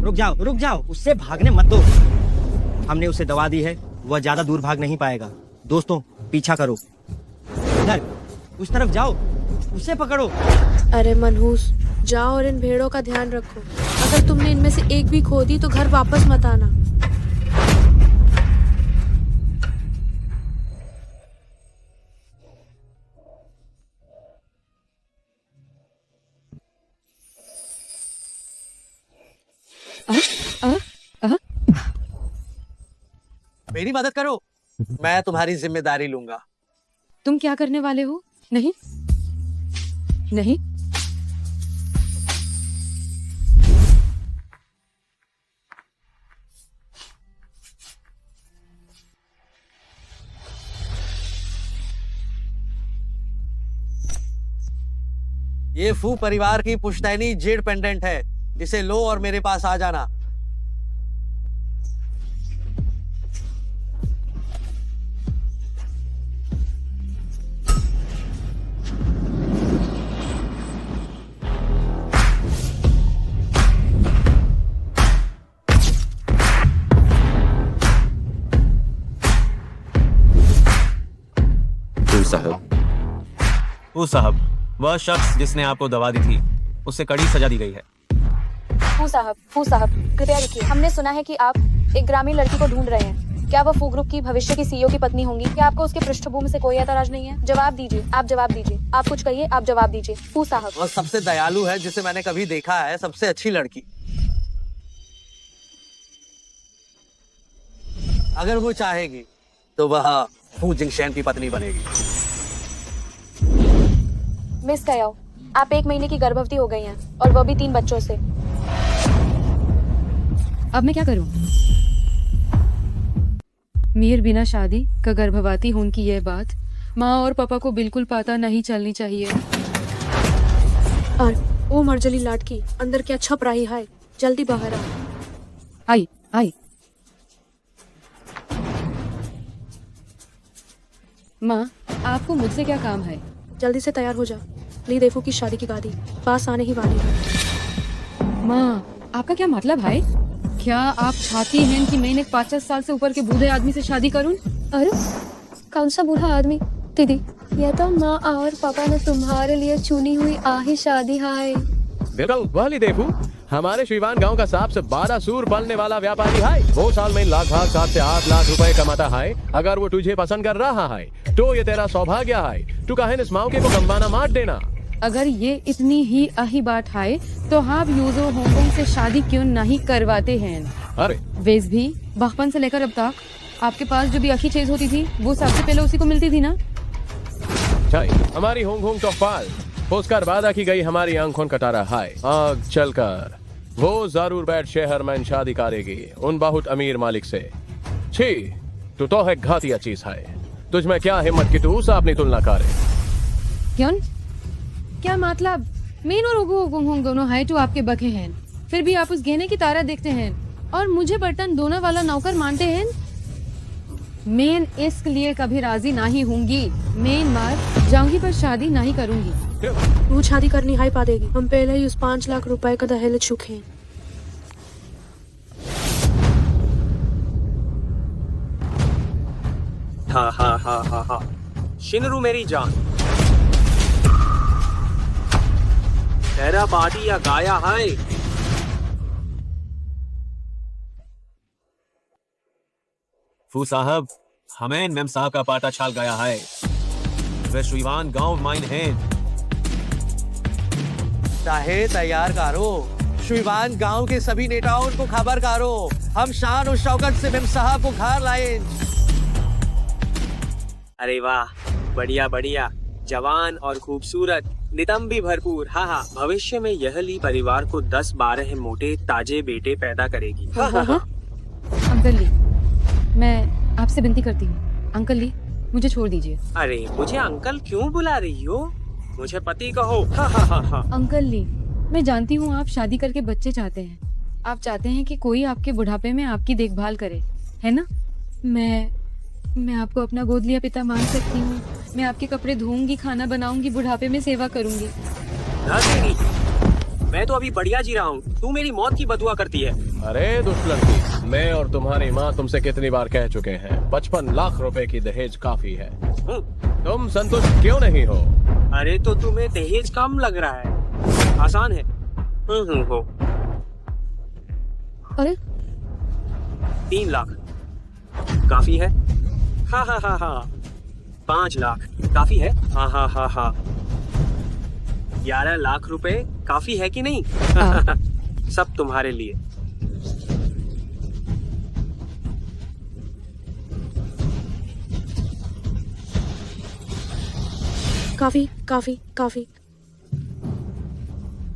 रुक जाओ, उससे भागने मत दो। हमने उसे दवा दी है, वह ज्यादा दूर भाग नहीं पाएगा। दोस्तों पीछा करो, इधर उस तरफ जाओ, उसे पकड़ो। अरे मनहूस, जाओ और इन भेड़ों का ध्यान रखो। अगर तुमने इनमें से एक भी खो दी तो घर वापस मत आना। मेरी मदद करो, मैं तुम्हारी जिम्मेदारी लूंगा। तुम क्या करने वाले हो? नहीं नहीं, ये फू परिवार की पुश्तैनी जेड पेंडेंट है, इसे लो और मेरे पास आ जाना। ओ साहब, वह शख्स जिसने आपको दवा दी थी, उसे कड़ी सजा दी गई है। फू साहब, कृपया रुकिए। हमने सुना है कि आप एक ग्रामीण लड़की को ढूंढ रहे हैं। क्या वह फू ग्रुप की भविष्य की सीईओ की पत्नी होंगी? क्या आपको उसके पृष्ठभूमि से कोई ऐतराज नहीं है? जवाब दीजिए, आप जवाब दीजिए। आप कुछ कहिए, आप जवाब दीजिए। फू साहब, वह सबसे दयालु है जिसे मैंने कभी देखा है, सबसे अच्छी लड़की। अगर वो चाहेगी तो वह फू जिंगशैन की पत्नी बनेगी। मिस कयाओ, आप 1 महीने की गर्भवती हो गई हैं और वो भी 3 बच्चों से। अब मैं क्या करूं? मीर बिना शादी का गर्भवती होने की यह बात माँ और पापा को बिल्कुल पता नहीं चलनी चाहिए। और ओ मर्जली लाटकी, अंदर क्या छप रही है? जल्दी बाहर आ। आई आई माँ, आपको मुझसे क्या काम है? जल्दी से तैयार हो जा, ली देफू की शादी की गाड़ी पास आने ही वाली है। माँ, आपका क्या मतलब है? क्या आप चाहती हैं कि मैं एक 50 साल से ऊपर के बूढ़े आदमी से शादी करूं? अरे कौन सा बूढ़ा आदमी? दीदी, यह तो माँ और पापा ने तुम्हारे लिए चुनी हुई आही शादी है। बिल्कुल वाली देखू, हमारे शिवान गांव का सबसे 12 सूर पालने वाला व्यापारी है। वो साल में लगभग 7 से 8 लाख रुपए कमाता है। अगर वो तुझे पसंद कर रहा है तो ये तेरा सौभाग्य है। तू कहे इस मौके को गंवाना मत देना। अगर ये इतनी ही अही बात है तो आप यूजो हांगकांग से शादी क्यों नहीं करवाते हैं? अरे वेज भी बचपन से लेकर अब तक आपके पास जो भी अच्छी चीज होती थी वो सबसे पहले उसी को मिलती थी ना? हमारी होंग तो फाल उसका वादा की गई हमारी आंखों कटारा है। आग चलकर वो जरूर बैठ शहर में शादी करेगी उन बहुत अमीर मालिक से। छी, तू तो है घातिया चीज है। तुझ में क्या हिम्मत की तू उससे अपनी तुलना करे? क्यों? क्या मतलब? मैं और ओगो दोनों है तो आपके बके हैं, फिर भी आप उस गहने की तारा देखते हैं और मुझे बर्तन धोने वाला नौकर मानते हैं। मैं इसके लिए कभी राजी नहीं होंगी। मैं मार जाऊंगी पर शादी नहीं करूंगी। तू शादी करनी हाई पा देगी। हम पहले ही उस 5 लाख रुपए का दहेज चुके हैं। हा शिनरू मेरी जान, तेरा बाडी या गाया है। फू साहब, हमें मेम साहब का पाटा छाल गया है। वे शुइवान गांव माइन हैं। चाहे तैयार करो, शुइवान गांव के सभी नेताओं को खबर करो। हम शान और शौकत से मेम साहब को घर लाए। अरे वाह, बढ़िया बढ़िया, जवान और खूबसूरत, नितंब भी भरपूर। हाँ, भविष्य में यह ली परिवार को 10-12 मोटे ताजे बेटे पैदा करेगी। अंकल ली, मैं आपसे विनती करती हूँ, अंकल ली मुझे छोड़ दीजिए। अरे मुझे अंकल क्यों बुला रही हो? मुझे पति कहो। अंकल ली, मैं जानती हूँ आप शादी करके बच्चे चाहते हैं। आप चाहते हैं कि कोई आपके बुढ़ापे में आपकी देखभाल करे, है ना? मैं आपको अपना गोद लिया पिता मान सकती हूँ। मैं आपके कपड़े धोऊंगी, खाना बनाऊंगी, बुढ़ापे में सेवा करूंगी। मैं तो अभी बढ़िया जी रहा हूँ, तू मेरी मौत की बदुआ करती है। अरे दुष्ट लड़की, मैं और तुम्हारी माँ तुमसे कितनी बार कह चुके हैं 55 लाख रुपए की दहेज काफी है। तुम संतुष्ट क्यों नहीं हो? अरे तो तुम्हें दहेज कम लग रहा है, आसान है। हो अरे 3 लाख काफी है। हाँ हाँ हाँ हाँ 5 लाख काफी है। हाँ हाँ हाँ हाँ 11 लाख रुपए काफी है कि नहीं? सब तुम्हारे लिए। काफी काफी काफी।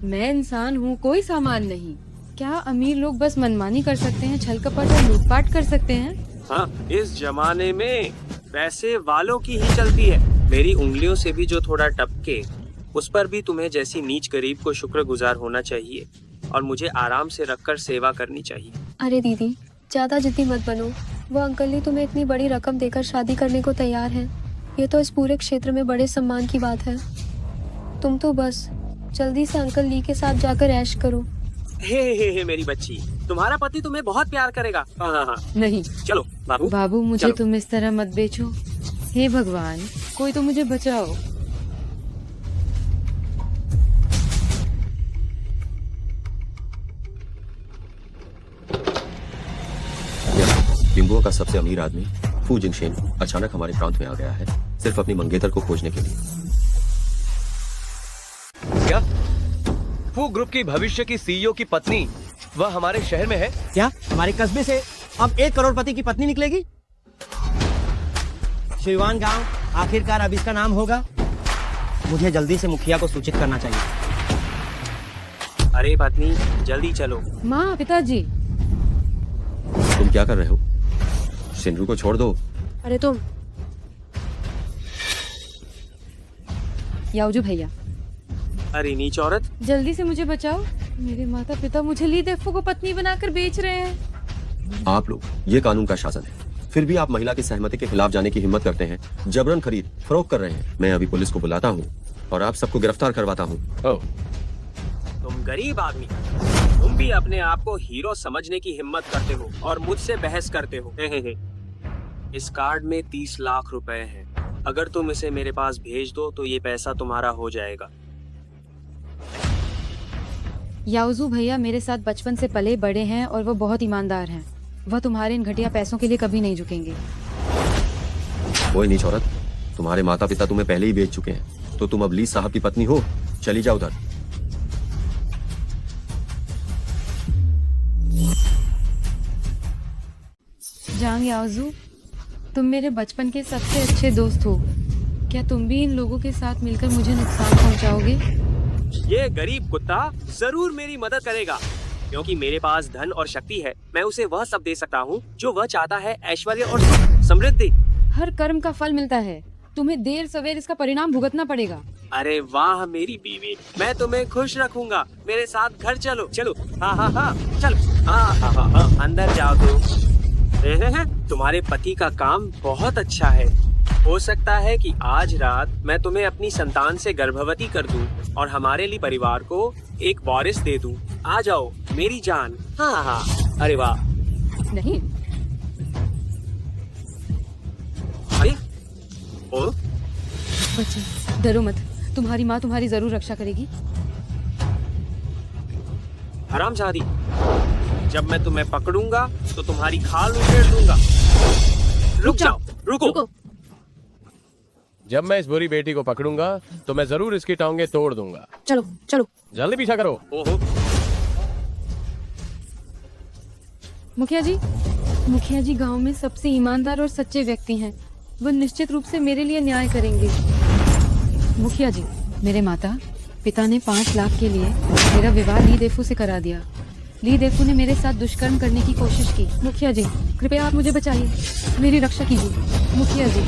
मैं इंसान हूँ, कोई सामान नहीं। क्या अमीर लोग बस मनमानी कर सकते हैं, छल कपट और लूटपाट कर सकते हैं? हाँ, इस जमाने में पैसे वालों की ही चलती है। मेरी उंगलियों से भी जो थोड़ा टपके, उस पर भी तुम्हें जैसी नीच गरीब को शुक्रगुजार होना चाहिए और मुझे आराम से रखकर सेवा करनी चाहिए। अरे दीदी, ज्यादा जिद्दी मत बनो। वो अंकल ही तुम्हें इतनी बड़ी रकम देकर शादी करने को तैयार हैं। ये तो इस पूरे क्षेत्र में बड़े सम्मान की बात है। तुम तो बस जल्दी से अंकल ली के साथ जाकर ऐश करो। हे मेरी बच्ची, तुम्हारा पति तुम्हें बहुत प्यार करेगा। हाँ हाँ हाँ नहीं चलो बाबू। बाबू, मुझे चलो। तुम इस तरह मत बेचो। हे भगवान, कोई तो मुझे बचाओ। बिंगुआ का सबसे अमीर आदमी फू जिंगशेन अचानक हमारे प्रांत में आ गया है, सिर्फ अपनी मंगेतर को खोजने के लिए। क्या फू ग्रुप की भविष्य की सीईओ की पत्नी वह हमारे शहर में है? क्या हमारे कस्बे से अब 1 करोड़पति की पत्नी निकलेगी? शिवान गांव आखिरकार अब इसका नाम होगा। मुझे जल्दी से मुखिया को सूचित करना चाहिए। अरे पत्नी जल्दी चलो। माँ, पिताजी। तुम क्या कर रहे हो? सिंधु को छोड़ दो। अरे तुम याओजू भैया, अरे नीच औरत, जल्दी से मुझे बचाओ। मेरे माता पिता मुझे ली देफू को पत्नी बनाकर बेच रहे हैं। आप लोग, ये कानून का शासन है, फिर भी आप महिला की सहमति के खिलाफ जाने की हिम्मत करते हैं, जबरन खरीद फरोख्त कर रहे हैं। मैं अभी पुलिस को बुलाता हूँ और आप सबको गिरफ्तार करवाता हूँ। तुम गरीब आदमी, तुम भी अपने आप को हीरो समझने की हिम्मत करते हो और मुझसे बहस करते हो। इस कार्ड में 30 लाख रुपए हैं। अगर तुम इसे मेरे पास भेज दो तो ये पैसा तुम्हारा हो जाएगा। याओजू भैया मेरे साथ बचपन से पले बड़े हैं और वो बहुत ईमानदार हैं। वह तुम्हारे इन घटिया पैसों के लिए कभी नहीं झुकेंगे। कोई नीच औरत, तुम्हारे माता पिता तुम्हें पहले ही बेच चुके हैं, तो तुम अब ली साहब की पत्नी हो। चली जाओ उधर। जांग याओजू, तुम मेरे बचपन के सबसे अच्छे दोस्त हो। क्या तुम भी इन लोगों के साथ मिलकर मुझे नुकसान पहुंचाओगे? ये गरीब कुत्ता जरूर मेरी मदद करेगा, क्योंकि मेरे पास धन और शक्ति है। मैं उसे वह सब दे सकता हूँ जो वह चाहता है, ऐश्वर्य और समृद्धि। हर कर्म का फल मिलता है, तुम्हें देर सवेर इसका परिणाम भुगतना पड़ेगा। अरे वाह मेरी बीवी, मैं तुम्हें खुश रखूंगा। मेरे साथ घर चलो। चलो हाँ हाँ हाँ चलो। हाँ अंदर जाओ। तुम्हारे पति का काम बहुत अच्छा है। हो सकता है कि आज रात मैं तुम्हें अपनी संतान से गर्भवती कर दूं और हमारे लिए परिवार को एक वारिस दे दूं। आ जाओ मेरी जान। हाँ हाँ अरे वाह। नहीं। अरे ओ बच्चे डरो मत, तुम्हारी माँ तुम्हारी जरूर रक्षा करेगी। हरामजादी, जब मैं तुम्हें पकड़ूंगा तो तुम्हारी खाल उधेड़ दूंगा। रुक जाओ, रुको। जब मैं इस बुरी बेटी को पकड़ूंगा तो मैं जरूर इसकी टांगे तोड़ दूंगा। चलो चलो। जल्दी पीछा करो। ओहो मुखिया जी गांव में सबसे ईमानदार और सच्चे व्यक्ति हैं। वो निश्चित रूप से मेरे लिए न्याय करेंगे। मुखिया जी, मेरे माता पिता ने 5 लाख के लिए मेरा विवाह ली देफू से करा दिया। ली देफू ने मेरे साथ दुष्कर्म करने की कोशिश की। मुखिया जी, कृपया आप मुझे बचाइए, मेरी रक्षा कीजिए। मुखिया जी।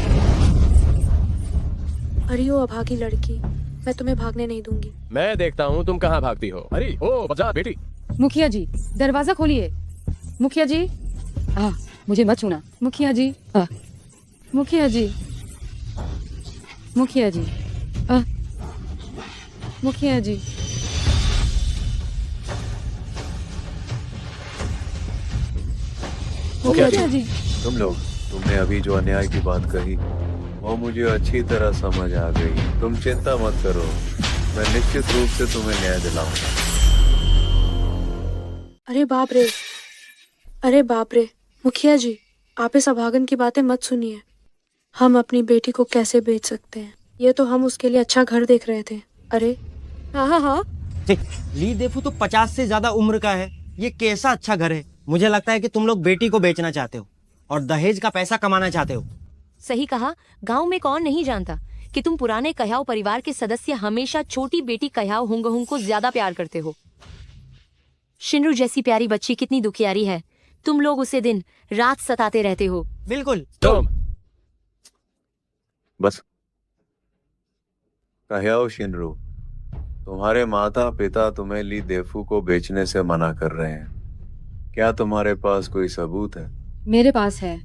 अरे ओ अभागी लड़की, मैं तुम्हें भागने नहीं दूंगी। मैं देखता हूँ तुम कहाँ भागती हो। अरे ओ बचा बेटी। मुखिया जी, दरवाजा खोलिए। मुखिया जी, मुझे मत छूना। मुखिया जी, मुखिया जी, मुखिया जी, मुखिया जी, मुखिया जी, जी तुम लोग, तुमने अभी जो अन्याय की बात कही वो मुझे अच्छी तरह समझ आ गई। तुम चिंता मत करो, मैं निश्चित रूप से तुम्हें न्याय दिलाऊंगा। अरे बाप रे, अरे बाप रे, मुखिया जी, आप इस अभागन की बातें मत सुनिए। हम अपनी बेटी को कैसे बेच सकते हैं? ये तो हम उसके लिए अच्छा घर देख रहे थे। अरे हाँ हाँ हाँ, ली देफू तो 50 से ज्यादा उम्र का है। ये कैसा अच्छा घर है। मुझे लगता है कि तुम लोग बेटी को बेचना चाहते हो और दहेज का पैसा कमाना चाहते हो। सही कहा। गांव में कौन नहीं जानता कि तुम पुराने कह्याव परिवार के सदस्य हमेशा छोटी बेटी कह्याव हुंगहुंग को ज्यादा प्यार करते हो। शिनरू जैसी प्यारी बच्ची कितनी दुखियारी है, तुम लोग उसे दिन रात सताते रहते हो। बिल्कुल। तुम बस कह्याओ शिनरू, तुम्हारे माता पिता तुम्हें ली देफू को बेचने से मना कर रहे हैं। क्या तुम्हारे पास कोई सबूत है? मेरे पास है।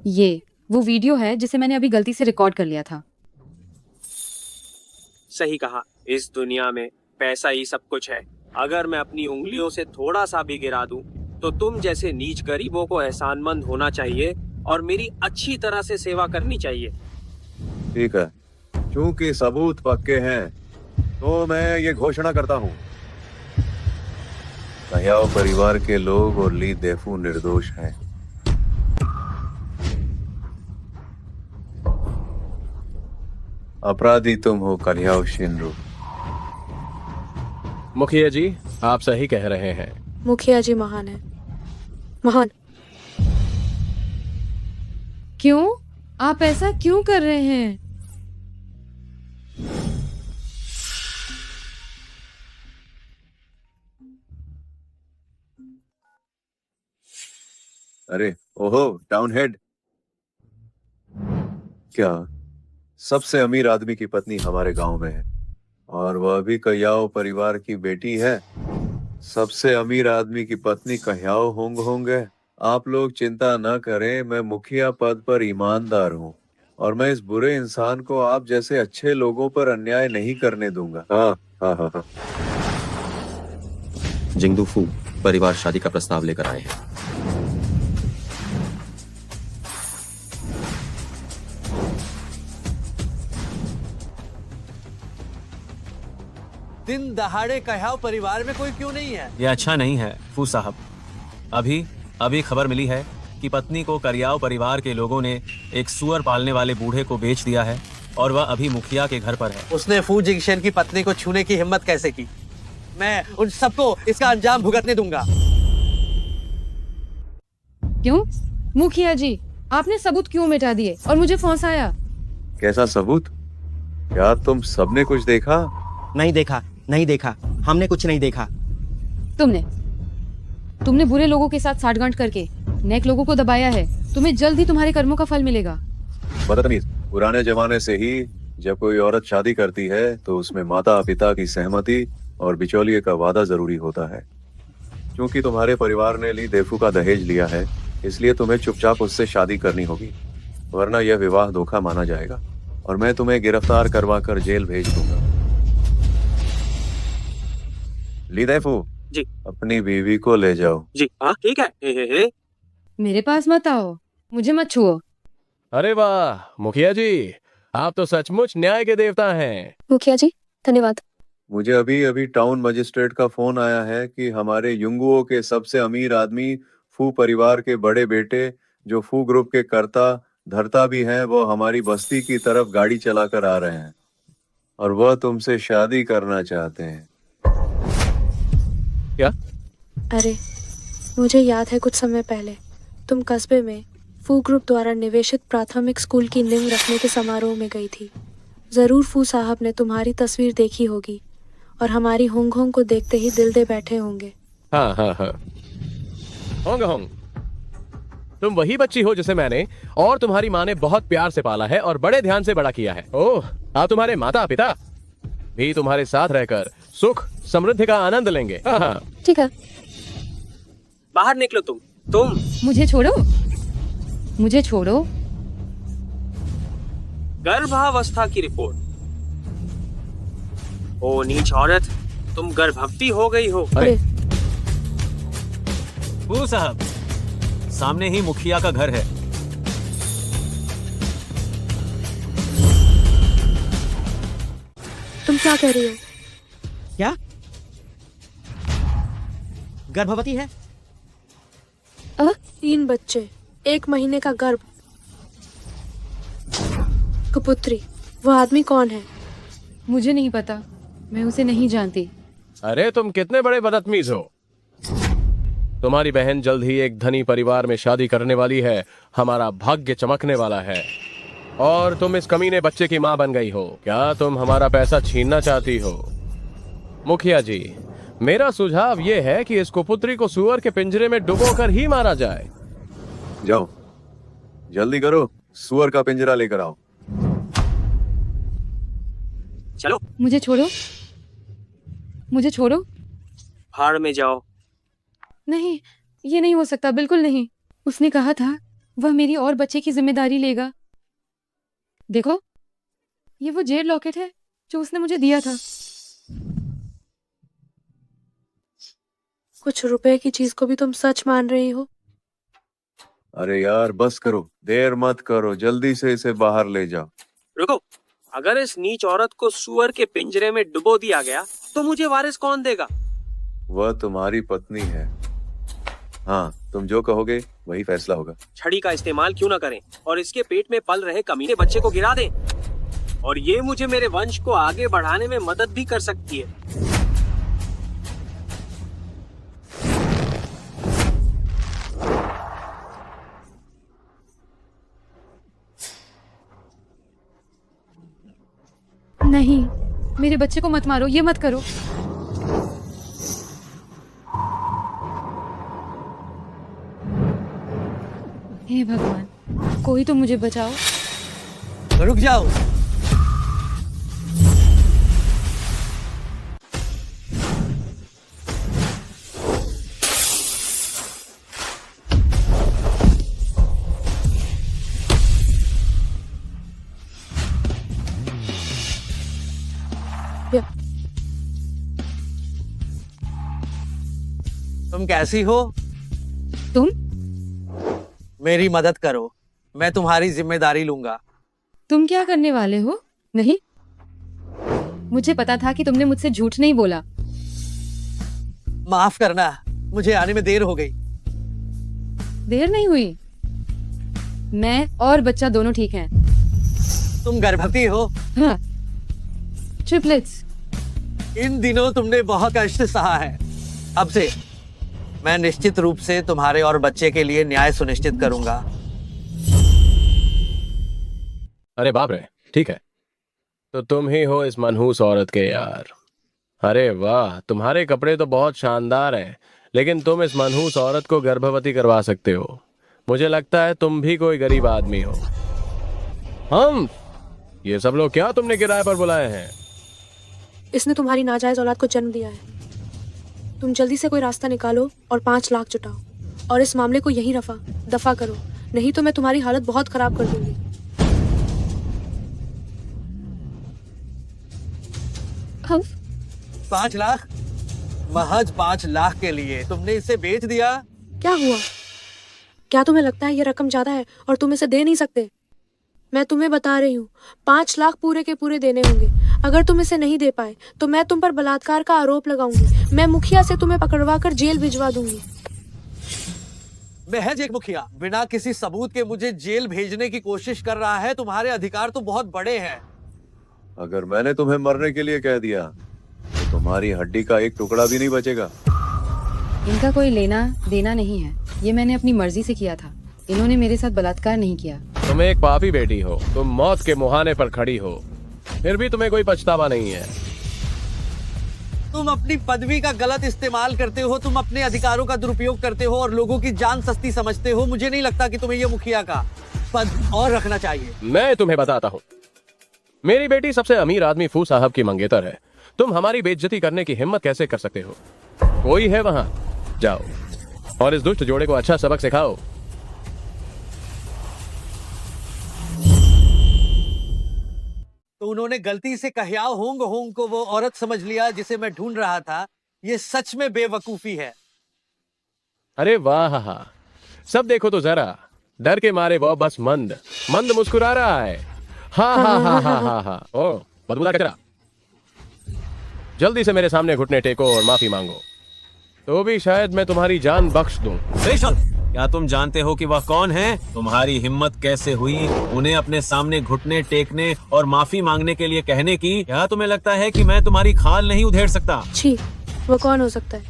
ये वो वीडियो है जिसे मैंने अभी गलती से रिकॉर्ड कर लिया था। सही कहा, इस दुनिया में पैसा ही सब कुछ है। अगर मैं अपनी उंगलियों से थोड़ा सा भी गिरा दूं, तो तुम जैसे नीच गरीबों को एहसानमंद होना चाहिए और मेरी अच्छी तरह से सेवा करनी चाहिए। ठीक है, चूंकि सबूत पक्के हैं तो मैं ये घोषणा करता हूँ, कह्याओ परिवार के लोग और ली देफू निर्दोष हैं। अपराधी तुम हो कह्याओ शिनरू। मुखिया जी, आप सही कह रहे हैं। मुखिया जी महान है, महान। क्यों? आप ऐसा क्यों कर रहे हैं? अरे ओहो, टाउन हेड, क्या सबसे अमीर आदमी की पत्नी हमारे गांव में है और वह भी कह्याओ परिवार की बेटी है। सबसे अमीर आदमी की पत्नी कह्याओ हुंगहुंग है। आप लोग चिंता न करें, मैं मुखिया पद पर ईमानदार हूँ और मैं इस बुरे इंसान को आप जैसे अच्छे लोगों पर अन्याय नहीं करने दूंगा। हाँ हाँ हाँ हाँ। जिंगदू फू परिवार शादी का प्रस्ताव लेकर आए हैं। दिन दहाड़े कह्याव परिवार में कोई क्यों नहीं है? ये अच्छा नहीं है फू साहब। अभी खबर मिली है कि पत्नी को करियाव परिवार के लोगों ने एक सुअर पालने वाले बूढ़े को बेच दिया है और वह अभी मुखिया के घर पर है। उसने फू जिंगशन की पत्नी को छूने की हिम्मत कैसे की? मैं उन सबको इसका अंजाम भुगतने दूंगा। क्यों? मुखिया जी, आपने सबूत क्यों मिटा दिए और मुझे फंसाया? कैसा सबूत? क्या तुम सबने कुछ देखा? नहीं देखा, हमने कुछ नहीं देखा। तुमने बुरे लोगों के साथ साठगांठ करके नेक लोगों को दबाया है। तुम्हें जल्द ही तुम्हारे कर्मों का फल मिलेगा। बदतमीज, पुराने जमाने से ही जब कोई औरत शादी करती है तो उसमें माता पिता की सहमति और बिचौलिए का वादा जरूरी होता है। क्योंकि तुम्हारे परिवार ने ली देफू का दहेज लिया है, इसलिए तुम्हें चुपचाप उससे शादी करनी होगी, वरना यह विवाह धोखा माना जाएगा और मैं तुम्हें गिरफ्तार करवा कर जेल भेज दूंगा। ली देफू जी, अपनी बीवी को ले जाओ। जी हाँ ठीक है। हे। मेरे पास मत आओ, मुझे मत छुओ। अरे वाह मुखिया जी, आप तो सचमुच न्याय के देवता हैं। मुखिया जी धन्यवाद। मुझे अभी अभी टाउन मजिस्ट्रेट का फोन आया है कि हमारे युंगुओं के सबसे अमीर आदमी फू परिवार के बड़े बेटे, जो फू ग्रुप के कर्ता धर्ता भी हैं, वो हमारी बस्ती की तरफ गाड़ी चलाकर आ रहे हैं और वह तुमसे शादी करना चाहते हैं। क्या? अरे मुझे याद है, कुछ समय पहले तुम कस्बे में फू ग्रुप द्वारा निवेशित प्राथमिक स्कूल की नींव रखने के समारोह में गई थी। जरूर फू साहब ने तुम्हारी तस्वीर देखी होगी और हमारी हुंगहुंग को देखते ही दिल दे बैठे होंगे। हाँ हाँ हाँ। हुंगहुंग, तुम वही बच्ची हो जिसे मैंने और तुम्हारी माँ ने बहुत प्यार से पाला है और बड़े ध्यान से बड़ा किया है। ओह, आप तुम्हारे माता पिता भी तुम्हारे साथ रहकर सुख समृद्धि का आनंद लेंगे। हाँ। ठीक है, बाहर निकलो तुम। मुझे छोड़ो। गर्भावस्था की रिपोर्ट। ओ नीच औरत, तुम गर्भवती हो गई हो। अरे फू साहब, सामने ही मुखिया का घर है। तुम क्या कह रही हो? क्या गर्भवती है? 3 बच्चे, 1 महीने का गर्भ, कुपुत्री। वो आदमी कौन है? मुझे नहीं पता, मैं उसे नहीं जानती। अरे तुम कितने बड़े बदतमीज हो। तुम्हारी बहन जल्द ही एक धनी परिवार में शादी करने वाली है। हमारा भाग्य चमकने वाला है और तुम इस कमीने बच्चे की मां बन गई हो। क्या तुम हमारा पैसा छीनना चाहती हो? मुखिया जी, मेरा सुझाव यह है कि इस कुपुत्री को सुअर के पिंजरे में डुबोकर ही मारा जाए। जाओ, जल्दी करो, सुअर का पिंजरा लेकर आओ। चलो, मुझे छोड़ो, मुझे छोड़ो। भाड़ में जाओ। नहीं, ये नहीं हो सकता, बिल्कुल नहीं। उसने कहा था वह मेरी और बच्चे की जिम्मेदारी लेगा। देखो, ये वो जेड लॉकेट है जो उसने मुझे दिया था। कुछ रुपए की चीज को भी तुम सच मान रही हो? अरे यार बस करो, देर मत करो, जल्दी से इसे बाहर ले जाओ। रुको, अगर इस नीच औरत को सुअर के पिंजरे में डुबो दिया गया तो मुझे वारिस कौन देगा? वह तुम्हारी पत्नी है। हाँ, तुम जो कहोगे वही फैसला होगा। छड़ी का इस्तेमाल क्यों ना करें और इसके पेट में पल रहे कमीने बच्चे को गिरा दें, और ये मुझे मेरे वंश को आगे बढ़ाने में मदद भी कर सकती है। नहीं, मेरे बच्चे को मत मारो, ये मत करो। हे भगवान, कोई तो मुझे बचाओ। रुक जाओ। तुम कैसी हो? तुम? मेरी मदद करो, मैं तुम्हारी जिम्मेदारी लूंगा। तुम क्या करने वाले हो? नहीं, मुझे पता था कि तुमने मुझसे झूठ नहीं बोला। माफ करना, मुझे आने में देर हो गई। देर नहीं हुई, मैं और बच्चा दोनों ठीक हैं। तुम गर्भवती हो? हाँ, ट्रिपलेट्स। इन दिनों तुमने बहुत कष्ट सहा है। अब से मैं निश्चित रूप से तुम्हारे और बच्चे के लिए न्याय सुनिश्चित करूंगा। अरे बाप रे, ठीक है, तो तुम ही हो इस मनहूस औरत के यार। अरे वाह, तुम्हारे कपड़े तो बहुत शानदार हैं, लेकिन तुम इस मनहूस औरत को गर्भवती करवा सकते हो। मुझे लगता है तुम भी कोई गरीब आदमी हो। हम ये सब लोग क्या तुमने किराए पर बुलाए हैं? इसने तुम्हारी नाजायज औलाद को जन्म दिया है। तुम जल्दी से कोई रास्ता निकालो और 5 लाख जुटाओ और इस मामले को यहीं दफा करो, नहीं तो मैं तुम्हारी हालत बहुत खराब कर दूंगी। हम 5 लाख? महज 5 लाख के लिए तुमने इसे बेच दिया? क्या हुआ? क्या तुम्हें लगता है ये रकम ज्यादा है और तुम इसे दे नहीं सकते? मैं तुम्हें बता रही हूँ, 5 लाख पूरे के पूरे देने होंगे। अगर तुम इसे नहीं दे पाए तो मैं तुम पर बलात्कार का आरोप लगाऊंगी। मैं मुखिया से तुम्हें पकड़वा कर जेल भिजवा दूंगी। महज एक मुखिया बिना किसी सबूत के मुझे जेल भेजने की कोशिश कर रहा है। तुम्हारे अधिकार तो बहुत बड़े हैं। अगर मैंने तुम्हें मरने के लिए कह दिया तो तुम्हारी हड्डी का एक टुकड़ा भी नहीं बचेगा। इनका कोई लेना देना नहीं है, ये मैंने अपनी मर्जी से किया था। इन्होंने मेरे साथ बलात्कार नहीं किया। तुम एक पापी बेटी हो, तुम मौत के मुहाने पर खड़ी हो, फिर भी तुम्हें कोई पछतावा नहीं है। तुम अपनी पदवी का गलत इस्तेमाल करते हो, तुम अपने अधिकारों का दुरुपयोग करते हो और लोगों की जान सस्ती समझते हो। मुझे नहीं लगता कि तुम्हें यह मुखिया का पद और रखना चाहिए। मैं तुम्हें बताता हूँ, मेरी बेटी सबसे अमीर आदमी फू साहब की मंगेतर है। तुम हमारी बेइज्जती करने की हिम्मत कैसे कर सकते हो? कोई है वहां, जाओ और इस दुष्ट जोड़े को अच्छा सबक सिखाओ। तो उन्होंने गलती से कह्याओ होंग होंग को वो औरत समझ लिया जिसे मैं ढूंढ रहा था। ये सच में बेवकूफी है। अरे वाह, सब देखो तो जरा, डर के मारे वह बस मंद मंद मुस्कुरा रहा है। हा हा हा हा हा हा। ओ बदबूदार कचरा, जल्दी से मेरे सामने घुटने टेको और माफी मांगो, तो भी शायद मैं तुम्हारी जान बख्श दूं। बेशक, क्या तुम जानते हो कि वह कौन है? तुम्हारी हिम्मत कैसे हुई उन्हें अपने सामने घुटने टेकने और माफी मांगने के लिए कहने की? क्या तुम्हें लगता है कि मैं तुम्हारी खाल नहीं उधेड़ सकता? छी, वो कौन हो सकता है?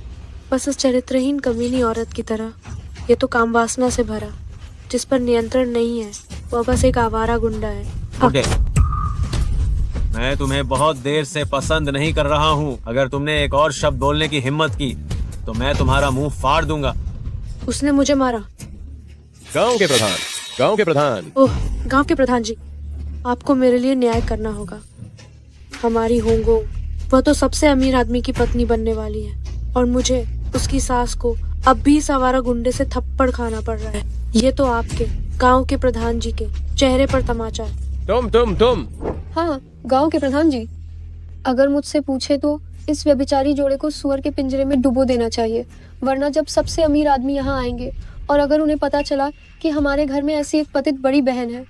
बस उस चरित्रहीन कमीनी औरत की तरह। ये तो काम वासना से भरा, जिस पर नियंत्रण नहीं है। वह बस एक आवारा गुंडा है। हाँ। उठे। मैं तुम्हें बहुत देर से पसंद नहीं कर रहा हूँ। अगर तुमने एक और शब्द बोलने की हिम्मत की तो मैं तुम्हारा मुंह फाड़ दूंगा। उसने मुझे मारा। गांव के प्रधान, गांव के प्रधान। ओह, गांव के प्रधान जी, आपको मेरे लिए न्याय करना होगा। हमारी होंगो, वह तो सबसे अमीर आदमी की पत्नी बनने वाली है और मुझे उसकी सास को अब भी इस आवारा गुंडे से थप्पड़ खाना पड़ रहा है। ये तो आपके गांव के प्रधान जी के चेहरे पर तमाचा है। तुम। हाँ, गांव के प्रधान जी, अगर मुझसे पूछे तो इस व्यभिचारी जोड़े को सुअर के पिंजरे में डुबो देना चाहिए, वरना जब सबसे अमीर आदमी यहाँ आएंगे और अगर उन्हें पता चला कि हमारे घर में ऐसी एक पतित बड़ी बहन है,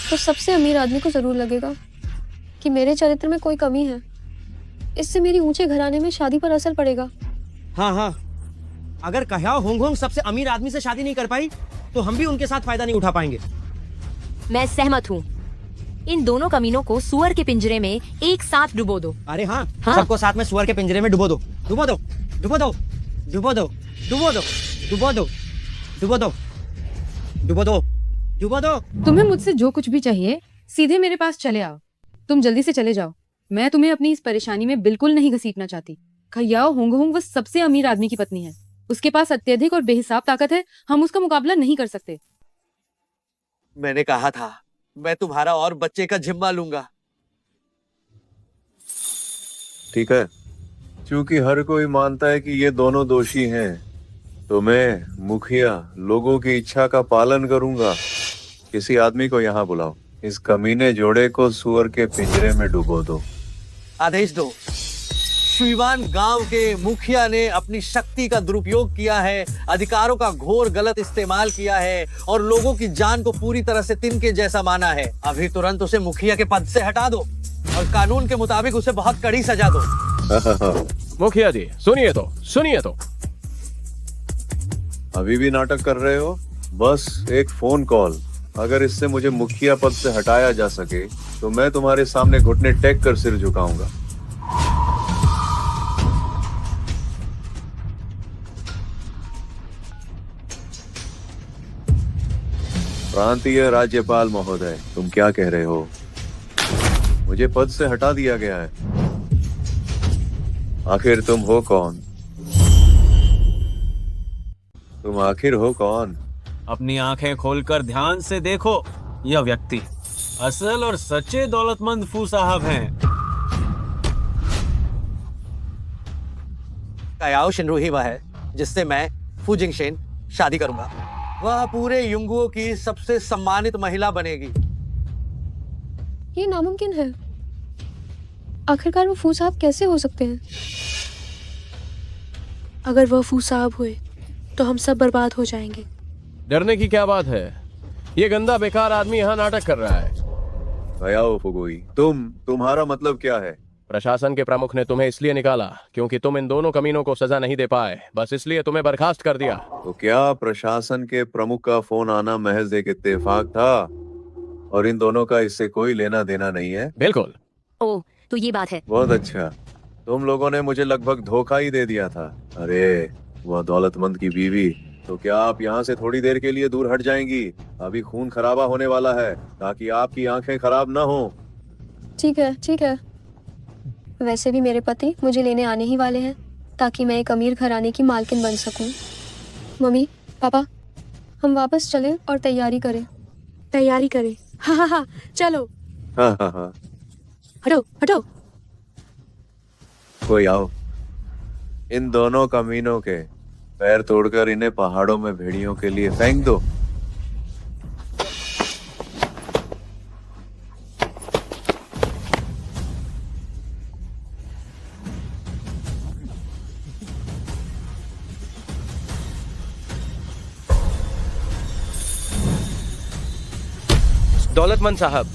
तो सबसे अमीर आदमी को जरूर लगेगा कि मेरे चरित्र में कोई कमी है। इससे मेरी ऊंचे घराने में शादी पर असर पड़ेगा। हाँ हाँ, अगर कह्याओ होंग होंग सबसे अमीर आदमी से शादी नहीं कर पाई तो हम भी उनके साथ फायदा नहीं उठा पाएंगे। मैं सहमत हूँ। इन दोनों कमीनों को सुअर के पिंजरे में एक साथ डुबो दो। अरे हाँ, हाँ। सबको साथ में सुअर के पिंजरे में डुबो दो, डुबो दो, डुबो दो, डुबो दो, डुबो दो, डुबो दो, डुबो दो, डुबो दो, डुबो दो। तुम्हें मुझसे जो कुछ भी चाहिए सीधे मेरे पास चले आओ। तुम जल्दी से चले जाओ। मैं तुम्हें अपनी इस परेशानी में बिल्कुल नहीं घसीटना चाहती। कह्याओ होंग होंग वह सबसे अमीर आदमी की पत्नी है। उसके पास अत्यधिक और बेहिसाब ताकत है। हम उसका मुकाबला नहीं कर सकते। मैंने कहा था मैं तुम्हारा और बच्चे का जिम्मा लूंगा। ठीक है, क्योंकि हर कोई मानता है कि ये दोनों दोषी हैं, तो मैं मुखिया लोगों की इच्छा का पालन करूंगा। किसी आदमी को यहाँ बुलाओ, इस कमीने जोड़े को सुअर के पिंजरे में डुबो दो। आदेश दो। श्रीमान गांव के मुखिया ने अपनी शक्ति का दुरुपयोग किया है, अधिकारों का घोर गलत इस्तेमाल किया है और लोगों की जान को पूरी तरह से तिनके जैसा माना है। अभी तुरंत उसे मुखिया के पद से हटा दो और कानून के मुताबिक उसे बहुत कड़ी सजा दो। मुखिया जी, सुनिए तो। अभी भी नाटक कर रहे हो? बस एक फोन कॉल, अगर इससे मुझे मुखिया पद से हटाया जा सके तो मैं तुम्हारे सामने घुटने टेक कर सिर झुकाऊंगा। प्रांतीय राज्यपाल महोदय, तुम क्या कह रहे हो? मुझे पद से हटा दिया गया है। आखिर तुम हो कौन? तुम आखिर हो कौन? अपनी आंखें खोलकर ध्यान से देखो। यह व्यक्ति असल और सच्चे दौलतमंद फू साहब हैं। कह्याओ शिनरू ही वह है जिससे मैं फू जिंगशेन शादी करूंगा। वह पूरे युंगुओं की सबसे सम्मानित महिला बनेगी। ये नामुमकिन है। आखिरकार वो फू साहब कैसे हो सकते हैं? अगर वह फू साहब हुए तो हम सब बर्बाद हो जाएंगे। डरने की क्या बात है? ये गंदा बेकार आदमी यहाँ नाटक कर रहा है। कह्याओ फुगुई, तुम्हारा मतलब क्या है? प्रशासन के प्रमुख ने तुम्हें इसलिए निकाला क्योंकि तुम इन दोनों कमीनों को सजा नहीं दे पाए, बस इसलिए तुम्हें बर्खास्त कर दिया। तो क्या प्रशासन के प्रमुख का फोन आना महज एक इत्तेफाक था और इन दोनों का इससे कोई लेना देना नहीं है? बिल्कुल। ओह, तो ये बात है। बहुत अच्छा, तुम लोगों ने मुझे लगभग धोखा ही दे दिया था। अरे वह दौलतमंद की बीवी, तो क्या आप यहाँ से थोड़ी देर के लिए दूर हट जाएंगी? अभी खून खराबा होने वाला है, ताकि आपकी आंखें खराब ना हो। ठीक है। वैसे भी मेरे पति मुझे लेने आने ही वाले हैं, ताकि मैं एक अमीर घराने की मालकिन बन सकूं। मम्मी, पापा, हम वापस चलें और तैयारी करें। हाँ, चलो। हाँ। हटो। कोई आओ, इन दोनों कमीनों के पैर तोड़कर इन्हें पहाड़ों में भेड़ियों के लिए फेंक दो। दौलतमंद साहब,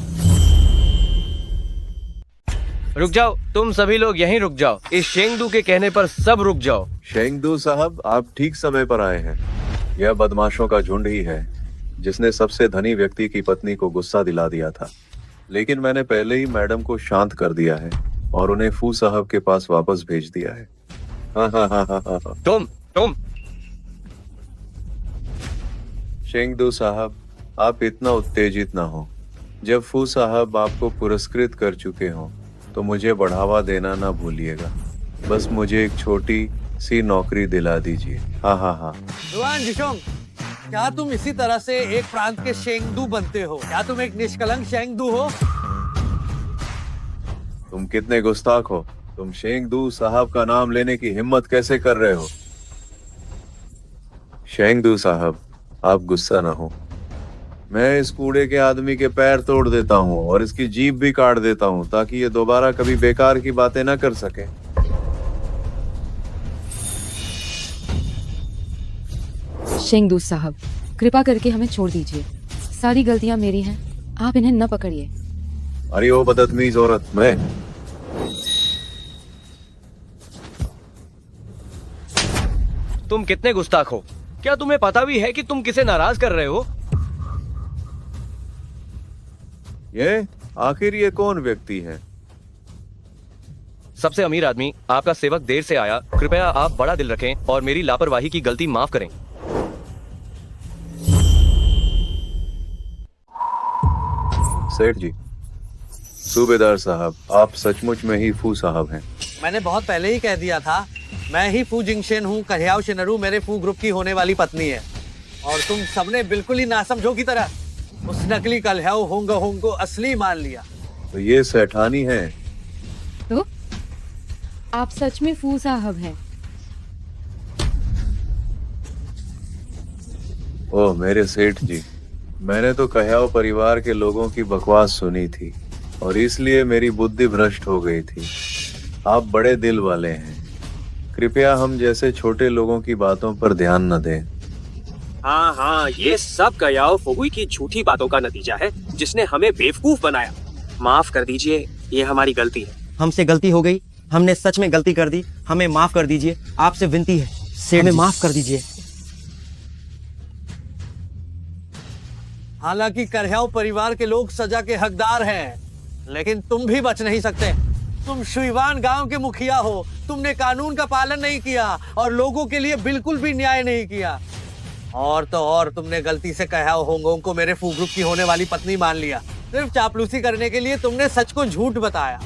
रुक जाओ, तुम सभी लोग यहीं रुक जाओ। इस शेंगदू के कहने पर सब रुक जाओ। शेंगदू साहब, आप ठीक समय पर आए हैं। यह बदमाशों का झुंड ही है जिसने सबसे धनी व्यक्ति की पत्नी को गुस्सा दिला दिया था, लेकिन मैंने पहले ही मैडम को शांत कर दिया है और उन्हें फू साहब के पास वापस भेज दिया है। हाँ। तुम शेंगदू साहब, आप इतना उत्तेजित ना हो। जब फू साहब आपको पुरस्कृत कर चुके हों तो मुझे बढ़ावा देना ना भूलिएगा। बस मुझे एक छोटी सी नौकरी दिला दीजिए। हाँ। जुआन जिशोंग, क्या तुम इसी तरह से एक प्रांत के शेंगदू बनते हो? क्या तुम एक निष्कलंक शेंगदू हो? तुम कितने गुस्ताख हो। तुम शेंगदू साहब का नाम लेने की हिम्मत कैसे कर रहे हो? शेंगदू साहब, आप गुस्सा ना हो। मैं इस कूड़े के आदमी के पैर तोड़ देता हूँ और इसकी जीभ भी काट देता हूँ ताकि ये दोबारा कभी बेकार की बातें ना कर सके। शेंगदू साहब, कृपा करके हमें छोड़ दीजिए। सारी गलतियां मेरी हैं, आप इन्हें न पकड़िए। अरे ओ बदतमीज औरत, मैं तुम कितने गुस्ताख हो? क्या तुम्हें पता भी है कि तुम किसे नाराज कर रहे हो? ये आखिर ये कौन व्यक्ति है? सबसे अमीर आदमी, आपका सेवक देर से आया। कृपया आप बड़ा दिल रखें और मेरी लापरवाही की गलती माफ करें। सेठ जी, सूबेदार साहब, आप सचमुच में ही फू साहब हैं। मैंने बहुत पहले ही कह दिया था, मैं ही फू जिंगशेन हूँ। कह्याओ शिनरू मेरे फू ग्रुप की होने वाली पत्नी है और तुम सबने बिल्कुल ही नासमझों की तरह उस नकली कल्ह्याओ होंग को असली मान लिया। तो ये सेठानी है? तो आप सच में फू साहब हैं? ओह मेरे सेठ जी, मैंने तो कह्याओ परिवार के लोगों की बकवास सुनी थी और इसलिए मेरी बुद्धि भ्रष्ट हो गई थी। आप बड़े दिल वाले हैं। कृपया हम जैसे छोटे लोगों की बातों पर ध्यान न दें। हाँ, ये सब कयाओ फुगुई की झूठी बातों का नतीजा है जिसने हमें बेवकूफ बनाया। माफ कर दीजिए, ये हमारी गलती है। हमसे गलती हो गई, हमने सच में गलती कर दी, हमें माफ कर दीजिए। आपसे विनती है, हमें माफ कर दीजिए। हालांकि कह्याओ परिवार के लोग सजा के हकदार हैं, लेकिन तुम भी बच नहीं सकते। तुम शुइवान गांव के मुखिया हो। तुमने कानून का पालन नहीं किया और लोगों के लिए बिल्कुल भी न्याय नहीं किया। और तो और तुमने गलती से कह्याओ होंगोंग को मेरे फू ग्रुप की होने वाली पत्नी मान लिया। सिर्फ चापलूसी करने के लिए तुमने सच को झूठ बताया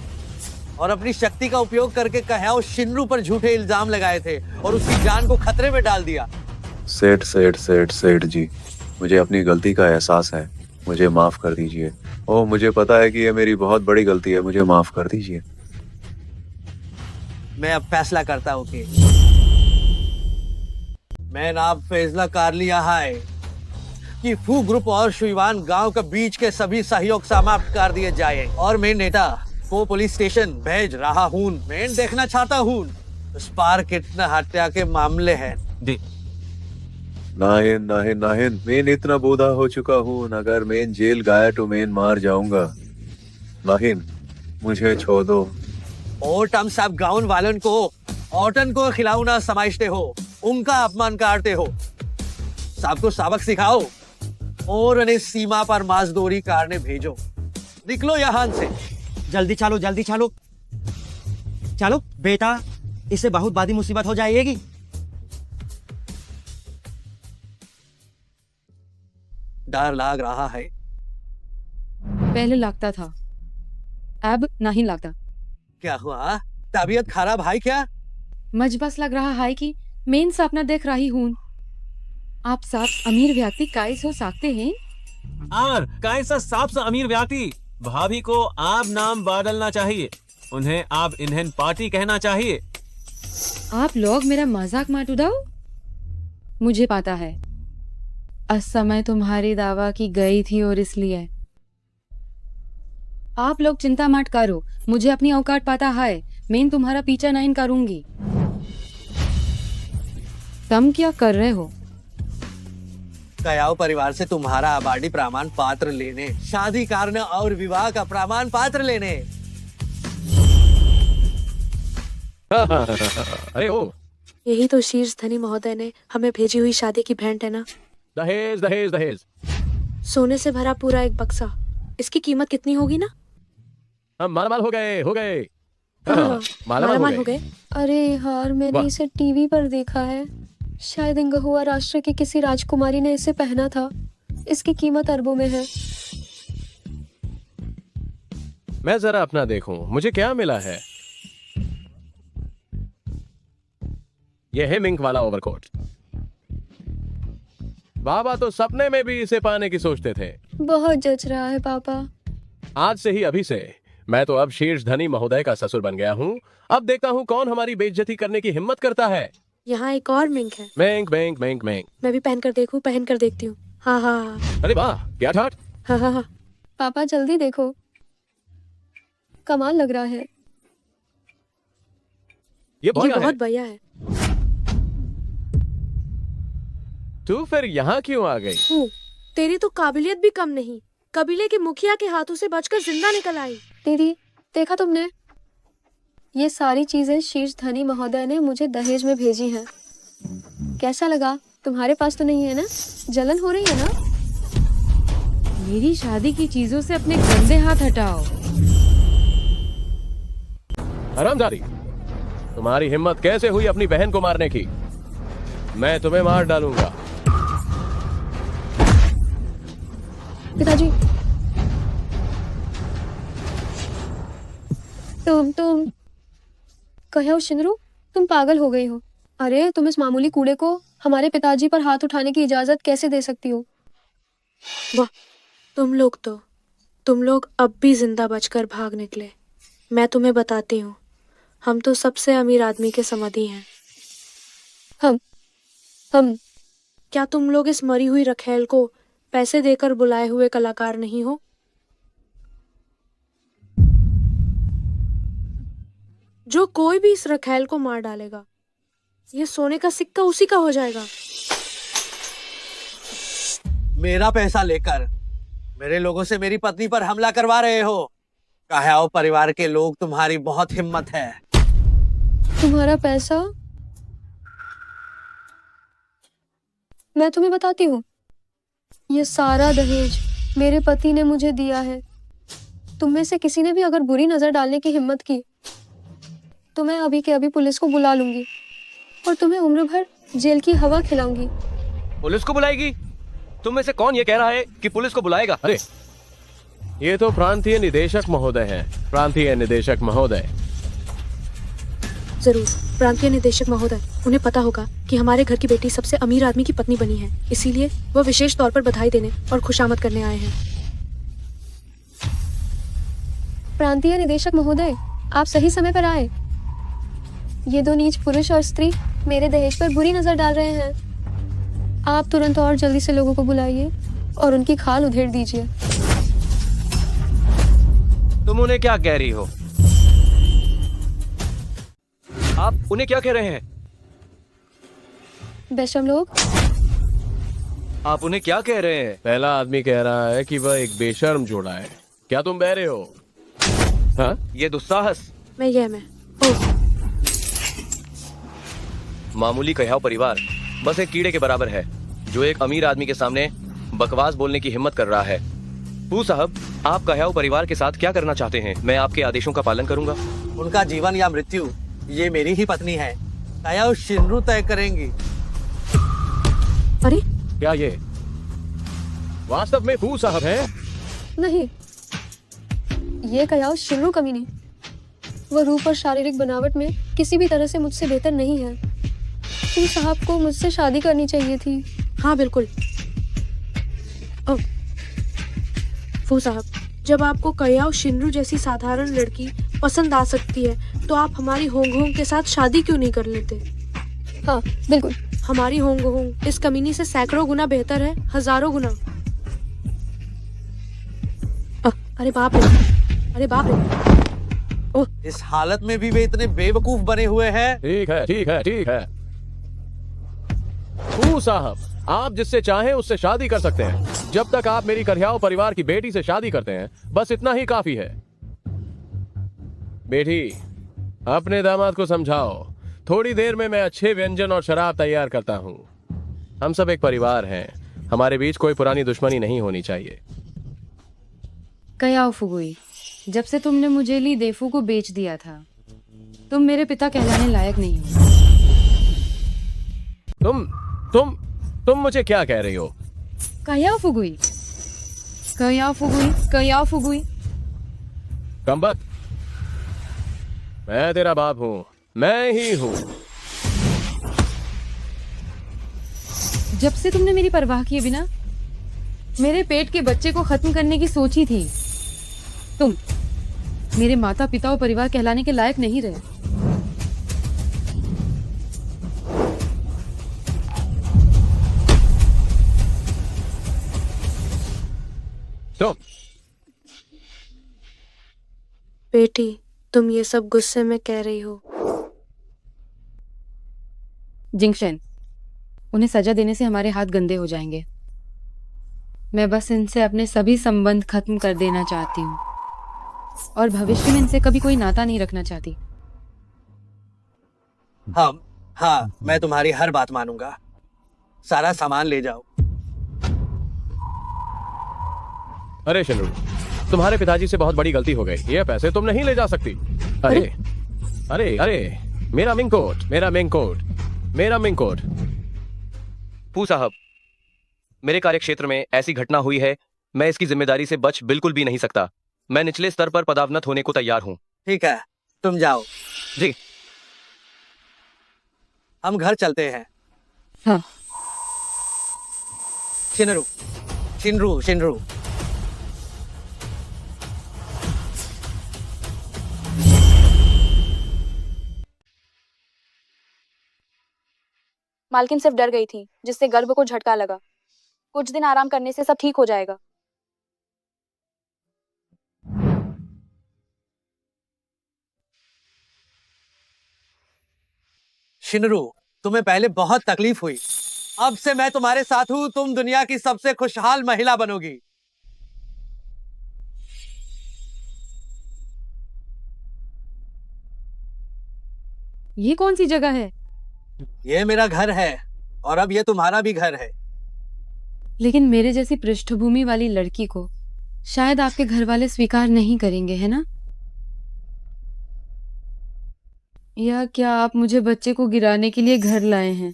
और अपनी शक्ति का उपयोग करके कह्याओ शिनरू पर झूठे इल्जाम लगाए थे और उसकी जान को खतरे में डाल दिया। सेठ जी, मुझे अपनी गलती का एहसास है। मुझे माफ कर दीजिए। ओह, मुझे पता है कि ये मेरी बहुत बड़ी गलती है। मुझे माफ कर दीजिए। मैं अब फैसला करता हूँ कि मैं अब फैसला कर लिया है कि फू ग्रुप और शुइवान गांव के बीच के सभी सहयोग समाप्त कर दिए जाए और मैं नेता को पुलिस स्टेशन भेज रहा हूँ। मैं देखना चाहता हूँ उस पार कितना हत्या के मामले हैं। नाहिन, मैं इतना बूढ़ा हो चुका हूँ। अगर मैं जेल गया तो मैं मार जाऊंगा। नाहिन, मुझे छोड़ दो। और तुम सब गांव वालों को औरतन को खिलाना समझते हो, उनका अपमान करते हो। सबको सबक सिखाओ और उन्हें सीमा पर मजदूरी करने भेजो। निकलो यहाँ से। जल्दी चलो बेटा, इससे बहुत बड़ी मुसीबत हो जाएगी। डर लग रहा है। पहले लगता था, अब नहीं लगता। क्या हुआ? तबीयत खराब है क्या? मुझ बस लग रहा है कि मैं सपना देख रही हूँ। आप सब अमीर व्यक्ति कैसे हो सकते हैं? और कैसा सबसे अमीर व्यक्ति? भाभी को आप नाम बदलना चाहिए। उन्हें आप इन्हें पार्टी कहना चाहिए। आप लोग मेरा मजाक मत उड़ाओ। मुझे पता है उस समय तुम्हारी दावा की गई थी और इसलिए आप लोग चिंता मत करो। मुझे अपनी औकात पता है। मैं तुम्हारा पीछा नहीं करूंगी। तुम क्या कर रहे हो? कयाव परिवार से तुम्हारा आबादी प्रमाण पत्र लेने, शादी करने और विवाह का प्रमाण पत्र लेने। अरे ओ, यही तो शीर्ष धनी महोदय ने हमें भेजी हुई शादी की भेंट है ना। दहेज दहेज दहेज। सोने से भरा पूरा एक बक्सा। इसकी कीमत कितनी होगी ना? हम मालामाल हो गए हो गए। हाँ, मालामाल हो गए। अरे यार, मैंने वाह। इसे टीवी पर देखा है। शायद इंगहुआ राष्ट्र की किसी राजकुमारी ने इसे पहना था। इसकी कीमत अरबों में है। मैं जरा अपना देखूं, मुझे क्या मिला है। यह है मिंक वाला ओवरकोट। बाबा तो सपने में भी इसे पाने की सोचते थे। बहुत जच रहा है पापा। आज से ही, अभी से मैं तो अब शीर्ष धनी महोदय का ससुर बन गया हूँ। अब देखता हूँ कौन हमारी बेइज्जती करने की हिम्मत करता है। यहाँ एक और मिंक है। Bank bank bank bank. मैं भी पहन कर देखूं, पहन कर देखती हूँ। हाँ हाँ हाँ अरे वाह, क्या ठाट। हाँ हाँ हाँ। पापा जल्दी देखो, कमाल लग रहा है। ये ये बहुत बहुत बढ़िया है। तू फिर यहाँ क्यों आ गई? तेरी तो काबिलियत भी कम नहीं। कबीले के मुखिया के हाथों से बचकर जिंदा निकल आई। दीदी, देखा तुमने? ये सारी चीजें शीर्ष धनी महोदय ने मुझे दहेज में भेजी हैं। कैसा लगा? तुम्हारे पास तो नहीं है ना? जलन हो रही है ना? मेरी शादी की चीजों से अपने गंदे हाथ हटाओ। हरामजादी, तुम्हारी हिम्मत कैसे हुई अपनी बहन को मारने की? मैं तुम्हें मार डालूंगा। पिताजी, तुम कहो शिनरू, तुम पागल हो गई हो। अरे तुम इस मामूली कूड़े को हमारे पिताजी पर हाथ उठाने की इजाजत कैसे दे सकती हो? वाह, तुम लोग अब भी जिंदा बचकर भाग निकले। मैं तुम्हें बताती हूँ, हम तो सबसे अमीर आदमी के समधी हैं। हम क्या तुम लोग इस मरी हुई रखेल को पैसे देकर बुलाए हुए कलाकार नहीं हो? जो कोई भी इस रखेल को मार डालेगा, ये सोने का सिक्का उसी का हो जाएगा। मेरा पैसा लेकर मेरे लोगों से मेरी पत्नी पर हमला करवा रहे हो। कयाव परिवार के लोग, तुम्हारी बहुत हिम्मत है। तुम्हारा पैसा? मैं तुम्हें बताती हूँ, ये सारा दहेज मेरे पति ने मुझे दिया है। तुम में से किसी ने भी अगर बुरी नजर डालने की हिम्मत की तो मैं अभी के अभी पुलिस को बुला लूंगी और तुम्हें उम्र भर जेल की हवा खिलाऊंगी। पुलिस को बुलाएगी? तुम में से कौन ये कह रहा है कि पुलिस को बुलाएगा? अरे, ये तो प्रांतीय निदेशक महोदय हैं। प्रांतीय निदेशक महोदय। जरूर, प्रांतीय निदेशक महोदय, उन्हें पता होगा कि हमारे घर की बेटी सबसे अमीर आदमी की पत्नी बनी है, इसीलिए वह विशेष तौर पर बधाई देने और खुशामद करने आए हैं। प्रांतीय निदेशक महोदय, आप सही समय पर आए। ये दो नीच पुरुष और स्त्री मेरे दहेज पर बुरी नजर डाल रहे हैं। आप तुरंत और जल्दी से लोगों को बुलाइए और उनकी खाल उधेड़ दीजिए। तुम उन्हें क्या कह रही हो? आप उन्हें क्या कह रहे हैं? बेशरम लोग, आप उन्हें क्या कह रहे हैं? पहला आदमी कह रहा है कि वह एक बेशर्म जोड़ा है। क्या तुम बहरे हो? हाँ? ये दुस्साहस। मैं मामूली कयाव परिवार बस एक कीड़े के बराबर है जो एक अमीर आदमी के सामने बकवास बोलने की हिम्मत कर रहा है। पू साहब, आप कयाव परिवार के साथ क्या करना चाहते हैं? मैं आपके आदेशों का पालन करूंगा। उनका जीवन या मृत्यु ये मेरी ही पत्नी है। कयाव शिनरू तय करेंगी। अरे, क्या ये वास्तव में पू साहब हैं? नहीं, ये कयाव शिनरू कमीनी। वह रूप और शारीरिक बनावट में किसी भी तरह से मुझसे बेहतर नहीं है। तुम साहब को मुझसे शादी करनी चाहिए थी। हाँ बिल्कुल। फू साहब, जब आपको कयाव शिनरू जैसी साधारण लड़की पसंद आ सकती है तो आप हमारी होंग होंग के साथ शादी क्यों नहीं कर लेते? हाँ बिल्कुल। हमारी होंग होंग इस कमीनी से सैकड़ों गुना बेहतर है, हजारों गुना। अरे बाप रे, अरे बाप रे। इस हालत में भी वे इतने बेवकूफ बने हुए हैं। ठीक है ठीक है ठीक है। फू साहब, आप जिससे चाहें उससे शादी कर सकते हैं। जब तक आप मेरी करियाओ परिवार की बेटी से शादी करते हैं, बस इतना ही काफी है। बेटी, अपने दामाद को समझाओ, थोड़ी देर में मैं अच्छे व्यंजन और शराब तैयार करता हूँ। हम सब एक परिवार हैं, हमारे बीच कोई पुरानी दुश्मनी नहीं होनी चाहिए। कयाओ फुगुई, जब से तुमने मुझे ली देफू को बेच दिया था, तुम मेरे पिता कहलाने लायक नहीं हो। तुम मुझे क्या कह रही हो? कयाओ फुगुई, कयाओ फुगुई, कयाओ फुगुई। कमबख्त, मैं तेरा बाप हूँ, मैं ही हूँ। जब से तुमने मेरी परवाह किए बिना मेरे पेट के बच्चे को खत्म करने की सोची थी, तुम मेरे माता पिता और परिवार कहलाने के लायक नहीं रहे। तुम बेटी, तुम ये सब गुस्से में कह रही हो। जिंगशन, उन्हें सजा देने से हमारे हाथ गंदे हो जाएंगे। मैं बस इनसे अपने सभी संबंध खत्म कर देना चाहती हूँ और भविष्य में इनसे कभी कोई नाता नहीं रखना चाहती। हाँ, मैं तुम्हारी हर बात मानूंगा। सारा सामान ले जाओ। अरे शिनरू, तुम्हारे पिताजी से बहुत बड़ी गलती हो गई। ये पैसे तुम नहीं ले जा सकती। अरे अरे अरे, मेरा मिंग कोट, मेरा मिंग कोट, मेरा मिंग कोट। फू साहब, मेरे कार्यक्षेत्र में ऐसी घटना हुई है, मैं इसकी जिम्मेदारी से बच बिल्कुल भी नहीं सकता। मैं निचले स्तर पर पदावनत होने को तैयार हूँ। ठीक है, तुम जाओ। जी। हम घर चलते हैं। हाँ। शिनरू, शिनरू, शिनरू। मालकिन सिर्फ डर गई थी, जिससे गर्भ को झटका लगा। कुछ दिन आराम करने से सब ठीक हो जाएगा। शिनरू, तुम्हें पहले बहुत तकलीफ हुई। अब से मैं तुम्हारे साथ हूं, तुम दुनिया की सबसे खुशहाल महिला बनोगी। ये कौन सी जगह है? ये मेरा घर है और अब ये तुम्हारा भी घर है। लेकिन मेरे जैसी पृष्ठभूमि वाली लड़की को शायद आपके घर वाले स्वीकार नहीं करेंगे, है ना? या क्या आप मुझे बच्चे को गिराने के लिए घर लाए हैं?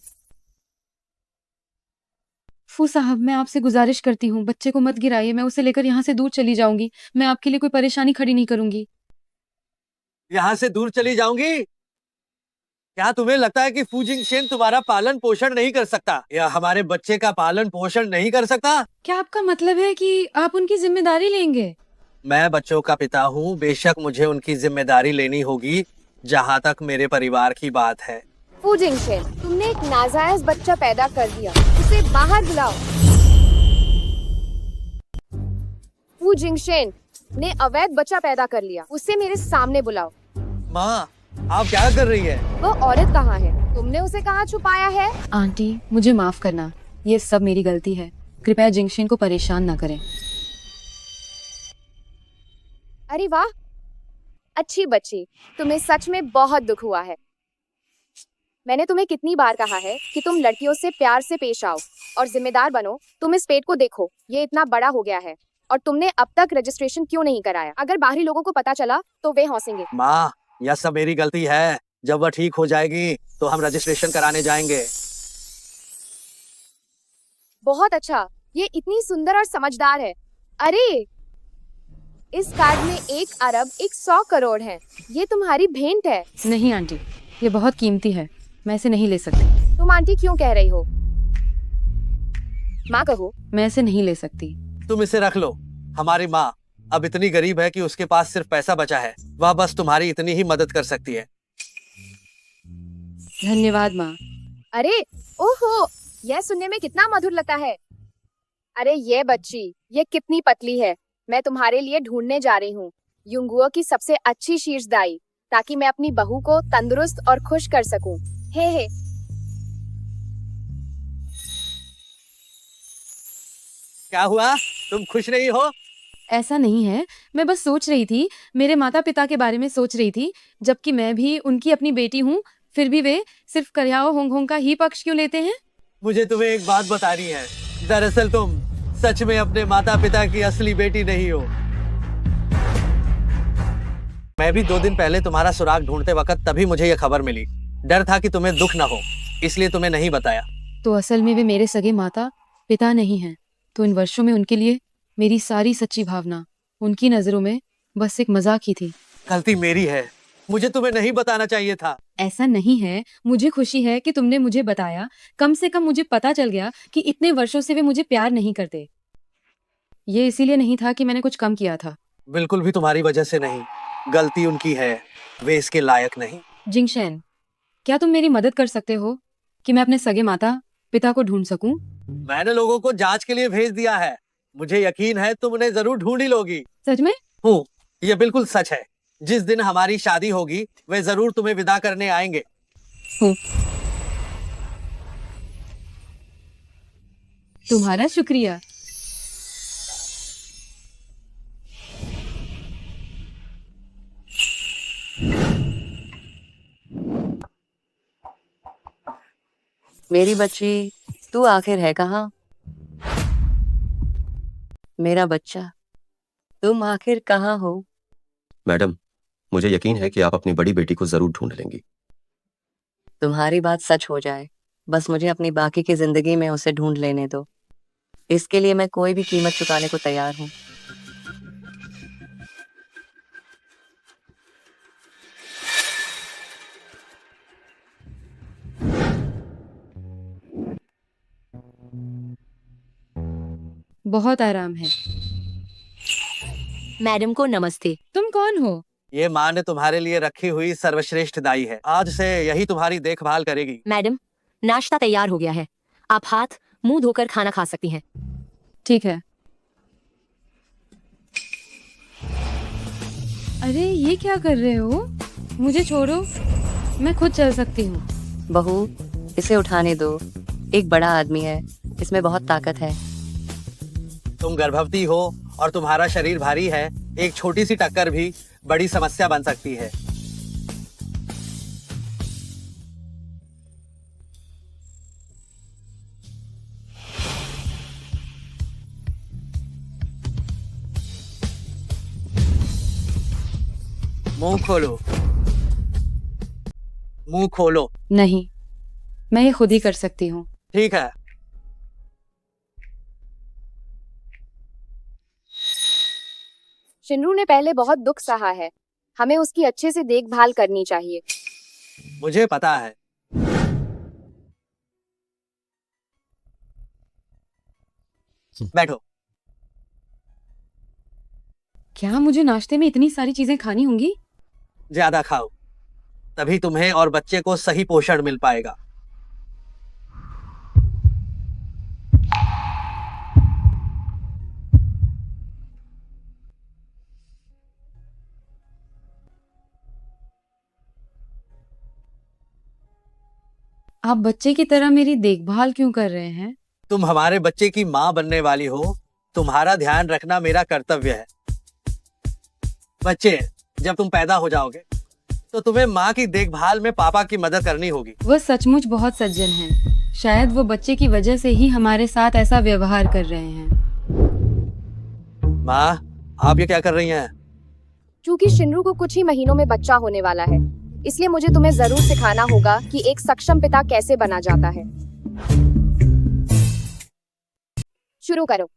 फू साहब, मैं आपसे गुजारिश करती हूँ, बच्चे को मत गिराइए। मैं उसे लेकर यहाँ से दूर चली जाऊंगी। मैं आपके लिए कोई परेशानी खड़ी नहीं करूंगी। यहाँ से दूर चली जाऊंगी? क्या तुम्हें लगता है कि फू जिंगशेन तुम्हारा पालन पोषण नहीं कर सकता या हमारे बच्चे का पालन पोषण नहीं कर सकता? क्या आपका मतलब है कि आप उनकी जिम्मेदारी लेंगे? मैं बच्चों का पिता हूँ, बेशक मुझे उनकी जिम्मेदारी लेनी होगी, जहाँ तक मेरे परिवार की बात है। फू जिंगशेन, तुमने एक नाजायज बच्चा पैदा कर दिया, उसे बाहर बुलाओ। फू जिंगशेन ने अवैध बच्चा पैदा कर लिया, उसे मेरे सामने बुलाओ। माँ, आप क्या कर रही है? वो औरत कहाँ है? तुमने उसे कहाँ छुपाया है? आंटी, मुझे माफ करना, ये सब मेरी गलती है। कृपया जिंगशेन को परेशान ना करें। अरे वाह, अच्छी बच्ची, तुम्हें सच में बहुत दुख हुआ है। मैंने तुम्हें कितनी बार कहा है कि तुम लड़कियों से प्यार से पेश आओ और जिम्मेदार बनो। तुम इस पेट को देखो, ये इतना बड़ा हो गया है और तुमने अब तक रजिस्ट्रेशन क्यों नहीं कराया? अगर बाहरी लोगों को पता चला तो वे हंसेंगे। माँ, यह सब मेरी गलती है। जब वह ठीक हो जाएगी तो हम रजिस्ट्रेशन कराने जाएंगे। बहुत अच्छा, ये इतनी सुंदर और समझदार है। अरे, इस कार्ड में 1 अरब 100 करोड़ है। ये तुम्हारी भेंट है। नहीं आंटी, ये बहुत कीमती है, मैं इसे नहीं ले सकती। तुम आंटी क्यों कह रही हो? माँ कहो। मैं इसे नहीं ले सकती। तुम इसे रख लो। हमारी माँ अब इतनी गरीब है कि उसके पास सिर्फ पैसा बचा है। वह बस तुम्हारी इतनी ही मदद कर सकती है। धन्यवाद माँ। अरे ओहो, यह सुनने में कितना मधुर लगता है। अरे ये बच्ची, ये कितनी पतली है। मैं तुम्हारे लिए ढूंढने जा रही हूँ युंगुओ की सबसे अच्छी शीर्षदाई, ताकि मैं अपनी बहू को तंदुरुस्त और खुश कर सकूं। हे हे। क्या हुआ, तुम खुश नहीं हो? ऐसा नहीं है, मैं बस सोच रही थी, मेरे माता पिता के बारे में सोच रही थी, जबकि मैं भी उनकी अपनी बेटी हूँ, फिर भी वे सिर्फ कह्याओ होंग का ही पक्ष क्यों लेते हैं? मुझे तुम्हें एक बात बतानी है, दरअसल तुम सच में अपने माता पिता की असली बेटी नहीं हो। मैं भी 2 दिन पहले तुम्हारा सुराग ढूंढते वक्त तभी मुझे यह खबर मिली। डर था कि तुम्हें दुख न हो, इसलिए तुम्हें नहीं बताया। तो असल में वे मेरे सगे माता पिता नहीं हैं, तो इन वर्षों में उनके लिए मेरी सारी सच्ची भावना उनकी नजरों में बस एक मजाक ही थी। गलती मेरी है, मुझे तुम्हें नहीं बताना चाहिए था। ऐसा नहीं है, मुझे खुशी है कि तुमने मुझे बताया। कम से कम मुझे पता चल गया कि इतने वर्षों से वे मुझे प्यार नहीं करते। ये इसीलिए नहीं था कि मैंने कुछ कम किया था। बिल्कुल भी तुम्हारी वजह से नहीं, गलती उनकी है, वे इसके लायक नहीं। जिंगशेन, क्या तुम मेरी मदद कर सकते हो कि मैं अपने सगे माता पिता को ढूंढ सकूं? मैंने लोगों को जांच के लिए भेज दिया है, मुझे यकीन है तुम उन्हें जरूर ढूंढ ही लोगी। सच में? हूँ, ये बिल्कुल सच है। जिस दिन हमारी शादी होगी वे जरूर तुम्हें विदा करने आएंगे। तुम्हारा शुक्रिया। मेरी बच्ची, तू आखिर है कहाँ? मेरा बच्चा, तुम आखिर कहाँ हो? मैडम, मुझे यकीन है कि आप अपनी बड़ी बेटी को जरूर ढूंढ लेंगी। तुम्हारी बात सच हो जाए, बस मुझे अपनी बाकी की जिंदगी में उसे ढूंढ लेने दो। इसके लिए मैं कोई भी कीमत चुकाने को तैयार हूँ। बहुत आराम है। मैडम को नमस्ते। तुम कौन हो? ये माँ ने तुम्हारे लिए रखी हुई सर्वश्रेष्ठ दाई है, आज से यही तुम्हारी देखभाल करेगी। मैडम, नाश्ता तैयार हो गया है, आप हाथ मुंह धोकर खाना खा सकती हैं। ठीक है। अरे ये क्या कर रहे हो? मुझे छोड़ो, मैं खुद चल सकती हूँ। बहू, इसे उठाने दो, एक बड़ा आदमी है, इसमें बहुत ताकत है। तुम गर्भवती हो और तुम्हारा शरीर भारी है, एक छोटी सी टक्कर भी बड़ी समस्या बन सकती है। मुंह खोलो, मुंह खोलो। नहीं, मैं ये खुद ही कर सकती हूँ। ठीक है। शिनरू ने पहले बहुत दुख सहा है, हमें उसकी अच्छे से देखभाल करनी चाहिए। मुझे पता है। बैठो। क्या मुझे नाश्ते में इतनी सारी चीजें खानी होंगी? ज्यादा खाओ, तभी तुम्हें और बच्चे को सही पोषण मिल पाएगा। आप बच्चे की तरह मेरी देखभाल क्यों कर रहे हैं? तुम हमारे बच्चे की माँ बनने वाली हो, तुम्हारा ध्यान रखना मेरा कर्तव्य है। बच्चे, जब तुम पैदा हो जाओगे तो तुम्हें माँ की देखभाल में पापा की मदद करनी होगी। वह सचमुच बहुत सज्जन हैं। शायद वो बच्चे की वजह से ही हमारे साथ ऐसा व्यवहार कर रहे हैं। माँ, आप ये क्या कर रही हैं? क्योंकि शिनरू को कुछ ही महीनों में बच्चा होने वाला है, इसलिए मुझे तुम्हें जरूर सिखाना होगा कि एक सक्षम पिता कैसे बना जाता है। शुरू करो।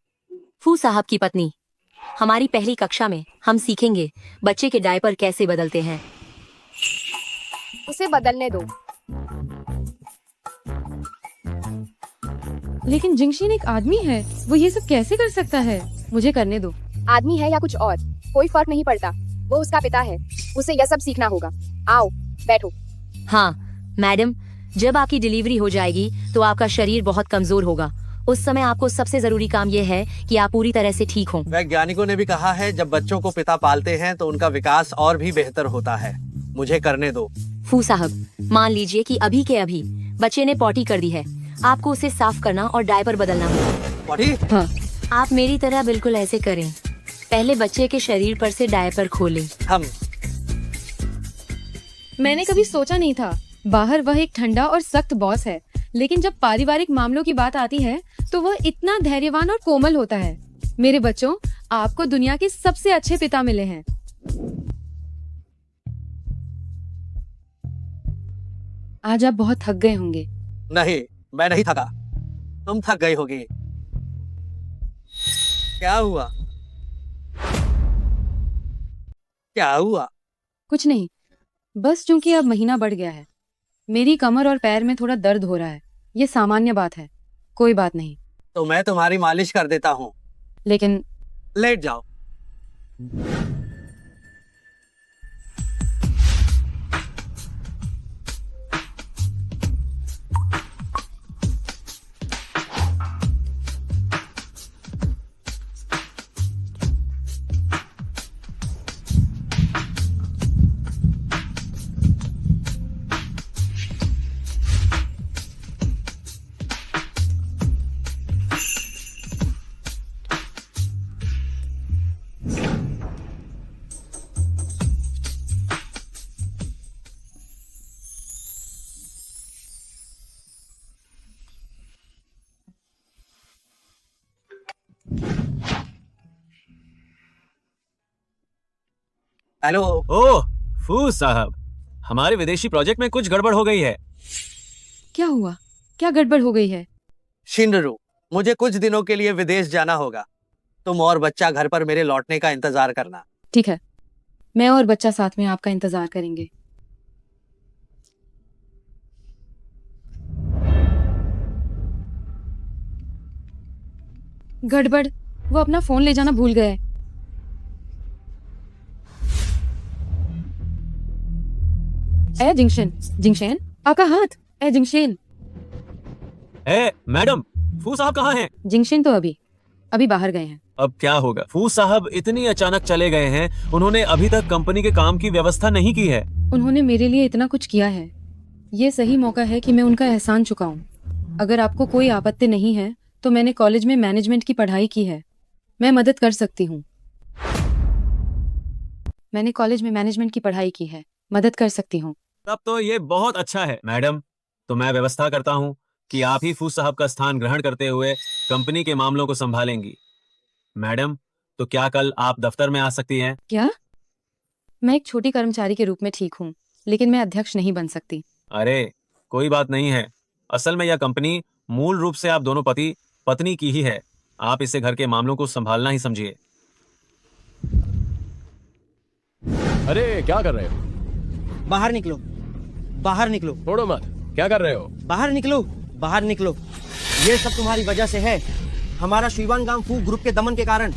फू साहब की पत्नी, हमारी पहली कक्षा में हम सीखेंगे बच्चे के डायपर कैसे बदलते हैं। उसे बदलने दो। लेकिन जिंगशीन एक आदमी है, वो ये सब कैसे कर सकता है? मुझे करने दो। आदमी है या कुछ और, कोई फर्क नहीं पड़ता, वो उसका पिता है, उसे यह सब सीखना होगा। आओ, बैठो। हाँ मैडम, जब आपकी डिलीवरी हो जाएगी तो आपका शरीर बहुत कमजोर होगा। उस समय आपको सबसे जरूरी काम यह है कि आप पूरी तरह से ठीक हों। वैज्ञानिकों ने भी कहा है, जब बच्चों को पिता पालते हैं तो उनका विकास और भी बेहतर होता है। मुझे करने दो। फू साहब, मान लीजिए कि अभी के अभी बच्चे ने पॉटी कर दी है, आपको उसे साफ करना और डायपर बदलना होगा। पॉटी? हाँ, आप मेरी तरह बिल्कुल ऐसे करें। पहले बच्चे के शरीर पर से डायपर खोलें। हम मैंने कभी सोचा नहीं था बाहर वह एक ठंडा और सख्त बॉस है, लेकिन जब पारिवारिक मामलों की बात आती है तो वह इतना धैर्यवान और कोमल होता है। मेरे बच्चों, आपको दुनिया के सबसे अच्छे पिता मिले हैं। आज आप बहुत थक गए होंगे। नहीं, मैं नहीं थका, तुम थक गई होगी। क्या हुआ? क्या हुआ? कुछ नहीं, बस चूंकि अब महीना बढ़ गया है, मेरी कमर और पैर में थोड़ा दर्द हो रहा है। ये सामान्य बात है, कोई बात नहीं। तो मैं तुम्हारी मालिश कर देता हूँ। लेकिन लेट जाओ। हेलो। ओह फू साहब, हमारे विदेशी प्रोजेक्ट में कुछ गड़बड़ हो गई है। क्या हुआ? क्या गड़बड़ हो गई है? शिनरू, मुझे कुछ दिनों के लिए विदेश जाना होगा। तुम और बच्चा घर पर मेरे लौटने का इंतजार करना। ठीक है, मैं और बच्चा साथ में आपका इंतजार करेंगे। गड़बड़, वो अपना फोन ले जाना भूल गए। ए जिंगशन, जिंगशन, आपका हाथ। ए जिंगशन। ए मैडम, फू साहब कहाँ हैं? जिंगशन तो अभी बाहर गए हैं। अब क्या होगा? फू साहब इतनी अचानक चले गए हैं, उन्होंने अभी तक कंपनी के काम की व्यवस्था नहीं की है। उन्होंने मेरे लिए इतना कुछ किया है, ये सही मौका है कि मैं उनका एहसान चुकाऊं। अगर आपको कोई आपत्ति नहीं है तो मैंने कॉलेज में मैनेजमेंट की पढ़ाई की है, मैं मदद कर सकती हूँ। मैंने कॉलेज में मैनेजमेंट की पढ़ाई की है, मदद कर सकती हूँ। तब तो ये बहुत अच्छा है मैडम। तो मैं व्यवस्था करता हूँ कि आप ही फू साहब का स्थान ग्रहण करते हुए कंपनी के मामलों को संभालेंगी। मैडम, तो क्या कल आप दफ्तर में आ सकती हैं? क्या? मैं एक छोटी कर्मचारी के रूप में ठीक हूँ, लेकिन मैं अध्यक्ष नहीं बन सकती। अरे कोई बात नहीं है, असल में यह कंपनी मूल रूप से आप दोनों पति पत्नी की ही है। आप इसे घर के मामलों को संभालना ही समझिए। अरे क्या कर रहे हो? बाहर निकलो, बाहर निकलो। छोड़ो मत, क्या कर रहे हो? बाहर निकलो, बाहर निकलो। ये सब तुम्हारी वजह से है। हमारा शुइवान गांव फू ग्रुप के दमन के कारण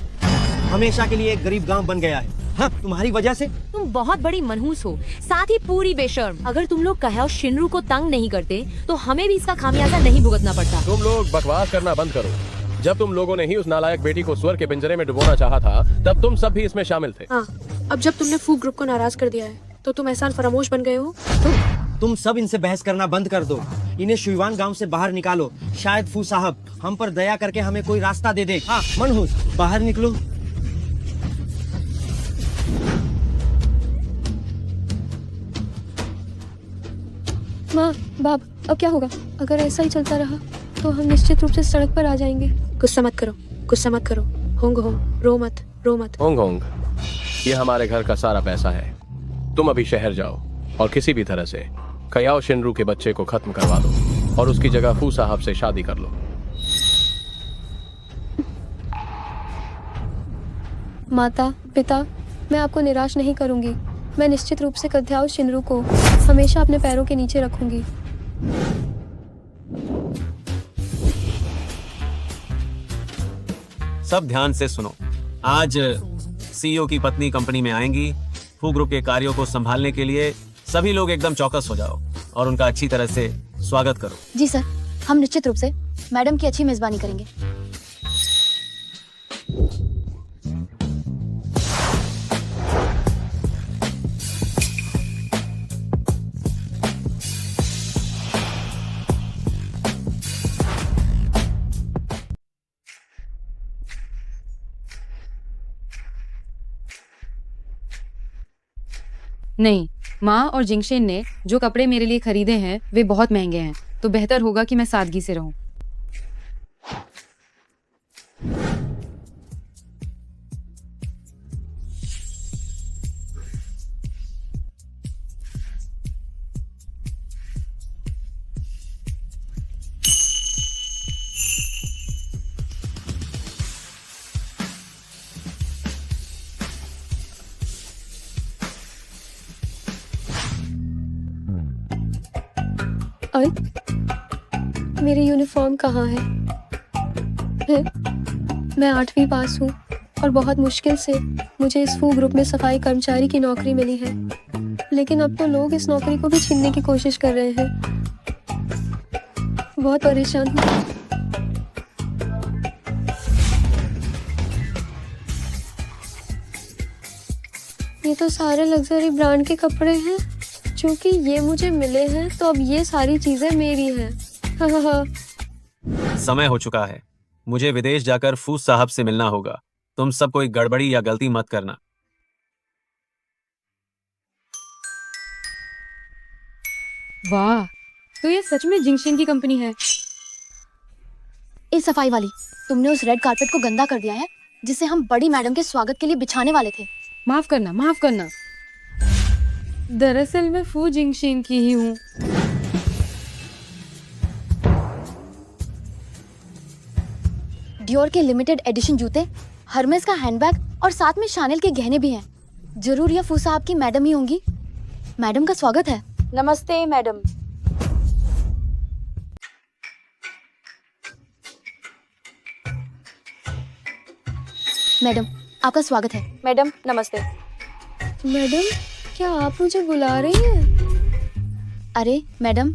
हमेशा के लिए एक गरीब गांव बन गया है। हाँ, तुम्हारी वजह से। तुम बहुत बड़ी मनहूस हो, साथ ही पूरी बेशर्म। अगर तुम लोग कह्याओ शिनरू को तंग नहीं करते तो हमें भी इसका खामियाजा नहीं भुगतना पड़ता। तुम लोग बकवास करना बंद करो। जब तुम लोगों ने ही उस नालायक बेटी को स्वर के पिंजरे में डुबोना चाहा था, तब तुम सब भी इसमें शामिल थे। हाँ, अब जब तुमने फू ग्रुप को नाराज कर दिया है तो तुम एहसान फरामोश बन गए हो। तुम सब इनसे बहस करना बंद कर दो। इन्हें शुइवान गांव से बाहर निकालो। शायद फू साहब हम पर दया करके हमें कोई रास्ता दे दे। हाँ, मनहूस, बाहर निकलो। माँ, बाप, अब क्या होगा? अगर ऐसा ही चलता रहा तो हम निश्चित रूप से सड़क पर आ जाएंगे। गुस्सा मत करो, गुस्सा मत करो। होंग होंग, रो मत, रो मत। होंग होंग, ये हमारे घर का सारा पैसा है। तुम अभी शहर जाओ और किसी भी तरह से कयाओ शिनरू के बच्चे को खत्म करवा दो और उसकी जगह फू साहब से शादी कर लो। माता, पिता, मैं आपको निराश नहीं करूंगी। मैं निश्चित रूप से कद्याओ शिनरू को हमेशा अपने पैरों के नीचे रखूंगी। सब ध्यान से सुनो। आज सीईओ की पत्नी कंपनी में आएंगी। फू ग्रुप के कार्यों को संभालने के लिए सभी लोग एकदम चौकस हो जाओ और उनका अच्छी तरह से स्वागत करो। जी सर, हम निश्चित रूप से मैडम की अच्छी मेजबानी करेंगे। नहीं, माँ और जिंगशेन ने जो कपड़े मेरे लिए खरीदे हैं वे बहुत महंगे हैं, तो बेहतर होगा कि मैं सादगी से रहूं। अरे मेरी यूनिफॉर्म कहाँ है? मैं 8वीं पास हूँ और बहुत मुश्किल से मुझे इस फू ग्रुप में सफाई कर्मचारी की नौकरी मिली है, लेकिन अब तो लोग इस नौकरी को भी छीनने की कोशिश कर रहे हैं। बहुत परेशान हूँ। ये तो सारे लग्जरी ब्रांड के कपड़े हैं, क्योंकि ये मुझे मिले हैं तो अब ये सारी चीजें मेरी हैं। समय हो चुका है, मुझे विदेश जाकर फूस साहब से मिलना होगा। तुम सब कोई गड़बड़ी या गलती मत करना। वाह, तो ये सच में जिंगशेन की कंपनी है। ए सफाई वाली, तुमने उस रेड कारपेट को गंदा कर दिया है जिसे हम बड़ी मैडम के स्वागत के लिए बिछाने वाले थे। माफ करना, माफ करना। दरअसल मैं फू जिंगशेन की ही हूँ। डियोर के लिमिटेड एडिशन जूते, हर्मेस का हैंडबैग और साथ में शानेल के गहने भी हैं। जरूर ये फू साहब की मैडम ही होंगी। मैडम का स्वागत है। नमस्ते मैडम। मैडम आपका स्वागत है। मैडम नमस्ते। मैडम, क्या आप मुझे बुला रही हैं? अरे मैडम,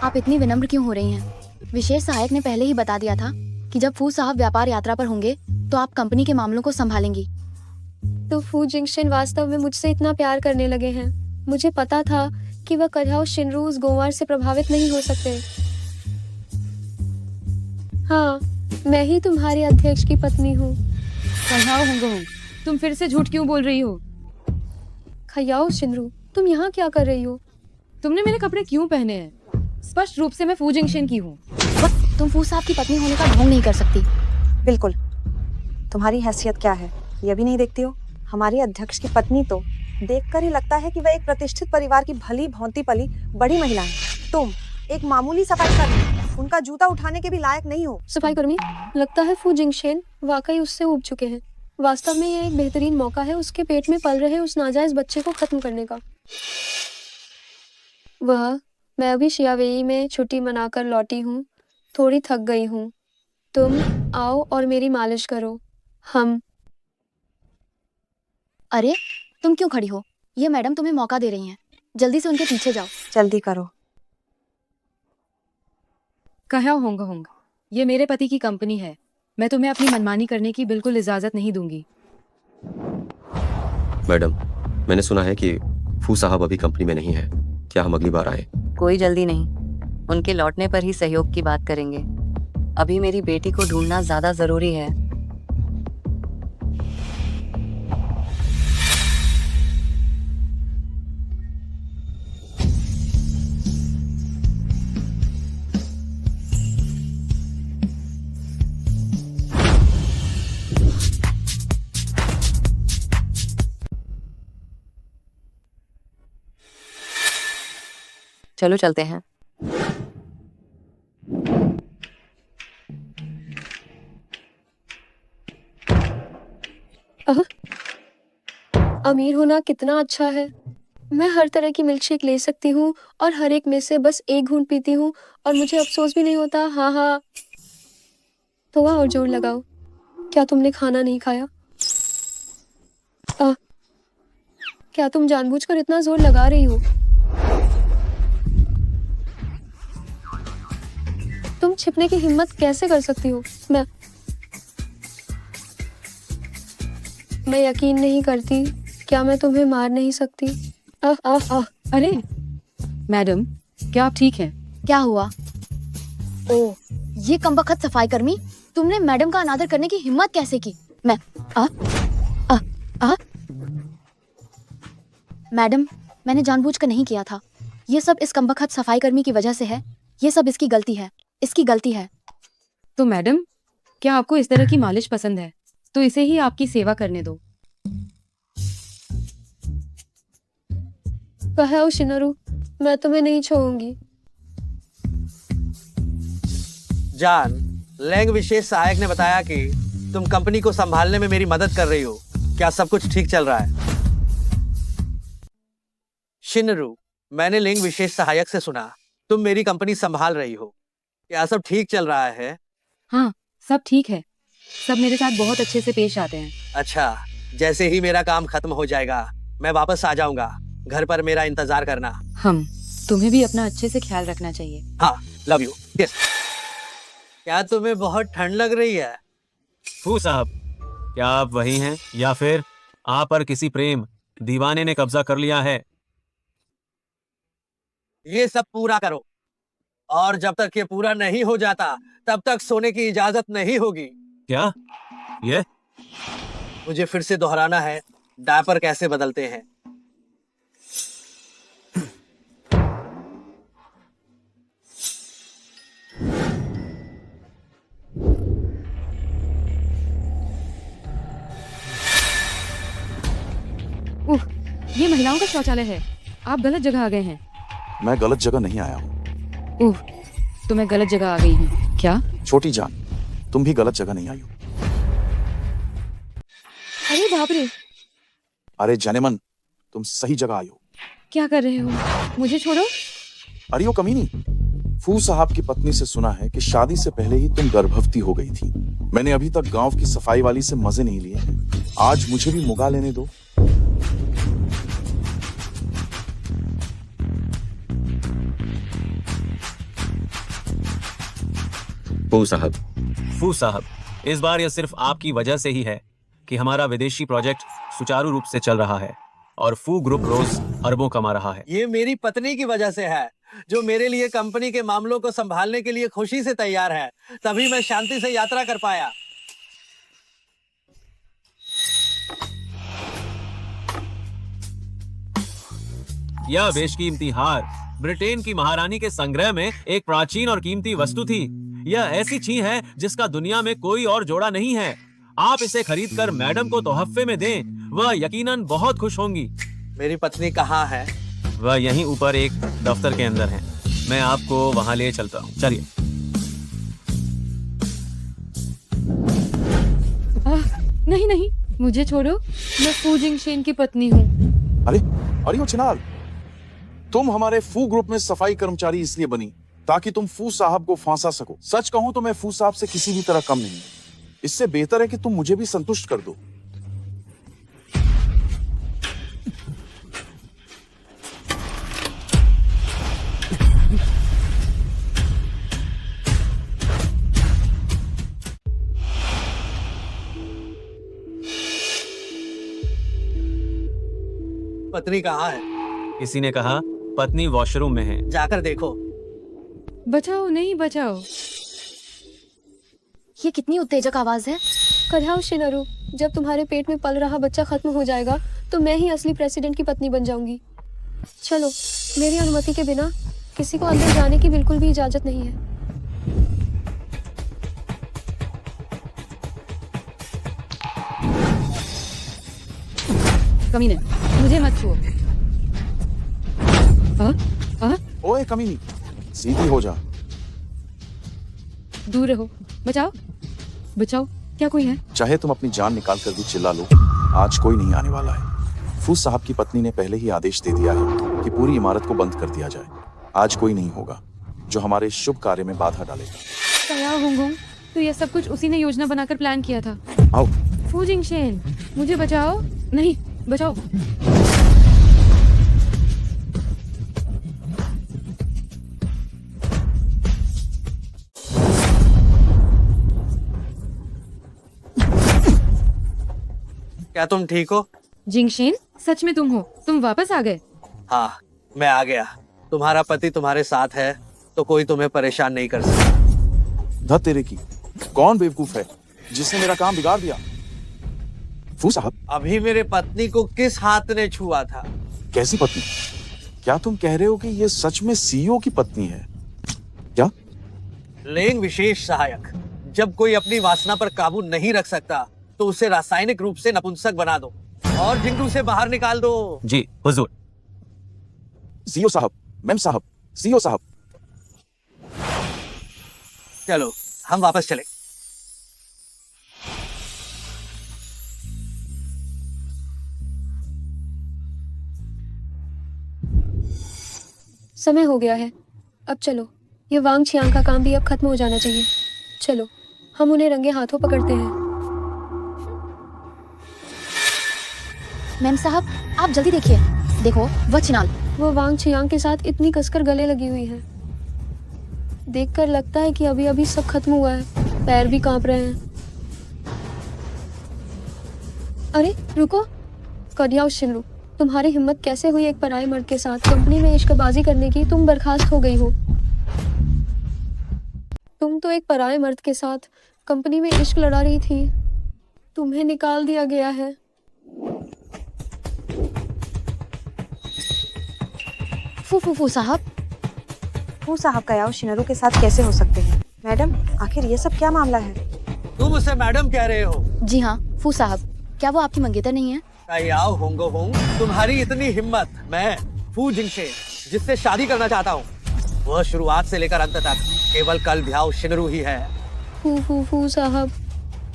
आप इतनी विनम्र क्यों हो रही हैं? विशेष सहायक ने पहले ही बता दिया था कि जब फू साहब व्यापार यात्रा पर होंगे तो आप कंपनी के मामलों को संभालेंगी। तो फू जिंगशेन वास्तव में मुझसे इतना प्यार करने लगे हैं। मुझे पता था कि वह कह्याओ शिनरू उस गोवार से प्रभावित नहीं हो सकते। हाँ, मैं ही तुम्हारी अध्यक्ष की पत्नी हूँ। कह्याओ होंगहोंग, तुम फिर से झूठ क्यों बोल रही हो? कह्याओ शिनरू, तुम यहाँ क्या कर रही हो? तुमने मेरे कपड़े क्यों पहने हैं? स्पष्ट रूप से मैं फू जिंगशेन की हूँ। तुम फू साहब की पत्नी होने का ढोंग नहीं कर सकती। बिल्कुल, तुम्हारी हैसियत क्या है ये भी नहीं देखती हो? हमारी अध्यक्ष की पत्नी तो देखकर ही लगता है कि वह एक प्रतिष्ठित परिवार की भली भांति पली बड़ी महिला है। तुम एक मामूली सफाई कर्मी, उनका जूता उठाने के भी लायक नहीं हो। सफाई कर्मी, लगता है फू जिंगशेन वाकई उससे ऊब चुके हैं। वास्तव में ये एक बेहतरीन मौका है उसके पेट में पल रहे उस नाजायज बच्चे को खत्म करने का। मैं अभी शियावेई में छुट्टी मनाकर लौटी हूँ, थोड़ी थक गई हूँ। तुम आओ और मेरी मालिश करो। अरे तुम क्यों खड़ी हो? ये मैडम तुम्हें मौका दे रही हैं। जल्दी से उनके पीछे जाओ। जल्दी करो। कह्याओ होंगहोंग, ये मेरे पति की कंपनी है। मैं तुम्हें अपनी मनमानी करने की बिल्कुल इजाजत नहीं दूंगी। मैडम, मैंने सुना है कि फू साहब अभी कंपनी में नहीं है। क्या हम अगली बार आए? कोई जल्दी नहीं, उनके लौटने पर ही सहयोग की बात करेंगे। अभी मेरी बेटी को ढूंढना ज्यादा जरूरी है। चलो चलते हैं। अमीर होना कितना अच्छा है। मैं हर तरह की मिल्कशेक ले सकती हूँ और हर एक में से बस एक घूंट पीती हूँ और मुझे अफसोस भी नहीं होता। हाँ हाँ, थोड़ा और जोर लगाओ। क्या तुमने खाना नहीं खाया? क्या तुम जानबूझकर इतना जोर लगा रही हो? तुम छिपने की हिम्मत कैसे कर सकती हो? मैं यकीन नहीं करती। क्या मैं तुम्हें मार नहीं सकती? अरे मैडम, क्या आप ठीक हैं? क्या हुआ? ओह, ये कमबख्त सफाई कर्मी, तुमने मैडम का अनादर करने की हिम्मत कैसे की? मैडम, मैंने जानबूझकर नहीं किया था। ये सब इस कमबख्त सफाई कर्मी की वजह से है। ये सब इसकी गलती है, इसकी गलती है। तो मैडम, क्या आपको इस तरह की मालिश पसंद है? तो इसे ही आपकी सेवा करने दो। कहो शिनोरू, मैं तुम्हें नहीं छोड़ूंगी। जान, लैंग विशेष सहायक ने बताया कि तुम कंपनी को संभालने में मेरी मदद कर रही हो। क्या सब कुछ ठीक चल रहा है? शिनरू, मैंने लिंग विशेष सहायक से सुना तुम मेरी कंपनी संभाल रही हो। क्या सब ठीक चल रहा है? हाँ, सब ठीक है। सब मेरे साथ बहुत अच्छे से पेश आते हैं। अच्छा, जैसे ही मेरा काम खत्म हो जाएगा मैं वापस आ जाऊंगा। घर पर मेरा इंतजार करना। हम तुम्हें भी अपना अच्छे से ख्याल रखना चाहिए। हाँ, लव यू। यस। क्या तुम्हें बहुत ठंड लग रही है? फू साहब, क्या आप वही हैं या फिर आप पर किसी प्रेम दीवाने ने कब्जा कर लिया है? ये सब पूरा करो, और जब तक ये पूरा नहीं हो जाता तब तक सोने की इजाजत नहीं होगी। क्या? ये मुझे फिर से दोहराना है, डायपर कैसे बदलते हैं। ये महिलाओं का शौचालय है। आप गलत जगह आ गए हैं। मैं गलत जगह नहीं आया हूँ। तो मैं गलत जगह आ गई हूँ क्या? छोटी जान, तुम भी गलत जगह नहीं आई हो। अरे बाप रे! अरे जनेमन, तुम सही जगह आई हो। क्या कर रहे हो? मुझे छोड़ो। अरे वो कमीनी, फू साहब की पत्नी से सुना है कि शादी से पहले ही तुम गर्भवती हो गई थी। मैंने अभी तक गांव की सफाई वाली से मजे नहीं लिए हैं। आज मुझे भी मुगा लेने दो। फू साहब, फू साहब, इस बार यह सिर्फ आपकी वजह से ही है कि हमारा विदेशी प्रोजेक्ट सुचारू रूप से चल रहा है और फू ग्रुप रोज अरबों कमा रहा है। ये मेरी पत्नी की वजह से है, जो मेरे लिए कंपनी के मामलों को संभालने के लिए खुशी से तैयार है। तभी मैं शांति से यात्रा कर पाया। यह बेशकीमती हार ब्रिटेन की महारानी के संग्रह में एक प्राचीन और कीमती वस्तु थी। यह ऐसी चीज है जिसका दुनिया में कोई और जोड़ा नहीं है। आप इसे खरीदकर मैडम को तोहफे में दें, वह यकीनन बहुत खुश होंगी। मेरी पत्नी कहाँ है? वह यहीं ऊपर एक दफ्तर के अंदर है। मैं आपको वहां ले चलता हूँ। चलिए। नहीं नहीं, मुझे छोड़ो। मैं फू जिंगशेन की पत्नी हूँ। अरे वो चिनाल, तुम हमारे फू ग्रुप में सफाई कर्मचारी इसलिए बनी ताकि तुम फू साहब को फांसा सको। सच कहूं तो मैं फू साहब से किसी भी तरह कम नहीं। इससे बेहतर है कि तुम मुझे भी संतुष्ट कर दो। पत्नी कहाँ है? किसी ने कहा पत्नी वॉशरूम में है। जाकर देखो। बचाओ, नहीं बचाओ। ये कितनी उत्तेजक आवाज है। कढ़ाओ शिनोरू, जब तुम्हारे पेट में पल रहा बच्चा खत्म हो जाएगा तो मैं ही असली प्रेसिडेंट की पत्नी बन जाऊंगी। चलो, मेरी अनुमति के बिना किसी को अंदर जाने की बिल्कुल भी इजाजत नहीं है। कमीने, मुझे मत छुओ। ओए कमीनी, सीधी हो जा। दूर रहो। बचाओ, बचाओ। क्या कोई है? चाहे तुम अपनी जान निकाल कर भी चिल्ला लो, आज कोई नहीं आने वाला है। फू साहब की पत्नी ने पहले ही आदेश दे दिया है कि पूरी इमारत को बंद कर दिया जाए। आज कोई नहीं होगा जो हमारे शुभ कार्य में बाधा डालेगा। कया हुंगुंग, तो यह सब कुछ उसी ने योजना बनाकर प्लान किया था। आओ। फू जिंगशेन, मुझे बचाओ। नहीं, बचाओ। क्या तुम ठीक हो? जिंगशेन, सच में तुम हो? तुम वापस आ गए? हाँ, मैं आ गया। तुम्हारा पति तुम्हारे साथ है तो कोई तुम्हें परेशान नहीं कर सकता। धत तेरे की, कौन बेवकूफ है जिसने मेरा काम बिगाड़ दिया? फू साहब, अभी मेरे पत्नी को किस हाथ ने छुआ था? कैसी पत्नी? क्या तुम कह रहे हो कि ये सच में सीईओ की पत्नी है? क्या? लेंग विशेष सहायक, जब कोई अपनी वासना पर काबू नहीं रख सकता तो उसे रासायनिक रूप से नपुंसक बना दो और जिंदू से बाहर निकाल दो। जी हुजूर। सीईओ साहब, मैम साहब, सीईओ साहब। चलो हम वापस चले। समय हो गया है, अब चलो। ये वांग छियांग का काम भी अब खत्म हो जाना चाहिए। चलो हम उन्हें रंगे हाथों पकड़ते हैं। मैम साहब आप जल्दी देखिए, देखो वह छिनाल। वो वांग छियांग के साथ इतनी कसकर गले लगी हुई है, देखकर लगता है कि अभी अभी सब खत्म हुआ है। पैर भी कांप रहे हैं। अरे रुको, करियाओ शिनरू, तुम्हारी हिम्मत कैसे हुई एक पराये मर्द के साथ कंपनी में इश्कबाजी करने की? तुम बर्खास्त हो गई हो। तुम तो एक पराये मर्द के साथ कंपनी में इश्क लड़ा रही थी, तुम्हें निकाल दिया गया है। फू साहब। फू साहब कयाओ शिनरू के साथ कैसे हो सकते हैं? मैडम आखिर ये सब क्या मामला है? तुम उसे मैडम कह रहे हो? जी हाँ फू साहब, क्या वो आपकी मंगेतर नहीं है? कयाओ होंगो होंग, तुम्हारी इतनी हिम्मत। मैं फू जिंगशे जिससे शादी करना चाहता हूँ, वह शुरुआत से लेकर अंत तक केवल कल भ्याओ शिनरू ही है। फू साहब,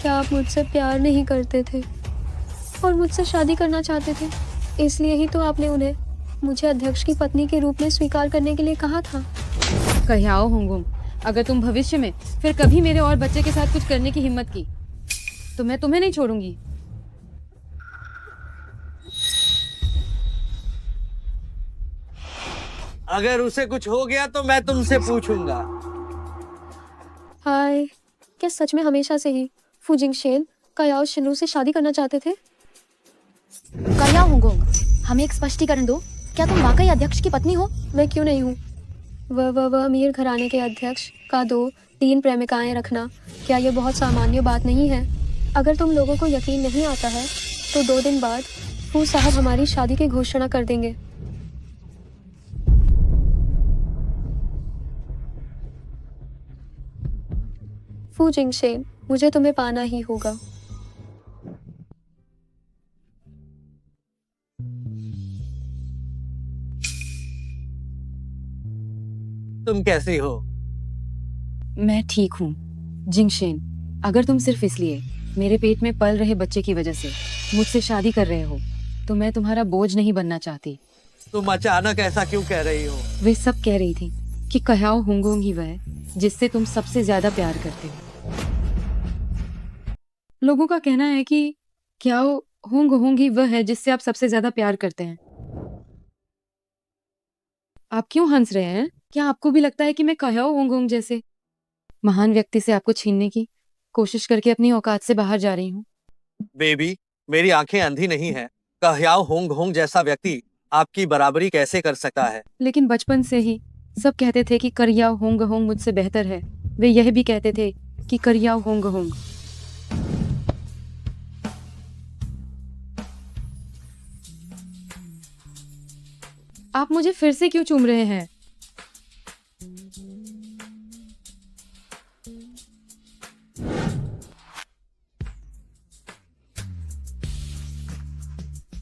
क्या आप मुझसे प्यार नहीं करते थे और मुझसे शादी करना चाहते थे? इसलिए ही तो आपने उन्हें मुझे अध्यक्ष की पत्नी के रूप में स्वीकार करने के लिए कहा था। कह्याओ होंगुम, अगर तुम भविष्य में फिर कभी मेरे और बच्चे के साथ कुछ करने की हिम्मत की तो मैं तुम्हें नहीं छोड़ूंगी। अगर उसे कुछ हो गया तो मैं तुमसे पूछूंगा। हाय, क्या सच में हमेशा से ही फू जिंगशेन कयाओ शिनरू से शादी करना चाहते थे? कयाओ होंगोंग, हमें एक स्पष्टीकरण दो, क्या तुम वाकई अध्यक्ष की पत्नी हो? मैं क्यों नहीं हूँ। वह अमीर घराने के अध्यक्ष का 2-3 प्रेमिकाएं रखना, क्या ये बहुत सामान्य बात नहीं है? अगर तुम लोगों को यकीन नहीं आता है तो 2 दिन बाद फू साहब हमारी शादी की घोषणा कर देंगे। फू जिंगशेन, मुझे तुम्हें पाना ही होगा। तुम कैसी हो? मैं ठीक हूँ जिंगशेन, अगर तुम सिर्फ इसलिए मेरे पेट में पल रहे बच्चे की वजह से मुझसे शादी कर रहे हो तो मैं तुम्हारा बोझ नहीं बनना चाहती। तुम अचानक ऐसा क्यों कह रही हो? वे सब कह रही थी कि कह्याओ होंगोंग ही वह है जिससे तुम सबसे ज्यादा प्यार करते हो। लोगों का कहना है कि क्याओ होंग ही वह है जिससे आप सबसे ज्यादा प्यार करते हैं। आप क्यों हंस रहे हैं? क्या आपको भी लगता है कि मैं कह्याओ होंगोंग जैसे महान व्यक्ति से आपको छीनने की कोशिश करके अपनी औकात से बाहर जा रही हूँ? बेबी, मेरी आंखें अंधी नहीं है। कह्याओ होंग होंग जैसा व्यक्ति आपकी बराबरी कैसे कर सकता है? लेकिन बचपन से ही सब कहते थे कि करियाओ होंग होंग मुझसे बेहतर है। वे यह भी कहते थे कि करियाओ होंग होंग। आप मुझे फिर से क्यों चूम रहे हैं?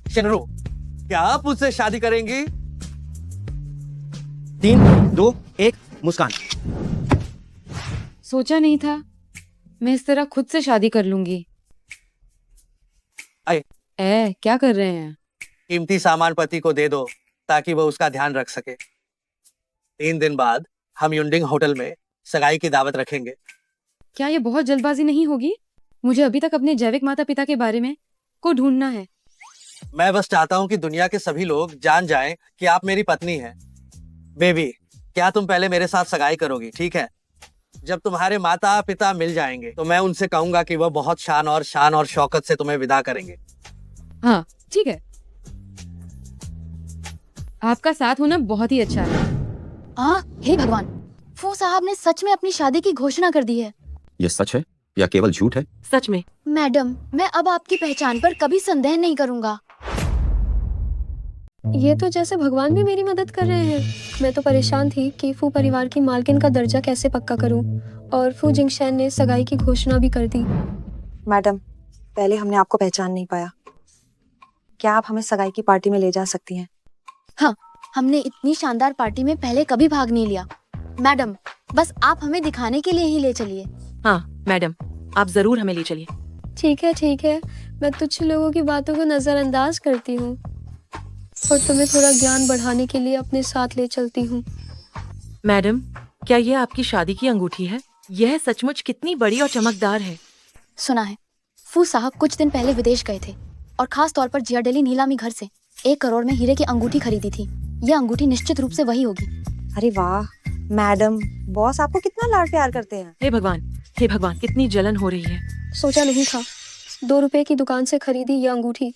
शिनरू, क्या आप मुझसे शादी करेंगी? 3, 2, 1, मुस्कान। सोचा नहीं था मैं इस तरह खुद से शादी कर लूंगी। क्या कर रहे हैं? कीमती सामान पति को दे दो ताकि वह उसका ध्यान रख सके। 3 दिन बाद हम युंडिंग होटल में सगाई की दावत रखेंगे। क्या ये बहुत जल्दबाजी नहीं होगी? मुझे अभी तक अपने जैविक माता पिता के बारे में को ढूंढना है। मैं बस चाहता हूँ कि दुनिया के सभी लोग जान जाएं कि आप मेरी पत्नी हैं। बेबी, क्या तुम पहले मेरे साथ सगाई करोगी? ठीक है, जब तुम्हारे माता पिता मिल जाएंगे तो मैं उनसे कहूंगा कि वह बहुत शान और शौकत से तुम्हें विदा करेंगे। हाँ ठीक है, आपका साथ होना बहुत ही अच्छा है। हे भगवान, फू साहब ने सच में अपनी शादी की घोषणा कर दी है। ये सच है या केवल झूठ है? सच में। मैडम, मैं अब आपकी पहचान पर कभी संदेह नहीं करूंगा। ये तो जैसे भगवान भी मेरी मदद कर रहे हैं। मैं तो परेशान थी कि फू परिवार की मालकिन का दर्जा कैसे पक्का करूं, और फू जिंगशेन ने सगाई की घोषणा भी कर दी। मैडम, पहले हमने आपको पहचान नहीं पाया। क्या आप हमें सगाई की पार्टी में ले जा सकती हैं? हाँ, हमने इतनी शानदार पार्टी में पहले कभी भाग नहीं लिया। मैडम, बस आप हमें दिखाने के लिए ही ले चलिए। हाँ मैडम, आप जरूर हमें ले चलिए। ठीक है, मैं तुच्छ लोगों की बातों को नजरअंदाज करती हूँ और तुम्हें थोड़ा ज्ञान बढ़ाने के लिए अपने साथ ले चलती हूँ। मैडम, क्या ये आपकी शादी की अंगूठी है? यह सचमुच कितनी बड़ी और चमकदार है। सुना है फू साहब कुछ दिन पहले विदेश गए थे और खास तौर पर जियाडेली नीलामी घर से 1 करोड़ में हीरे की अंगूठी खरीदी थी। यह अंगूठी निश्चित रूप से वही होगी। अरे वाह मैडम, बॉस आपको कितना लाड प्यार करते हैं। हे भगवान, कितनी जलन हो रही है। सोचा नहीं था 2 रुपए की दुकान से खरीदी ये अंगूठी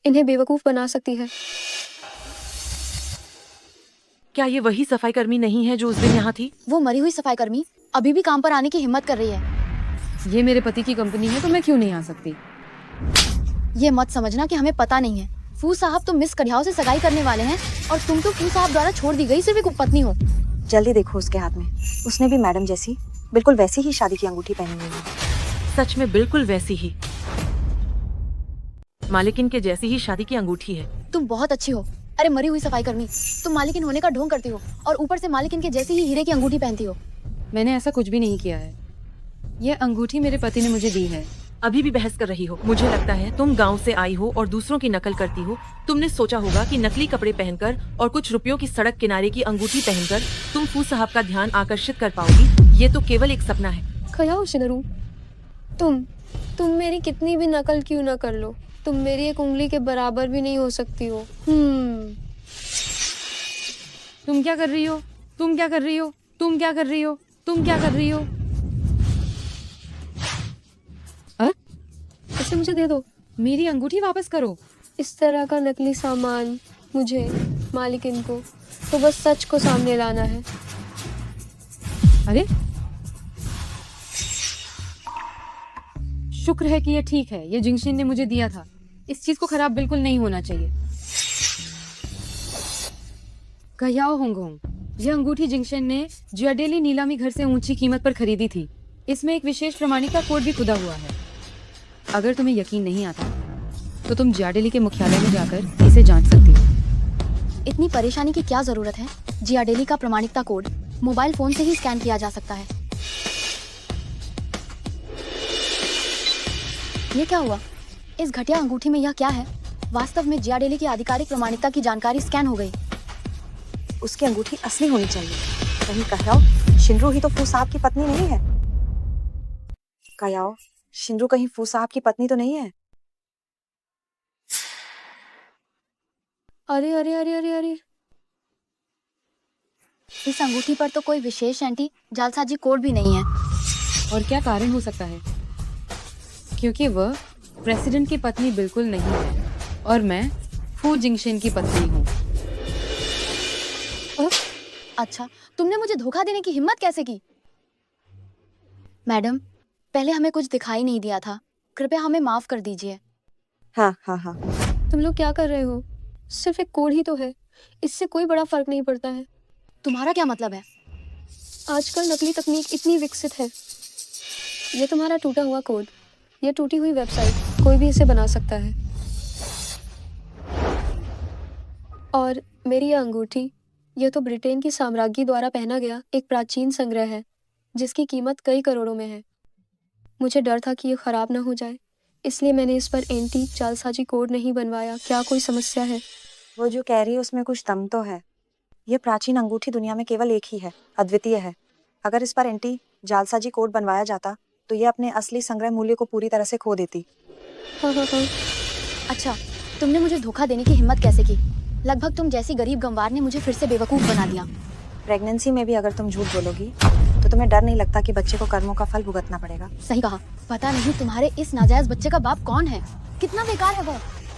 इन्हें बेवकूफ बना सकती है। क्या ये वही सफाई कर्मी नहीं है जो उस दिन यहाँ थी? वो मरी हुई सफाई कर्मी अभी भी काम पर आने की हिम्मत कर रही है। ये मेरे पति की कंपनी है तो मैं क्यों नहीं आ सकती? ये मत समझना कि हमें पता नहीं है। फू साहब तो मिस कढ़ियाओ से सगाई करने वाले हैं और तुम तो फू साहब द्वारा छोड़ दी गई सिर्फ एक पत्नी हो। जल्दी देखो उसके हाथ में, उसने भी मैडम जैसी बिल्कुल वैसी ही शादी की अंगूठी पहनी हुई है। सच में बिल्कुल वैसी ही, मालिकिन के जैसी ही शादी की अंगूठी है। तुम बहुत अच्छी हो। अरे मरी हुई सफाई कर्मी, तुम मालिकिन होने का ढोंग करती हो और ऊपर से मालिकिन के जैसी ही हीरे की अंगूठी पहनती हो। मैंने ऐसा कुछ भी नहीं किया है। यह अंगूठी मेरे पति ने मुझे दी है। अभी भी बहस कर रही हो? मुझे लगता है तुम गांव से आई हो और दूसरों की नकल करती हो। तुमने सोचा होगा कि नकली कपड़े पहनकर और कुछ रुपयों की सड़क किनारे की अंगूठी पहनकर तुम फू साहब का ध्यान आकर्षित कर पाओगी। ये तो केवल एक सपना है। खयाओ शिनरू, तुम मेरी कितनी भी नकल क्यों न कर लो, तुम मेरी एक उंगली के बराबर भी नहीं हो सकती हो। तुम क्या कर रही हो? तुम क्या कर रही हो? तुम क्या कर रही हो? तुम क्या कर रही हो? इसे मुझे दे दो। मेरी अंगूठी वापस करो। इस तरह का नकली सामान मुझे, मालिकिन को, तो बस सच को सामने लाना है। अरे शुक्र है कि ये ठीक है। ये जिंगशिन ने मुझे दिया था। इस चीज को खराब बिल्कुल नहीं होना चाहिए। कह्याओ होंगहोंग, ये अंगूठी जिंगशिन ने जियाडेली नीलामी घर से ऊंची कीमत पर खरीदी थी। इसमें एक विशेष प्रमाणिकता कोड भी खुदा हुआ है। अगर तुम्हें यकीन नहीं आता तो तुम जियाडेली के मुख्यालय में जाकर इसे जांच सकती हो। इतनी परेशानी की क्या जरूरत है? जियाडेली का प्रमाणिकता कोड मोबाइल फोन से ही स्कैन किया जा सकता है। ये क्या हुआ? इस घटिया अंगूठी में यह क्या है? वास्तव में जियाडेली की आधिकारिक प्रमाणिकता की जानकारी स्कैन हो गई। उसकी अंगूठी असली होनी चाहिए। कहीं कह्याओ शिनरू ही तो फू साहब की पत्नी नहीं है? कह्याओ शिनरू कहीं फू साहब की पत्नी तो नहीं है? अरे अरे अरे अरे अरे, इस अंगूठी पर तो कोई विशेष एंटी जालसाजी कोड भी नहीं है। और क्या कारण हो सकता है? क्योंकि वह प्रेसिडेंट की पत्नी बिल्कुल नहीं है और मैं फू जिंगशिन की पत्नी हूँ। अच्छा, तुमने मुझे धोखा देने की हिम्मत कैसे की? मैडम, पहले हमें कुछ दिखाई नहीं दिया था। कृपया हमें माफ कर दीजिए। हाँ। तुम लोग क्या कर रहे हो? सिर्फ एक कोड ही तो है, इससे कोई बड़ा फर्क नहीं पड़ता है। तुम्हारा क्या मतलब है? आजकल नकली तकनीक इतनी विकसित है। ये तुम्हारा टूटा हुआ कोड, ये टूटी हुई वेबसाइट, कोई भी इसे बना सकता है। और मेरी ये अंगूठी, यह तो ब्रिटेन की साम्राज्ञी द्वारा पहना गया एक प्राचीन संग्रह है जिसकी कीमत कई करोड़ों में है। मुझे डर था कि ये खराब ना हो जाए, इसलिए मैंने इस पर एंटी जालसाजी कोड नहीं बनवाया। क्या कोई समस्या है? वो जो कह रही है उसमें कुछ दम तो है। ये प्राचीन अंगूठी दुनिया में केवल एक ही है, अद्वितीय है। अगर इस पर एंटी जालसाजी कोड बनवाया जाता तो ये अपने असली संग्रह मूल्य को पूरी तरह से खो देती। हाँ। अच्छा, तुमने मुझे धोखा देने की हिम्मत कैसे की? लगभग तुम जैसी गरीब गंवार ने मुझे फिर से बेवकूफ बना दिया। प्रेगनेंसी में भी अगर तुम झूठ बोलोगी तो तुम्हें डर नहीं लगता कि बच्चे को कर्मों का फल भुगतना पड़ेगा? सही कहा। पता नहीं तुम्हारे इस नाजायज बच्चे का बाप कौन है। कितना बेकार है वो,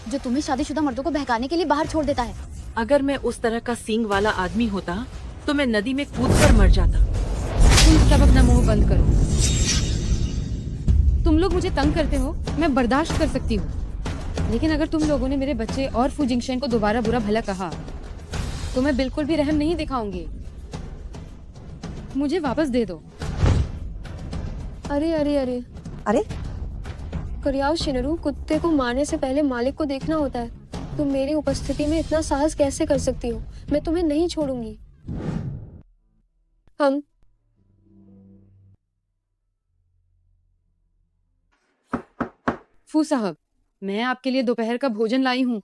जो तुम्हें शादीशुदा मर्दों को बहकाने के लिए बाहर छोड़ देता है। अगर मैं उस तरह का सींग वाला आदमी होता तो मैं नदी में कूदकर मर जाता। तुम सब अपना मुंह बंद करो। तुम लोग मुझे तंग करते हो, मैं बर्दाश्त कर सकती हूँ, लेकिन अगर तुम लोगों ने मेरे बच्चे और फू जिंगशेन को दोबारा बुरा भला कहा तो मैं बिल्कुल भी रहम नहीं दिखाऊंगी। मुझे वापस दे दो। अरे अरे अरे अरे करियाओ शिनरू, कुत्ते को मारने से पहले मालिक को देखना होता है। तुम मेरी उपस्थिति में इतना साहस कैसे कर सकती हो? मैं तुम्हें नहीं छोड़ूंगी। हम फू साहब, मैं आपके लिए दोपहर का भोजन लाई हूँ।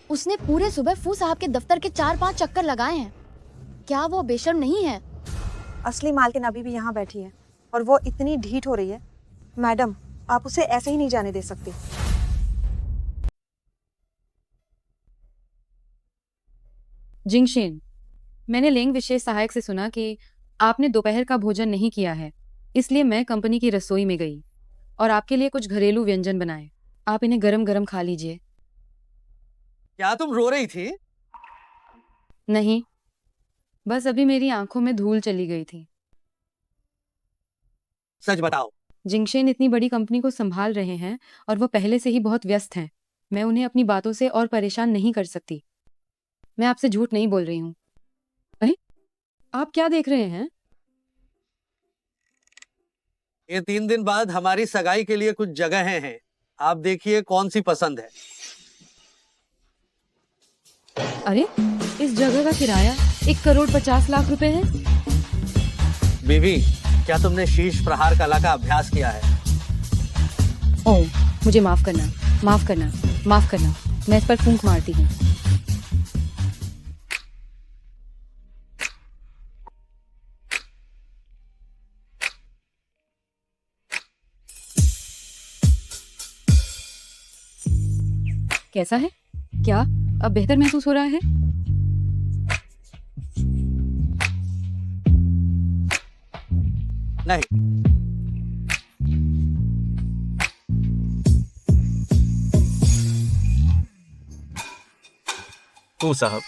उसने पूरे सुबह फू साहब के दफ्तर के 4-5 चक्कर लगाए हैं। क्या वो बेशर्म नहीं है? असली मालकिन अभी भी यहाँ बैठी है और वो इतनी ढीठ हो रही है। मैडम, आप उसे ऐसे ही नहीं जाने दे सकती। जिंगशेन, मैंने लेंग विशेष सहायक से सुना कि आपने दोपहर का भोजन नहीं किया है, इसलिए मैं कंपनी की रसोई में गई और आपके लिए कुछ घरेलू व्यंजन बनाए। आप इन्हें गरम गरम खा लीजिए। क्या तुम रो रही थी? नहीं, बस अभी मेरी आंखों में धूल चली गई थी। सच बताओ। जिंगशेन इतनी बड़ी कंपनी को संभाल रहे हैं और वो पहले से ही बहुत व्यस्त हैं। मैं उन्हें अपनी बातों से और परेशान नहीं कर सकती। मैं आपसे झूठ नहीं बोल रही हूँ। अरे, आप क्या देख रहे हैं? ये 3 दिन बाद हमारी सगाई के लिए कुछ जगहें हैं। आप देखिए कौन सी पसंद है। अरे, इस जगह का किराया 1,50,00,000 रुपए है। बीवी, क्या तुमने शीश प्रहार कला का अभ्यास किया है? ओह, मुझे माफ करना, माफ करना, माफ करना। मैं इस पर फूंक मारती हूँ। कैसा है? क्या अब बेहतर महसूस हो रहा है? नहीं। फू साहब,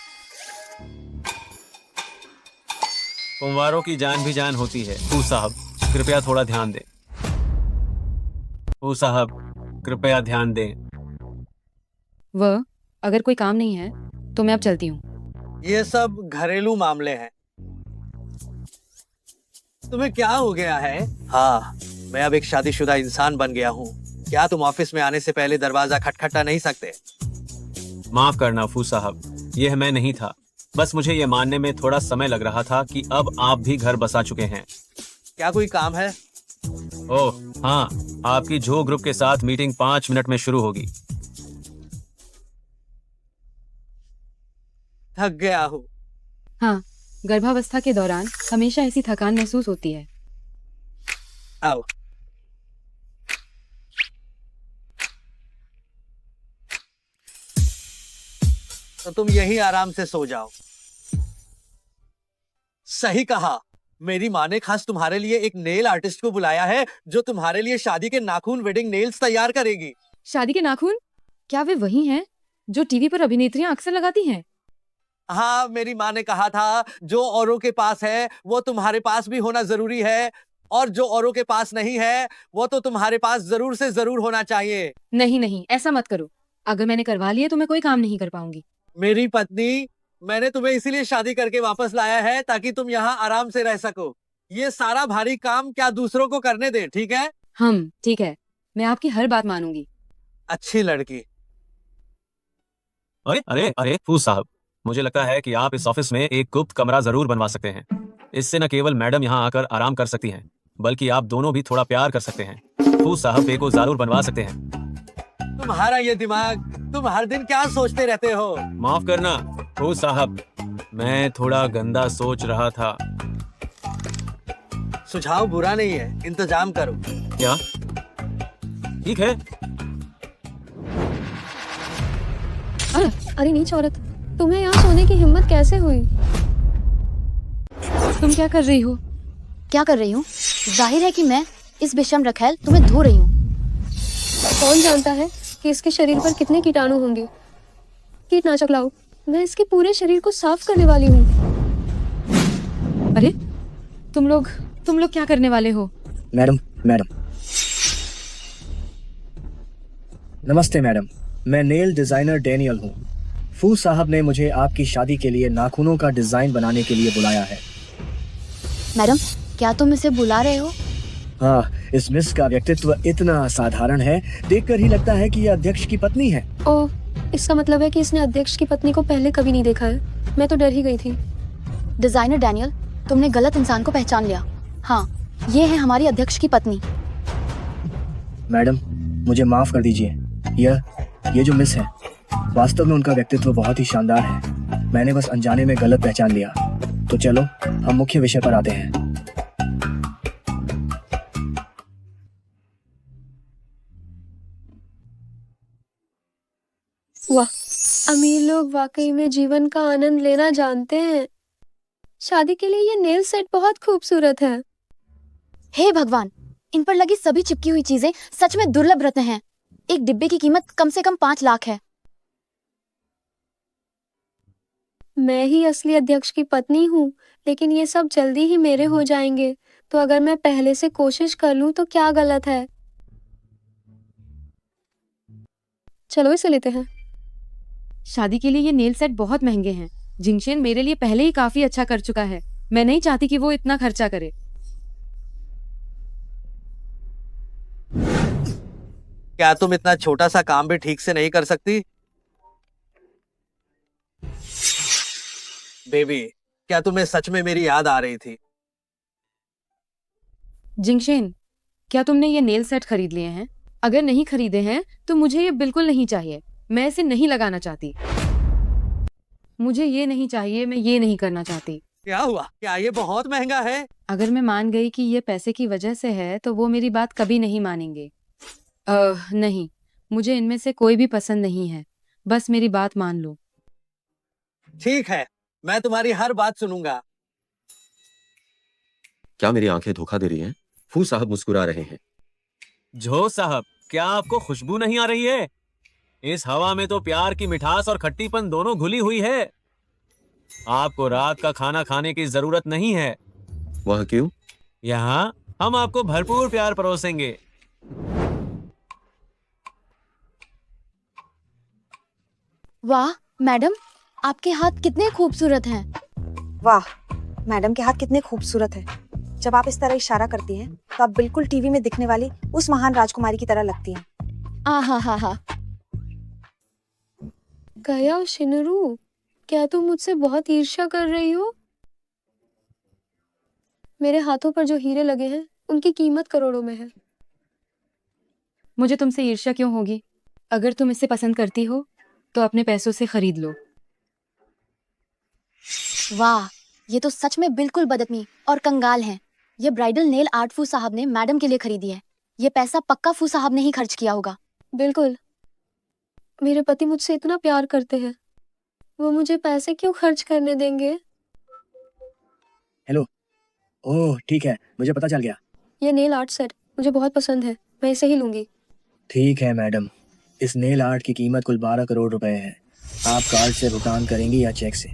कुंवारों की जान भी जान होती है। फू साहब, कृपया थोड़ा ध्यान दें। फू साहब, कृपया ध्यान दें। वह अगर कोई काम नहीं है तो मैं अब चलती हूँ। ये सब घरेलू मामले हैं। तुम्हें क्या हो गया है? हाँ, मैं अब एक शादीशुदा इंसान बन गया हूँ। क्या तुम ऑफिस में आने से पहले दरवाजा खटखटा नहीं सकते? माफ करना फू साहब, यह मैं नहीं था। बस मुझे यह मानने में थोड़ा समय लग रहा था कि अब आप भी घर बसा चुके हैं। क्या कोई काम है? ओह हाँ, आपकी जो ग्रुप के साथ मीटिंग 5 मिनट में शुरू होगी। थक गया हूँ। हाँ, गर्भावस्था के दौरान हमेशा ऐसी थकान महसूस होती है। आओ। तो तुम यही आराम से सो जाओ। सही कहा। मेरी माँ ने खास तुम्हारे लिए एक नेल आर्टिस्ट को बुलाया है जो तुम्हारे लिए शादी के नाखून वेडिंग नेल्स तैयार करेगी। शादी के नाखून? क्या वे वही हैं जो टीवी पर अभिनेत्रियां अक्सर लगाती हैं? हाँ, मेरी माँ ने कहा था जो औरों के पास है वो तुम्हारे पास भी होना जरूरी है, और जो औरों के पास नहीं है वो तो तुम्हारे पास जरूर से जरूर होना चाहिए। नहीं नहीं, ऐसा मत करो। अगर मैंने करवा लिया तो मैं कोई काम नहीं कर पाऊंगी। मेरी पत्नी, मैंने तुम्हें इसीलिए शादी करके वापस लाया है ताकि तुम यहाँ आराम से रह सको। ये सारा भारी काम क्या दूसरों को करने दे, ठीक है? ठीक है, मैं आपकी हर बात मानूंगी। अच्छी लड़की। अरे अरे अरे फू साहब, मुझे लगता है कि आप इस ऑफिस में एक गुप्त कमरा जरूर बनवा सकते हैं। इससे न केवल मैडम यहाँ आकर आराम कर सकती हैं, बल्कि आप दोनों भी थोड़ा प्यार कर सकते हैं। फू साहब को जरूर बनवा सकते हैं। तुम्हारा ये दिमाग, तुम हर दिन क्या सोचते रहते हो? माफ करना फू साहब, मैं थोड़ा गंदा सोच रहा था। सुझाव बुरा नहीं है, इंतजाम करो। क्या? ठीक है। अरे नीच औरत, तुम्हें यहाँ सोने की हिम्मत कैसे हुई? तुम क्या कर रही हो? क्या कर रही हूँ? जाहिर है कि मैं इस बेशर्म रखैल तुम्हें धो रही हूँ। कौन जानता है कि इसके शरीर पर कितने कीटाणु होंगे। कीटनाशक लाओ, मैं इसके पूरे शरीर को साफ करने वाली हूँ। अरे तुम तुम लोग क्या करने वाले हो? मैडम मैडम नमस्ते मैडम, मैं नेल डिजाइनर डैनियल हूँ। फू साहब ने मुझे आपकी शादी के लिए नाखूनों का डिजाइन बनाने के लिए बुलाया है। मैडम, क्या तुम इसे बुला रहे हो? हाँ, इस मिस का व्यक्तित्व इतना असाधारण है, देखकर ही लगता है कि यह अध्यक्ष की पत्नी है। ओह, इसका मतलब है कि इसने अध्यक्ष की पत्नी को पहले कभी नहीं देखा है। मैं तो डर ही गई थी। डिजाइनर डैनियल, तुमने गलत इंसान को पहचान लिया। हाँ, ये है हमारी अध्यक्ष की पत्नी। मैडम, मुझे माफ कर दीजिए। ये जो मिस है, वास्तव में उनका व्यक्तित्व बहुत ही शानदार है। मैंने बस अनजाने में गलत पहचान लिया। तो चलो हम मुख्य विषय पर आते हैं। वाह, अमीर लोग वाकई में जीवन का आनंद लेना जानते हैं। शादी के लिए ये नेल सेट बहुत खूबसूरत है। हे भगवान, इन पर लगी सभी चिपकी हुई चीजें सच में दुर्लभ रत्न हैं। एक डिब्बे की कीमत कम से कम 5 लाख है। मैं ही असली अध्यक्ष की पत्नी हूँ, लेकिन ये सब जल्दी ही मेरे हो जाएंगे। तो अगर मैं पहले से कोशिश कर लूँ तो क्या गलत है? चलो इसे लेते हैं। शादी के लिए ये नेल सेट बहुत महंगे हैं। जिंगशेन मेरे लिए पहले ही काफी अच्छा कर चुका है। मैं नहीं चाहती कि वो इतना खर्चा करे। क्या तुम इतना छोटा सा काम भी ठीक से नहीं कर सकती? बेबी, क्या तुम्हें सच में मेरी याद आ रही थी? जिंगशेन, क्या तुमने ये नेल सेट खरीद लिए हैं? अगर नहीं खरीदे हैं तो मुझे ये बिल्कुल नहीं चाहिए। मैं इसे नहीं लगाना चाहती। मुझे ये नहीं चाहिए। मैं ये नहीं करना चाहती। क्या हुआ? क्या ये बहुत महंगा है? अगर मैं मान गई कि ये पैसे की वजह से है तो वो मेरी बात कभी नहीं मानेंगे। नहीं, मुझे इनमें से कोई भी पसंद नहीं है। बस मेरी बात मान लो। ठीक है, मैं तुम्हारी हर बात सुनूंगा। क्या मेरी आंखें धोखा दे रही हैं? फू साहब मुस्कुरा रहे हैं। जो साहब, क्या आपको खुशबू नहीं आ रही है? इस हवा में तो प्यार की मिठास और खट्टीपन दोनों घुली हुई है। आपको रात का खाना खाने की जरूरत नहीं है। वह क्यों? यहाँ हम आपको भरपूर प्यार परोसेंगे। वाह मैडम, आपके हाथ कितने खूबसूरत हैं। वाह, मैडम के हाथ कितने खूबसूरत है। जब आप इस तरह इशारा करती हैं, तो आप बिल्कुल टीवी में दिखने वाली उस महान राजकुमारी की तरह लगती हैं। आहा। गया शिनरू, क्या तुम मुझसे बहुत ईर्ष्या कर रही हो? मेरे हाथों पर जो हीरे लगे हैं, उनकी कीमत करोड़ों में है। मुझे तुमसे ईर्ष्या क्यों होगी? अगर तुम इसे पसंद करती हो तो अपने पैसों से खरीद लो। वाह, ये तो सच में बिल्कुल बदतमीज और कंगाल हैं। ये ब्राइडल नेल आर्ट फू साहब ने मैडम के लिए खरीदी है। ये पैसा पक्का फू साहब ने ही खर्च किया होगा। बिल्कुल, मेरे पति मुझसे इतना प्यार करते हैं, वो मुझे पैसे क्यों खर्च करने देंगे? हेलो। ओह ठीक है, मुझे पता चल गया। ये नेल आर्ट सेट मुझे बहुत पसंद है, मैं इसे ही लूंगी। ठीक है मैडम, इस नेल आर्ट की कीमत कुल 12 करोड़ रुपए है। आप कार्ड से भुगतान करेंगी या चेक से?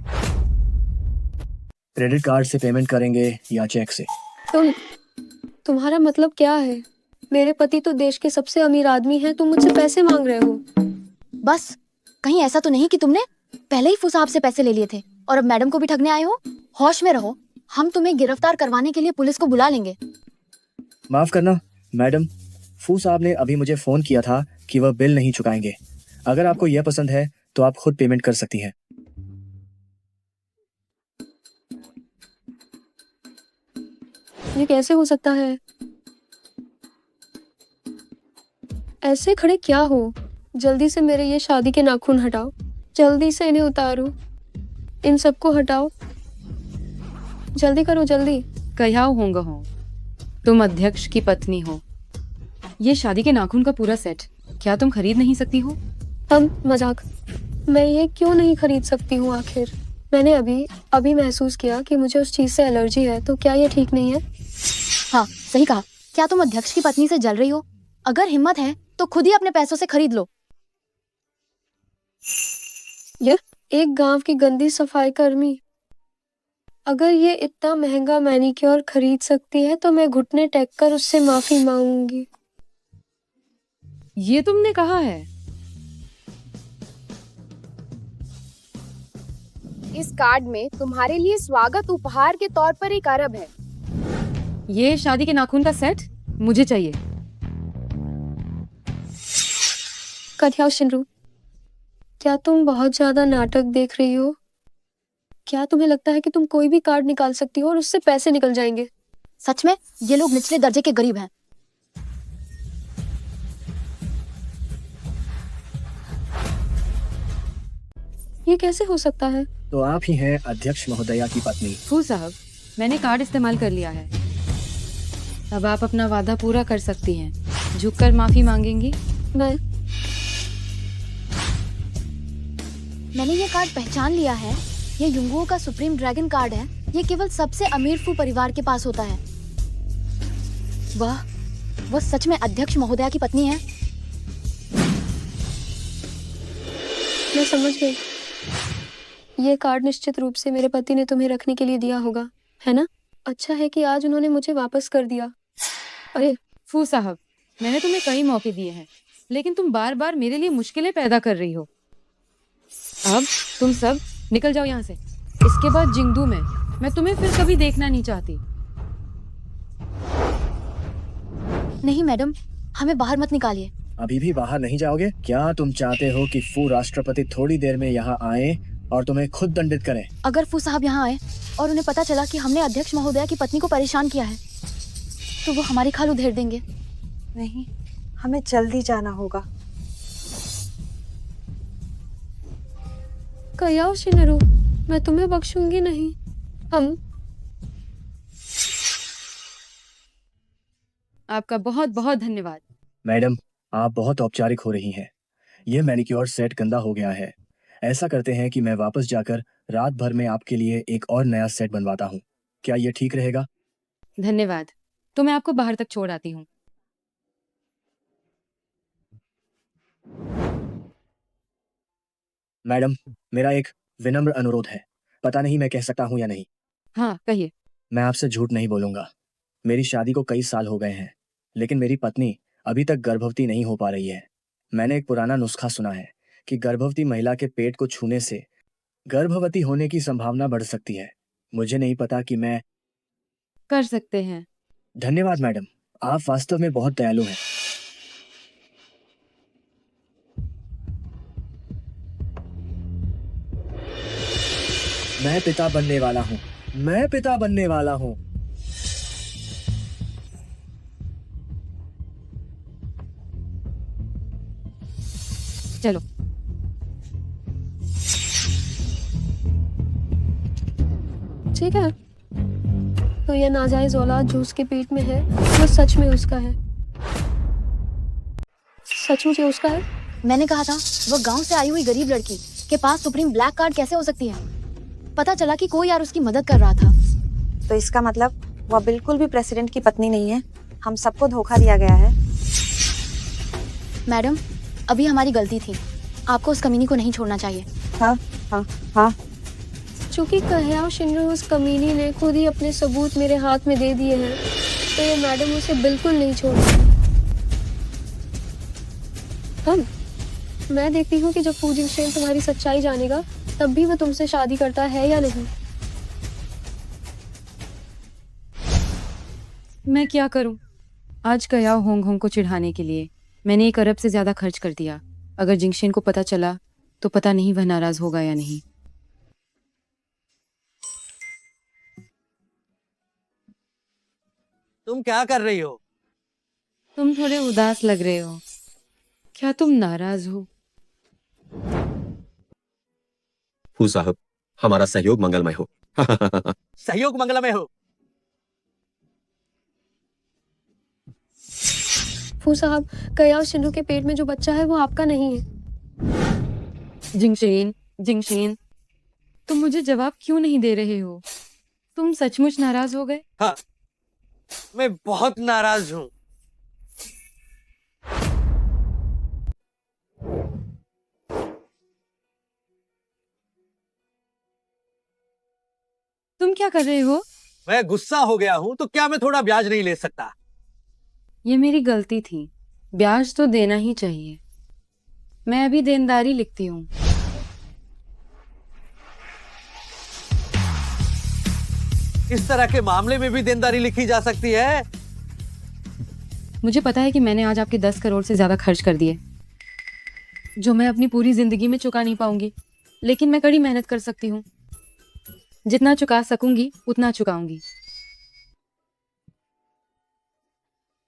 क्रेडिट कार्ड से पेमेंट करेंगे या चेक से? तुम्हारा मतलब क्या है? मेरे पति तो देश के सबसे अमीर आदमी हैं, तुम मुझसे पैसे मांग रहे हो? बस कहीं ऐसा तो नहीं कि तुमने पहले ही फू साहब से पैसे ले लिए थे और अब मैडम को भी ठगने आए हो? होश में रहो, हम तुम्हें गिरफ्तार करवाने के लिए पुलिस को बुला लेंगे। माफ करना मैडम, फू साहब ने अभी मुझे फोन किया था कि वह बिल नहीं चुकाएंगे। अगर आपको यह पसंद है तो आप खुद पेमेंट कर सकती हैं। ये कैसे हो सकता है? ऐसे खड़े क्या हो? जल्दी से मेरे ये शादी के नाखून हटाओ। जल्दी से इन्हें उतारो। इन सबको हटाओ। जल्दी करो, जल्दी। कह्याओ होंगे हो, तुम अध्यक्ष की पत्नी हो। ये शादी के नाखून का पूरा सेट क्या तुम खरीद नहीं सकती हो? हम मजाक। मैं ये क्यों नहीं खरीद सकती हूँ आखिर? मैंने अभी महसूस किया कि मुझे उस चीज से एलर्जी है, तो क्या ये ठीक नहीं है? हाँ, सही कहा। क्या तुम अध्यक्ष की पत्नी से जल रही हो? अगर हिम्मत है तो खुद ही अपने पैसों से खरीद लो। ये एक गांव की गंदी सफाई कर्मी। अगर ये इतना महंगा मैनिक्योर खरीद सकती है तो मैं घुटने टेक कर उससे माफी मांगूंगी। ये तुमने कहा है? इस कार्ड में तुम्हारे लिए स्वागत उपहार के तौर पर एक अरब है। ये शादी के नाखून का सेट मुझे चाहिए। कथ्याओ शिनरू, क्या तुम बहुत ज्यादा नाटक देख रही हो? क्या तुम्हें लगता है कि तुम कोई भी कार्ड निकाल सकती हो और उससे पैसे निकल जाएंगे? सच में ये लोग निचले दर्जे के गरीब हैं। ये कैसे हो सकता है? तो आप ही हैं अध्यक्ष महोदया की पत्नी। फू साहब, मैंने कार्ड इस्तेमाल कर लिया है। अब आप अपना वादा पूरा कर सकती हैं। झुककर माफी मांगेंगी? मैंने ये कार्ड पहचान लिया है। ये युंगुओं का सुप्रीम ड्रैगन कार्ड है। ये केवल सबसे अमीर फू परिवार के पास होता है। वाह, वो सच में अध्यक्ष महोदया की पत्नी है। मैं समझ गई। ये कार्ड निश्चित रूप से मेरे पति ने तुम्हें रखने के लिए दिया होगा, है ना? अच्छा है कि आज उन्होंने मुझे वापस कर दिया। अरे फू साहब, मैंने तुम्हें कई मौके दिए हैं, लेकिन तुम बार बार मेरे लिए मुश्किलें पैदा कर रही हो। अब तुम सब निकल जाओ यहाँ से। इसके बाद जिंगदू में मैं तुम्हें फिर कभी देखना नहीं चाहती। नहीं मैडम, हमें बाहर मत निकालिए। अभी भी बाहर नहीं जाओगे? क्या तुम चाहते हो कि फू राष्ट्रपति थोड़ी देर में यहाँ आए और तुम्हें खुद दंडित करें? अगर फू साहब यहाँ आए और उन्हें पता चला कि हमने अध्यक्ष महोदया की पत्नी को परेशान किया है, तो वो हमारी खाल उधेड़ देंगे। नहीं, हमें जल्दी जाना होगा। कयाओ शिनरू, मैं तुम्हें बख्शूंगी नहीं। हम आपका बहुत बहुत धन्यवाद। मैडम, आप बहुत औपचारिक हो रही हैं। ये मैनिक्योर सेट गंदा हो गया है। ऐसा करते हैं कि मैं वापस जाकर रात भर में आपके लिए एक और नया सेट बनवाता हूँ। क्या ये ठीक रहेगा? धन्यवाद। तो मैं आपको बाहर तक छोड़ आती हूँ। मैडम, मेरा एक विनम्र अनुरोध है। पता नहीं मैं कह सकता हूँ या नहीं। हाँ, कहिए। मैं आपसे झूठ नहीं बोलूंगा। मेरी शादी को कई साल हो गए हैं, लेकिन मेरी पत्नी अभी तक गर्भवती नहीं हो पा रही है। मैंने एक पुराना नुस्खा सुना है कि गर्भवती महिला के पेट को छूने से गर्भवती होने की संभावना बढ़ सकती है। मुझे नहीं पता कि मैं कर सकते हैं। धन्यवाद मैडम, आप वास्तव में बहुत दयालु हैं। मैं पिता बनने वाला हूँ। मैं पिता बनने वाला हूँ। चलो। ठीक है, तो ये नाजायज औलाद जो उसके पेट में है वो सच में उसका है। सचमुच ये उसका है। मैंने कहा था, वो गांव से आई हुई गरीब लड़की के पास सुप्रीम ब्लैक कार्ड कैसे हो सकती है? पता चला कि कोई यार उसकी मदद कर रहा था। तो इसका मतलब वह बिल्कुल भी प्रेसिडेंट की पत्नी नहीं है। हम सबको धोखा दिया गया है। मैडम, अभी हमारी गलती थी। आपको उस कमीनी को नहीं छोड़ना चाहिए। हाँ हाँ हाँ। चूंकि कह्याओ शिनरू उस कमीनी ने खुद ही अपने सबूत मेरे हाथ में दे दिए हैं, तो ये मैडम उसे बिल्कुल नहीं छोड़ेगी। हम मैं देखती हूँ कि जब फू जिनशेन तुम्हारी सच्चाई जानेगा, तब भी वो तुमसे शादी करता है या नहीं। मैं क्या करूं? आज कयाओ होंग को चिढ़ाने के लिए मैंने 1 अरब से ज्यादा खर्च कर दिया। अगर जिंगशेन को पता चला तो पता नहीं वह नाराज होगा या नहीं। तुम क्या कर रही हो? तुम थोड़े उदास लग रहे हो। क्या तुम नाराज हो? फू साहब, हमारा सहयोग मंगलमय हो। सहयोग मंगलमय हो। फू साहब, कयाओ शिनरू के पेट में जो बच्चा है वो आपका नहीं है। जिंगशेन, तुम मुझे जवाब क्यों नहीं दे रहे हो? तुम सचमुच नाराज हो गए? हाँ, मैं बहुत नाराज हूँ। तुम क्या कर रहे हो? मैं गुस्सा हो गया हूँ, तो क्या मैं थोड़ा ब्याज नहीं ले सकता? ये मेरी गलती थी, ब्याज तो देना ही चाहिए। मैं अभी देनदारी लिखती हूँ। इस तरह के मामले में भी देनदारी लिखी जा सकती है? मुझे पता है कि मैंने आज आपके 10 करोड़ से ज्यादा खर्च कर दिए, जो मैं अपनी पूरी जिंदगी में चुका नहीं पाऊंगी, लेकिन मैं कड़ी मेहनत कर सकती हूँ। जितना चुका सकूंगी उतना चुकाऊंगी।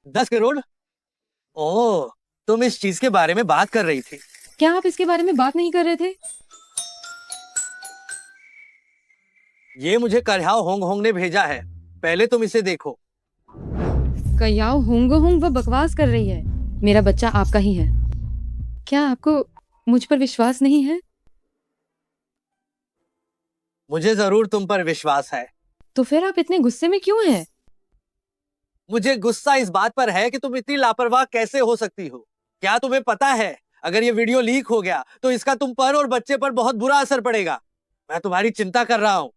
10 करोड़? ओह, तुम इस चीज के बारे में बात कर रही थी। क्या आप इसके बारे में बात नहीं कर रहे थे? ये मुझे कढ़ाओ होंग होंग ने भेजा है, पहले तुम इसे देखो। कयाओ होंगो होंग वो बकवास कर रही है। मेरा बच्चा आपका ही है। क्या आपको मुझ पर विश्वास नहीं है? मुझे जरूर तुम पर विश्वास है। तो फिर आप इतने गुस्से में क्यों हैं? मुझे गुस्सा इस बात पर है कि तुम इतनी लापरवाह कैसे हो सकती हो। क्या तुम्हें पता है, अगर ये वीडियो लीक हो गया तो इसका तुम पर और बच्चे पर बहुत बुरा असर पड़ेगा। मैं तुम्हारी चिंता कर रहा हूँ।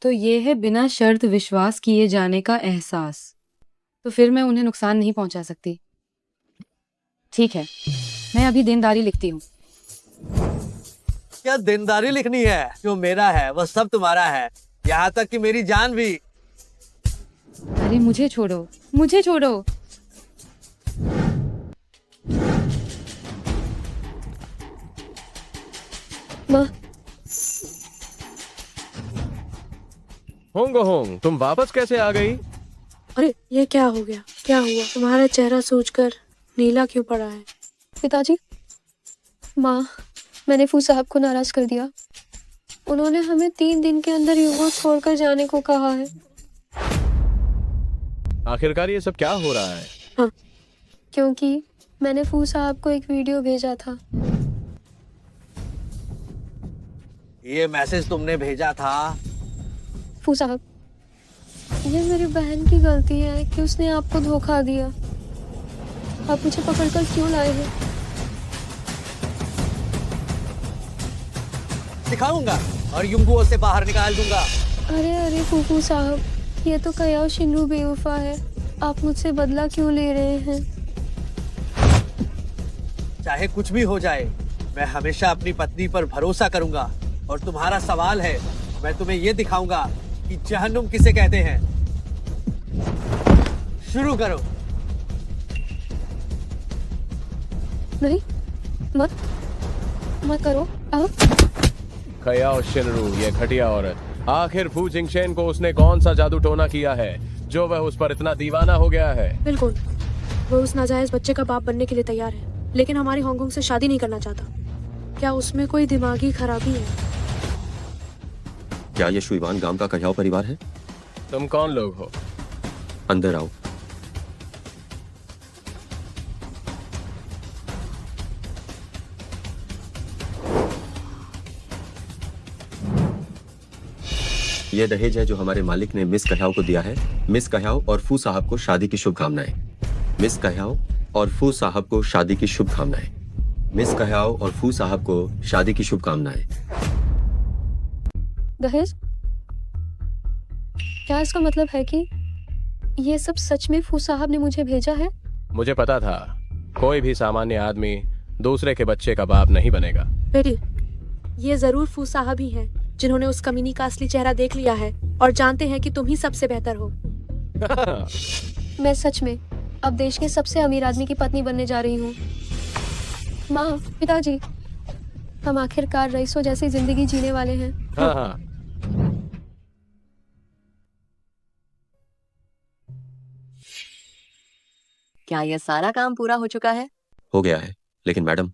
तो ये है बिना शर्त विश्वास किए जाने का एहसास। तो फिर मैं उन्हें नुकसान नहीं पहुंचा सकती। ठीक है, मैं अभी देनदारी लिखती हूँ। क्या देनदारी लिखनी है? जो मेरा है वह सब तुम्हारा है, यहाँ तक कि मेरी जान भी। अरे मुझे छोड़ो, मुझे छोड़ो। माँ, होंग होंग, तुम वापस कैसे आ गई? अरे ये क्या हो गया? क्या हुआ? तुम्हारा चेहरा सोचकर नीला क्यों पड़ा है? पिताजी, माँ, मैंने फू साहब को नाराज कर दिया। उन्होंने हमें 3 दिन के अंदर युवा छोड़कर जाने को कहा है। आखिरकार ये सब क्या हो रहा है? हाँ, क्योंकि मैंने फू साहब को एक वीडियो भेजा था। ये मैसेज तुमने भेजा था? फू साहब, ये मेरी बहन की गलती है कि उसने आपको धोखा दिया। आप मुझे पकड़कर क्यों लाए हैं? सिखाऊंगा और युंगुओं से बाहर निकाल दूंगा। अरे अरे फूफू साहब, ये तो कयाओ शिनरू बेवफा है। आप मुझसे बदला क्यों ले रहे हैं? चाहे कुछ भी हो जाए, मैं हमेशा अपनी पत्नी पर भरोसा करूंगा। और तुम्हारा सवाल है, मैं तुम्हें ये दिखाऊंगा कि जहन्नुम किसे कहते हैं। शुरू करो। नहीं, मत करो आप। कयाओ शिनरू, ये घटिया औरत। आखिर फू जिंगशेन को उसने कौन सा जादू टोना किया है जो वह उस पर इतना दीवाना हो गया है? बिल्कुल, वो उस नाजायज बच्चे का बाप बनने के लिए तैयार है, लेकिन हमारी हांगकांग से शादी नहीं करना चाहता। क्या उसमें कोई दिमागी खराबी है? क्या ये शुईवान गांव का कह्याओ परिवार है? तुम कौन लोग हो? अंदर आओ। ये दहेज है जो हमारे मालिक ने मिस कह्याओ को दिया है। मिस कह्याओ और फू साहब को शादी की शुभकामनाएं। मिस कह्याओ और फू साहब को शादी की शुभकामनाएं। मिस कह्याओ और फू साहब को शादी की शुभकामनाएं। दहेज? क्या इसका मतलब है कि ये सब सच में फू साहब ने मुझे भेजा है? मुझे पता था, कोई भी सामान्य आदमी दूसरे के बच्चे का बाप नहीं बनेगा। बेटी, ये जरूर फू साहब ही हैं, जिन्होंने उस कमीनी का असली चेहरा देख लिया है और जानते हैं कि तुम ही सबसे बेहतर हो। मैं सच में अब देश के सबसे अमीर आदमी की पत्नी बनने जा रही हूँ। माँ, पिताजी, हम आखिरकार रईसों जैसी जिंदगी जीने वाले हैं। हाँ। क्या यह सारा काम पूरा हो चुका है? हो गया है, लेकिन मैडम,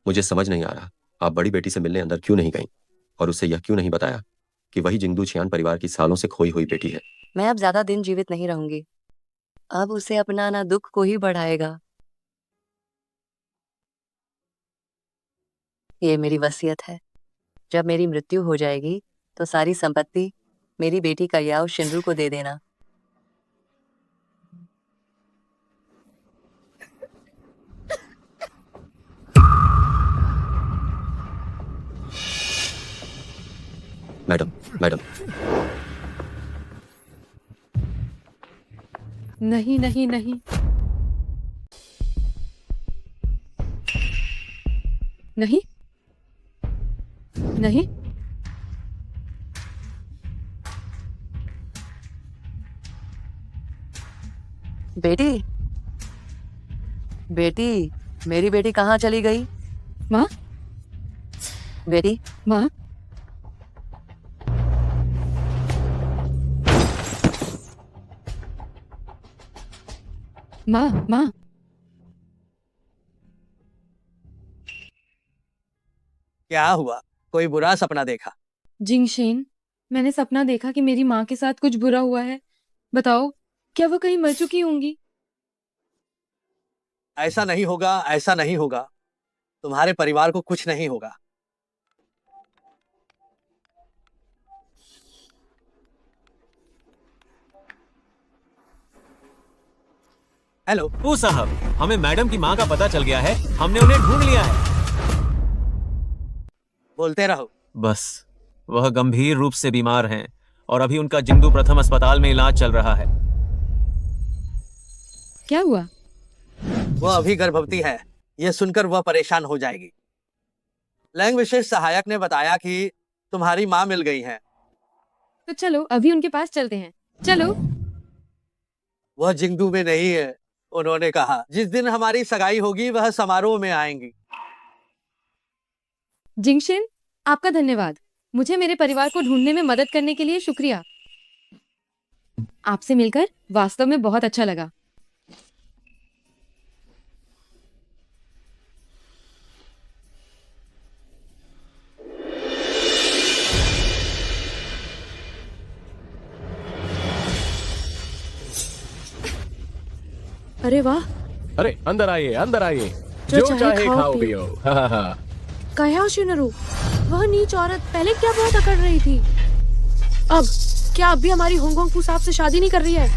मुझे समझ नहीं आ रहा, आप बड़ी बेटी से मिलने अंदर क्यों नहीं गईं और उसे यह क्यों नहीं बताया कि वही जिंगदू छियान परिवार की सालों से खोई हुई बेटी है। मैं अब ज्यादा दिन जीवित नहीं रहूंगी। अब उसे अपनाना दुख को ही बढ़ाएगा। ये मेरी वसीयत है। जब मेरी मृत्यु हो जाएगी तो सारी संपत्ति मेरी बेटी कयाओ शिनरू को दे देना। मैडम मैडम नहीं नहीं नहीं नहीं नहीं बेटी बेटी मेरी बेटी कहाँ चली गई? माँ बेटी माँ माँ माँ क्या हुआ? कोई बुरा सपना देखा? जिंगशेन, मैंने सपना देखा कि मेरी माँ के साथ कुछ बुरा हुआ है। बताओ, क्या वो कहीं मर चुकी होंगी? ऐसा नहीं होगा, ऐसा नहीं होगा। तुम्हारे परिवार को कुछ नहीं होगा। हेलो ओ साहब, हमें मैडम की माँ का पता चल गया है। हमने उन्हें ढूंढ लिया है। बोलते रहो। बस वह गंभीर रूप से बीमार हैं और अभी उनका जिंदू प्रथम अस्पताल में इलाज चल रहा है। क्या हुआ? वह अभी गर्भवती है। यह सुनकर वह परेशान हो जाएगी। लैंग विशेष सहायक ने बताया कि तुम्हारी माँ मिल गई है। तो चलो अभी उनके पास चलते हैं। चलो। वह जिंगदू में नहीं है। उन्होंने कहा जिस दिन हमारी सगाई होगी वह समारोह में आएंगी। जिंगशेन, आपका धन्यवाद। मुझे मेरे परिवार को ढूंढने में मदद करने के लिए शुक्रिया। आपसे मिलकर वास्तव में बहुत अच्छा लगा। अरे वाह, अरे अंदर आइए, अंदर आइए। जो जो चाहे चाहे खाओ खाओ पियो। पियो। हाँ हाँ। कह्याओ शिनरू, वह नीच औरत पहले क्या बहुत अकड़ रही थी, अब क्या अब भी हमारी होंगोंग फू साहब से शादी नहीं कर रही है?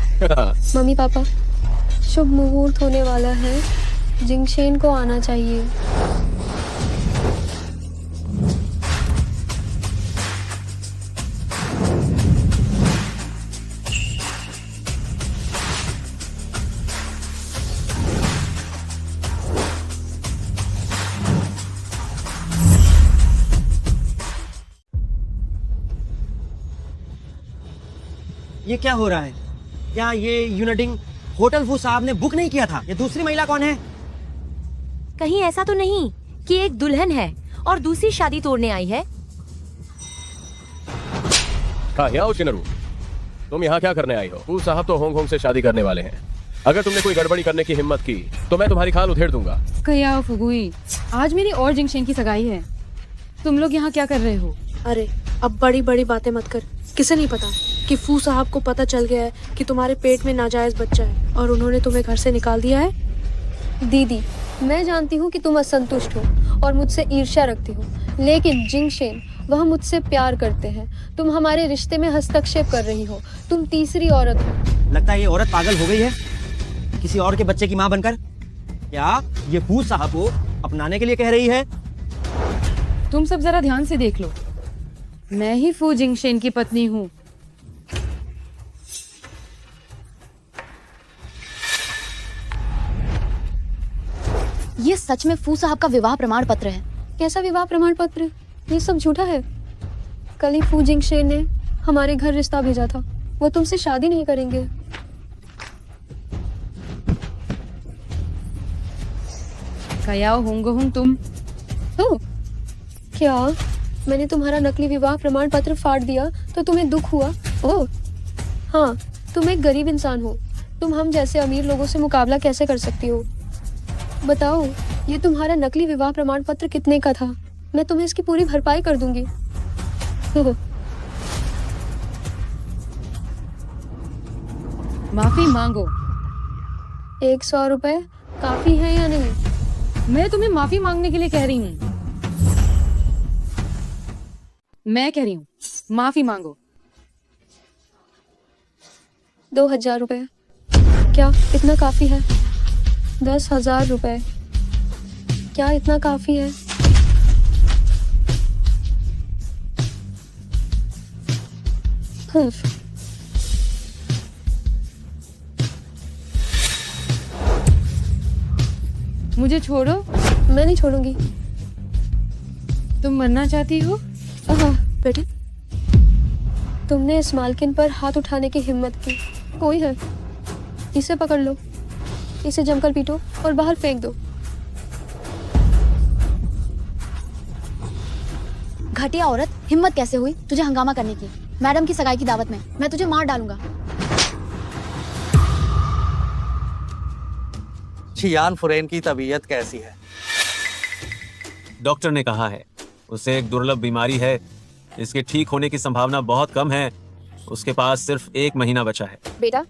मम्मी पापा, शुभ मुहूर्त होने वाला है। जिंगशेन को आना चाहिए। ये क्या हो रहा है? क्या ये यूनिटिंग होटल फू साहब ने बुक नहीं किया था? ये दूसरी महिला कौन है? कहीं ऐसा तो नहीं कि एक दुल्हन है और दूसरी शादी तोड़ने आई है? कह्याओ शिनरू, तुम यहाँ क्या करने आई हो? फू साहब तो होंग होंग से शादी करने वाले हैं। अगर तुमने कोई गड़बड़ी करने की हिम्मत की तो मैं तुम्हारी खाल उधेड़ दूंगा। कह्याओ फुगुई, आज मेरी और जिंगशेन की सगाई है। तुम लोग यहाँ क्या कर रहे हो? अरे अब बड़ी बड़ी बातें मत कर। किसे नहीं पता कि फू साहब को पता चल गया है कि तुम्हारे पेट में नाजायज बच्चा है और उन्होंने तुम्हें घर से निकाल दिया है। दीदी, मैं जानती हूँ कि तुम असंतुष्ट हो और मुझसे ईर्ष्या रखती हो, लेकिन जिंगशेन वह मुझसे प्यार करते हैं। तुम हमारे रिश्ते में हस्तक्षेप कर रही हो। तुम तीसरी औरत हो। लगता है ये औरत पागल हो गई है, किसी और के बच्चे की माँ बनकर। क्या ये फू साहब को अपनाने के लिए कह रही है? तुम सब जरा ध्यान से देख लो, मैं ही फू जिंगशेन की पत्नी हूँ। ये सच में फू साहब का विवाह प्रमाण पत्र है। कैसा विवाह प्रमाण पत्र? ये सब झूठा है। कल ही फू जिंगशेन ने हमारे घर रिश्ता भेजा था। वो तुमसे शादी नहीं करेंगे। कह्याओ होंगहोंग, तुम तो क्या मैंने तुम्हारा नकली विवाह प्रमाण पत्र फाड़ दिया तो तुम्हें दुख हुआ? ओह हाँ, तुम एक गरीब इंसान हो। तुम हम जैसे अमीर लोगों से मुकाबला कैसे कर सकती हो? बताओ, ये तुम्हारा नकली विवाह प्रमाण पत्र कितने का था? मैं तुम्हें इसकी पूरी भरपाई कर दूंगी। माफी मांगो। 100 रुपए काफी है या नहीं? मैं तुम्हें माफी मांगने के लिए कह रही हूँ। मैं कह रही हूँ माफी मांगो। 2000 रुपए क्या इतना काफी है? 10,000 रुपए क्या इतना काफी है? मुझे छोड़ो। मैं नहीं छोड़ूंगी। तुम मरना चाहती हो? बेटी, तुमने इस मालकिन पर हाथ उठाने की हिम्मत की। कोई है, इसे पकड़ लो, इसे जमकर पीटो और बाहर फेंक दो। घटिया औरत, हिम्मत कैसे हुई तुझे हंगामा करने की? मैडम की सगाई की दावत में मैं तुझे मार डालूंगा। चियान फुरेन की तबीयत कैसी है? डॉक्टर ने कहा है उसे एक दुर्लभ बीमारी है, इसके ठीक होने की संभावना बहुत कम है। उसके पास सिर्फ 1 महीना बचा है। बेटा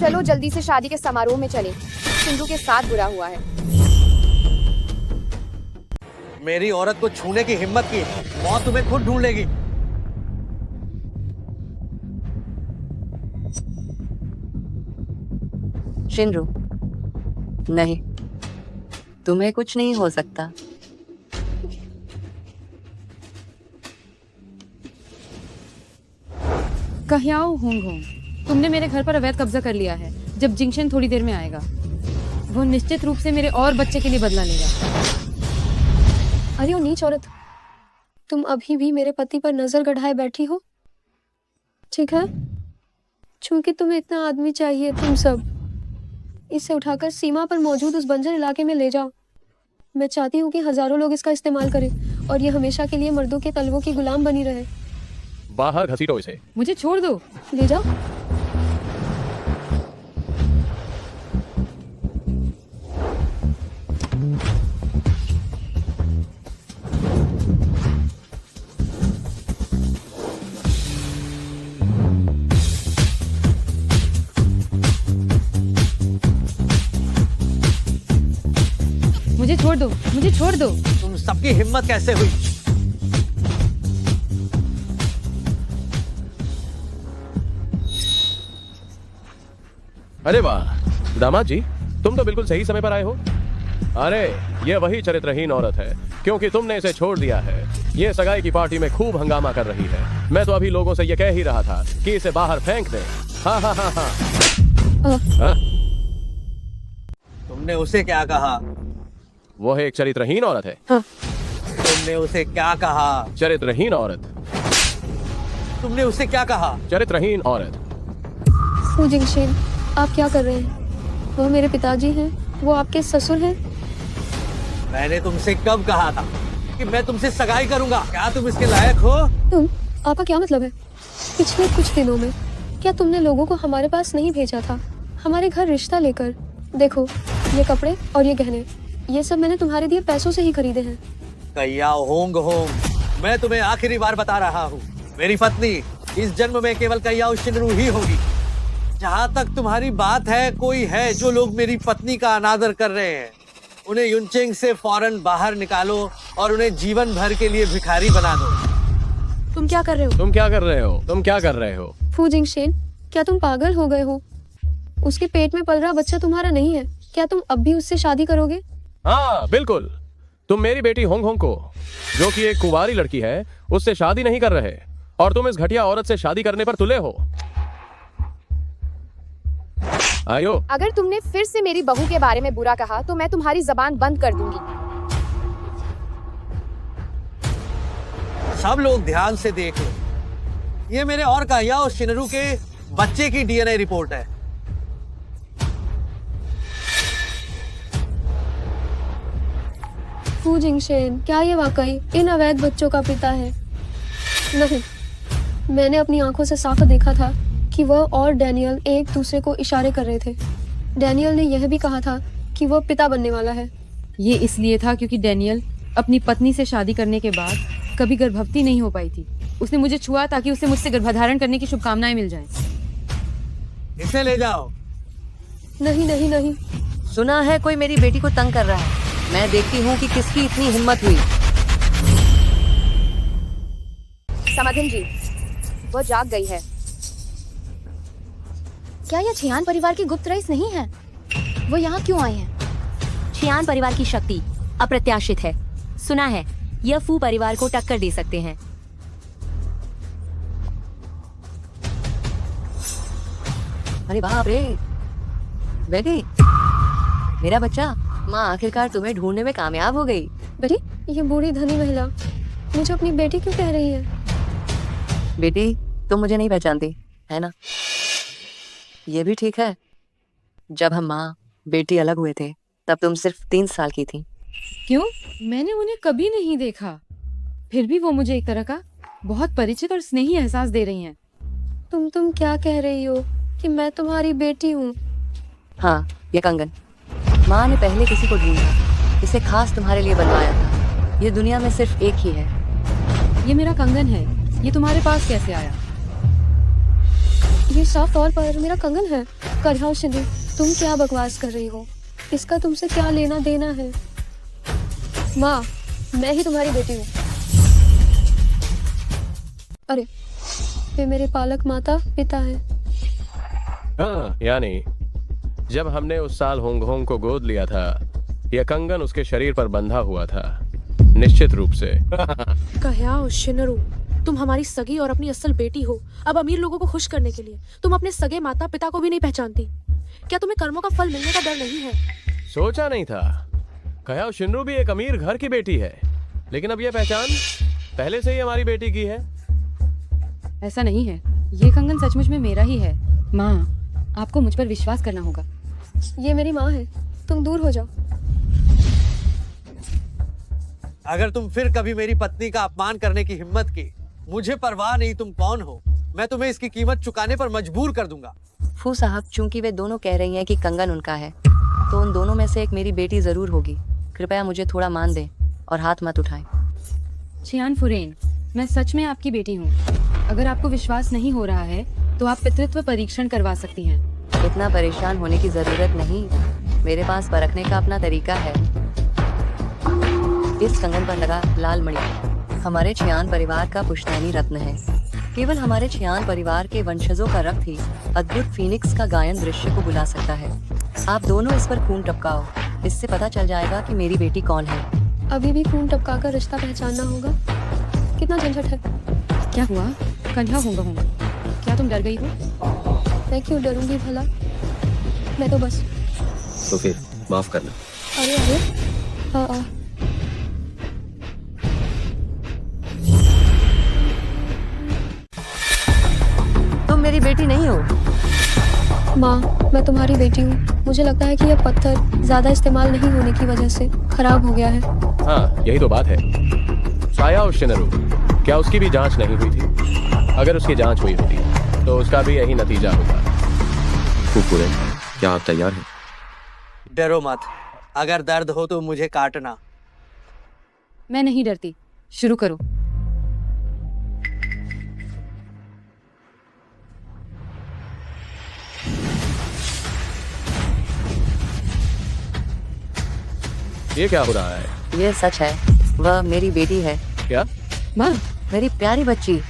चलो जल्दी से शादी के समारोह में चले। सिंधु के साथ बुरा हुआ है। मेरी औरत को छूने की हिम्मत की, मौत तुम्हें खुद ढूंढ लेगी। शिनरू, नहीं, तुम्हें कुछ नहीं हो सकता। कह्याओ होंग, तुमने मेरे घर पर अवैध कब्जा कर लिया है। जब जिंगशन थोड़ी देर में आएगा, वो निश्चित रूप से मेरे और बच्चे के लिए बदला लेगा। अरे ओ नीच औरत, तुम अभी भी मेरे पति पर नजर गड़ाए बैठी हो। ठीक है, चूंकि तुम्हें इतना आदमी चाहिए, तुम सब इसे उठाकर सीमा पर मौजूद उस बंजर इलाके में ले जाओ। मैं चाहती हूँ कि हजारों लोग इसका इस्तेमाल करें और ये हमेशा के लिए मर्दों के तलवों की गुलाम बनी रहे। बाहर घसीटो इसे। मुझे छोड़ दो। ले जाओ। मुझे छोड़ दो, मुझे छोड़ दो। तुम सबकी हिम्मत कैसे हुई? अरे वाह दामाद जी, तुम तो बिल्कुल सही समय पर आए हो। अरे ये वही चरित्रहीन औरत है, क्योंकि तुमने इसे छोड़ दिया है। ये सगाई की पार्टी में खूब हंगामा कर रही है। मैं तो अभी लोगों से ये कह ही रहा था कि इसे बाहर फेंक दे। हाँ हाँ हाँ हाँ। तुमने उसे क्या कहा? वो एक चरित्रहीन औरत है। तुमने उसे क्या कहा? चरित्रहीन औरत। तुमने उसे क्या कहा? चरित्रहीन औरत। फू जिंगशेन, आप क्या कर रहे हैं? वह मेरे पिताजी हैं, वो आपके ससुर हैं। मैंने तुमसे कब कहा था कि मैं तुमसे सगाई करूंगा? क्या तुम इसके लायक हो? तुम, आपका क्या मतलब है? पिछले कुछ दिनों में क्या तुमने लोगों को हमारे पास नहीं भेजा था हमारे घर रिश्ता लेकर? देखो, ये कपड़े और ये गहने, ये सब मैंने तुम्हारे दिए पैसों से ही खरीदे हैं। कह्याओ होंग, मैं तुम्हें आखिरी बार बता रहा हूँ, मेरी पत्नी इस जन्म में केवल कह्याओ शिनरू ही होगी। जहाँ तक तुम्हारी बात है, कोई है जो लोग मेरी पत्नी का अनादर कर रहे हैं, उन्हें युनचेंग से फौरन बाहर निकालो और उन्हें जीवन भर के लिए भिखारी बना दो। तुम क्या कर रहे हो? तुम क्या कर रहे हो? तुम क्या कर रहे हो? फू जिंगशेन, क्या तुम पागल हो गए हो? उसके पेट में पल रहा बच्चा तुम्हारा नहीं है। क्या तुम अब भी उससे शादी करोगे? हाँ बिल्कुल। तुम मेरी बेटी होंग होंग को, जो कि एक कुंवारी लड़की है, उससे शादी नहीं कर रहे, और तुम इस घटिया औरत से शादी करने पर तुले हो। आयो, अगर तुमने फिर से मेरी बहू के बारे में बुरा कहा तो मैं तुम्हारी जबान बंद कर दूंगी। सब लोग ध्यान से देख लो, ये मेरे और कह्याओ शिनरू के बच्चे की डीएनए रिपोर्ट है। फू जिंगशेन, क्या ये वाकई इन अवैध बच्चों का पिता है? नहीं, मैंने अपनी आंखों से साफ देखा था कि वह और डैनियल एक दूसरे को इशारे कर रहे थे। डैनियल ने यह भी कहा था कि वह पिता बनने वाला है। ये इसलिए था क्योंकि डैनियल अपनी पत्नी से शादी करने के बाद कभी गर्भवती नहीं हो पाई थी। उसने मुझे छुआ ताकि उसे मुझसे गर्भधारण करने की शुभकामनाएं मिल जाएं। इसे ले जाओ। नहीं नहीं नहीं। सुना है कोई मेरी बेटी को तंग कर रहा है। मैं देखती हूँ कि किसकी इतनी हिम्मत हुई। समधिन जी, वो जाग गई है। क्या यह छियान परिवार की गुप्त रईस नहीं है? वो यहाँ क्यों आए हैं? छियान परिवार की शक्ति अप्रत्याशित है। सुना है यह फू परिवार को टक्कर दे सकते हैं। अरे बाप रे बेटी, मेरा बच्चा, माँ आखिरकार तुम्हें ढूंढने में कामयाब हो गई। बेटी, ये बूढ़ी धनी महिला मुझे अपनी बेटी क्यों कह रही है? बेटी, तुम मुझे नहीं पहचानती है ना? ये भी ठीक है, जब हम माँ बेटी अलग हुए थे तब तुम सिर्फ 3 साल की थी। क्यों? मैंने उन्हें कभी नहीं देखा, फिर भी वो मुझे एक तरह का बहुत परिचित और स्नेही एहसास दे रही हैं। तुम क्या कह रही हो कि मैं तुम्हारी बेटी हूँ? हाँ, ये कंगन माँ ने पहले किसी को ढूंढा, इसे खास तुम्हारे लिए बनवाया था। ये दुनिया में सिर्फ एक ही है। ये मेरा कंगन है, ये तुम्हारे पास कैसे आया? ये साफ तौर पर मेरा कंगन है। कढ़ाओ सिंधु, तुम क्या बकवास कर रही हो? इसका तुमसे क्या लेना देना है? माँ, मैं ही तुम्हारी बेटी हूँ। अरे, वे मेरे पालक माता पिता हैं। हाँ, यानी जब हमने उस साल होंग होंग को गोद लिया था, यह कंगन उसके शरीर पर बंधा हुआ था, निश्चित रूप से। कह्याओ शिनरू, तुम हमारी सगी और अपनी असल बेटी हो। अब अमीर लोगों को खुश करने के लिए तुम अपने सगे माता पिता को भी नहीं पहचानती। क्या तुम्हें कर्मों का फल मिलने का डर नहीं है? सोचा नहीं था। कह्याओ शिनरू भी एक अमीर घर की बेटी है, लेकिन अब यह पहचान पहले से ही हमारी बेटी की है। ऐसा नहीं है, ये कंगन सचमुच में मेरा ही है। माँ, आपको मुझ पर विश्वास करना होगा। ये मेरी माँ है, तुम दूर हो जाओ। अगर तुम फिर कभी मेरी पत्नी का अपमान करने की हिम्मत की, मुझे परवाह नहीं तुम कौन हो, मैं तुम्हें इसकी कीमत चुकाने पर मजबूर कर दूंगा। फू साहब, चूंकि वे दोनों कह रही हैं कि कंगन उनका है, तो उन दोनों में से एक मेरी बेटी जरूर होगी। कृपया मुझे थोड़ा मान दें और हाथ मत उठाएं। छियान फुरेन, मैं सच में आपकी बेटी हूँ। अगर आपको विश्वास नहीं हो रहा है तो आप पितृत्व परीक्षण करवा सकती हैं। इतना परेशान होने की जरूरत नहीं, मेरे पास परखने का अपना तरीका है। इस कंगन पर लगा लाल मणि हमारे छियान परिवार का पुश्तैनी रत्न है। केवल हमारे छियान परिवार के वंशजों का रक्त ही अद्भुत फीनिक्स का गायन दृश्य को बुला सकता है। आप दोनों इस पर खून टपकाओ, इससे पता चल जाएगा कि मेरी बेटी कौन है। अभी भी खून टपका कर रिश्ता पहचानना होगा? कितना झंझट है। क्या हुआ? कंधा होगा हूँ, क्या तुम डर गई हो? मैं क्यों डरूंगी भला, मैं तो बस। तो फिर माफ करना। अरे अरे, हाँ। तुम मेरी बेटी नहीं हो। माँ, मैं तुम्हारी बेटी हूँ। मुझे लगता है कि यह पत्थर ज्यादा इस्तेमाल नहीं होने की वजह से खराब हो गया है। हाँ, यही तो बात है। कह्याओ शिनरू, क्या उसकी भी जांच नहीं हुई थी? अगर उसकी जांच हुई होती तो उसका भी यही नतीजा होता। फुफुरेन, क्या आप तैयार हैं? डरो मत, अगर दर्द हो तो मुझे काटना। मैं नहीं डरती, शुरू करो। ये क्या हो रहा है? ये सच है, वह मेरी बेटी है। क्या? माँ, मेरी प्यारी बच्ची।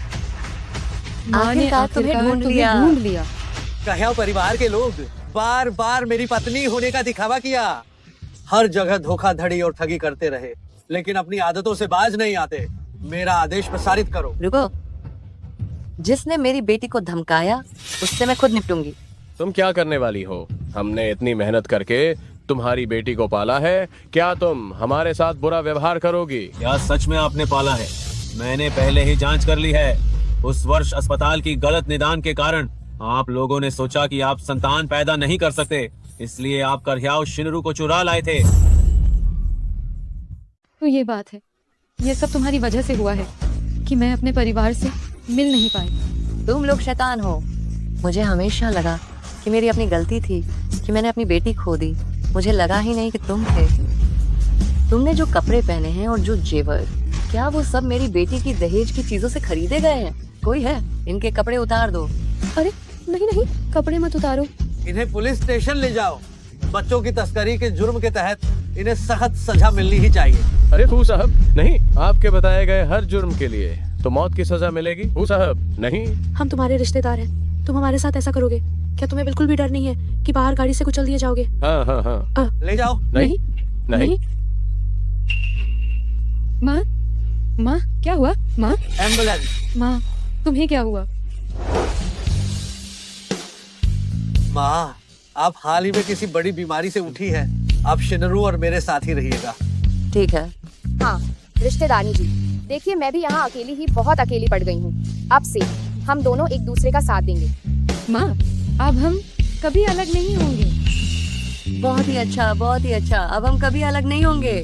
माँ ने आखिरकार तुम्हें ढूंढ लिया। कह्याओ परिवार के लोग बार बार मेरी पत्नी होने का दिखावा किया, हर जगह धोखाधड़ी और ठगी करते रहे, लेकिन अपनी आदतों से बाज नहीं आते। मेरा आदेश प्रसारित करो। रुको, जिसने मेरी बेटी को धमकाया उससे मैं खुद निपटूंगी। तुम क्या करने वाली हो? हमने इतनी मेहनत करके तुम्हारी बेटी को पाला है, क्या तुम हमारे साथ बुरा व्यवहार करोगी? क्या सच में आपने पाला है? मैंने पहले ही जांच कर ली है। उस वर्ष अस्पताल की गलत निदान के कारण आप लोगों ने सोचा कि आप संतान पैदा नहीं कर सकते, इसलिए आप कह्याओ शिनरू को चुरा लाए थे। तो ये बात है, ये सब तुम्हारी वजह से हुआ है कि मैं अपने परिवार से मिल नहीं पाई। तुम लोग शैतान हो। मुझे हमेशा लगा कि मेरी अपनी गलती थी कि मैंने अपनी बेटी खो दी। मुझे लगा ही नहीं कि तुम थे। तुमने जो कपड़े पहने हैं और जो जेवर, क्या वो सब मेरी बेटी की दहेज की चीजों से खरीदे गए हैं? कोई है? इनके कपड़े उतार दो। अरे नहीं नहीं, कपड़े मत उतारो। इन्हें पुलिस स्टेशन ले जाओ। बच्चों की तस्करी के जुर्म के तहत इन्हें सख्त सजा मिलनी ही चाहिए। अरे फू साहब, नहीं, आपके बताए गए हर जुर्म के लिए तो मौत की सजा मिलेगी। फू साहब, नहीं। हम तुम्हारे रिश्तेदार हैं, तुम हमारे साथ ऐसा करोगे? क्या तुम्हें बिल्कुल भी डर नहीं है कि बाहर गाड़ी से कुचल दिए जाओगे? हाँ हाँ हाँ। ले जाओ। नहीं नहीं। माँ, माँ, क्या हुआ? माँ, एम्बुलेंस। माँ, तुम्हें क्या हुआ? माँ, आप हाल ही में किसी बड़ी बीमारी से उठी हैं। आप शिनरू और मेरे साथ ही रहिएगा। ठीक है। हाँ रिश्तेदारी जी, देखिए मैं भी यहाँ अकेली ही बहुत अकेली पड़ गई हूँ। अब से हम दोनों एक दूसरे का साथ देंगे। माँ, अब हम कभी अलग नहीं होंगे। बहुत ही अच्छा, बहुत ही अच्छा। अब हम कभी अलग नहीं होंगे।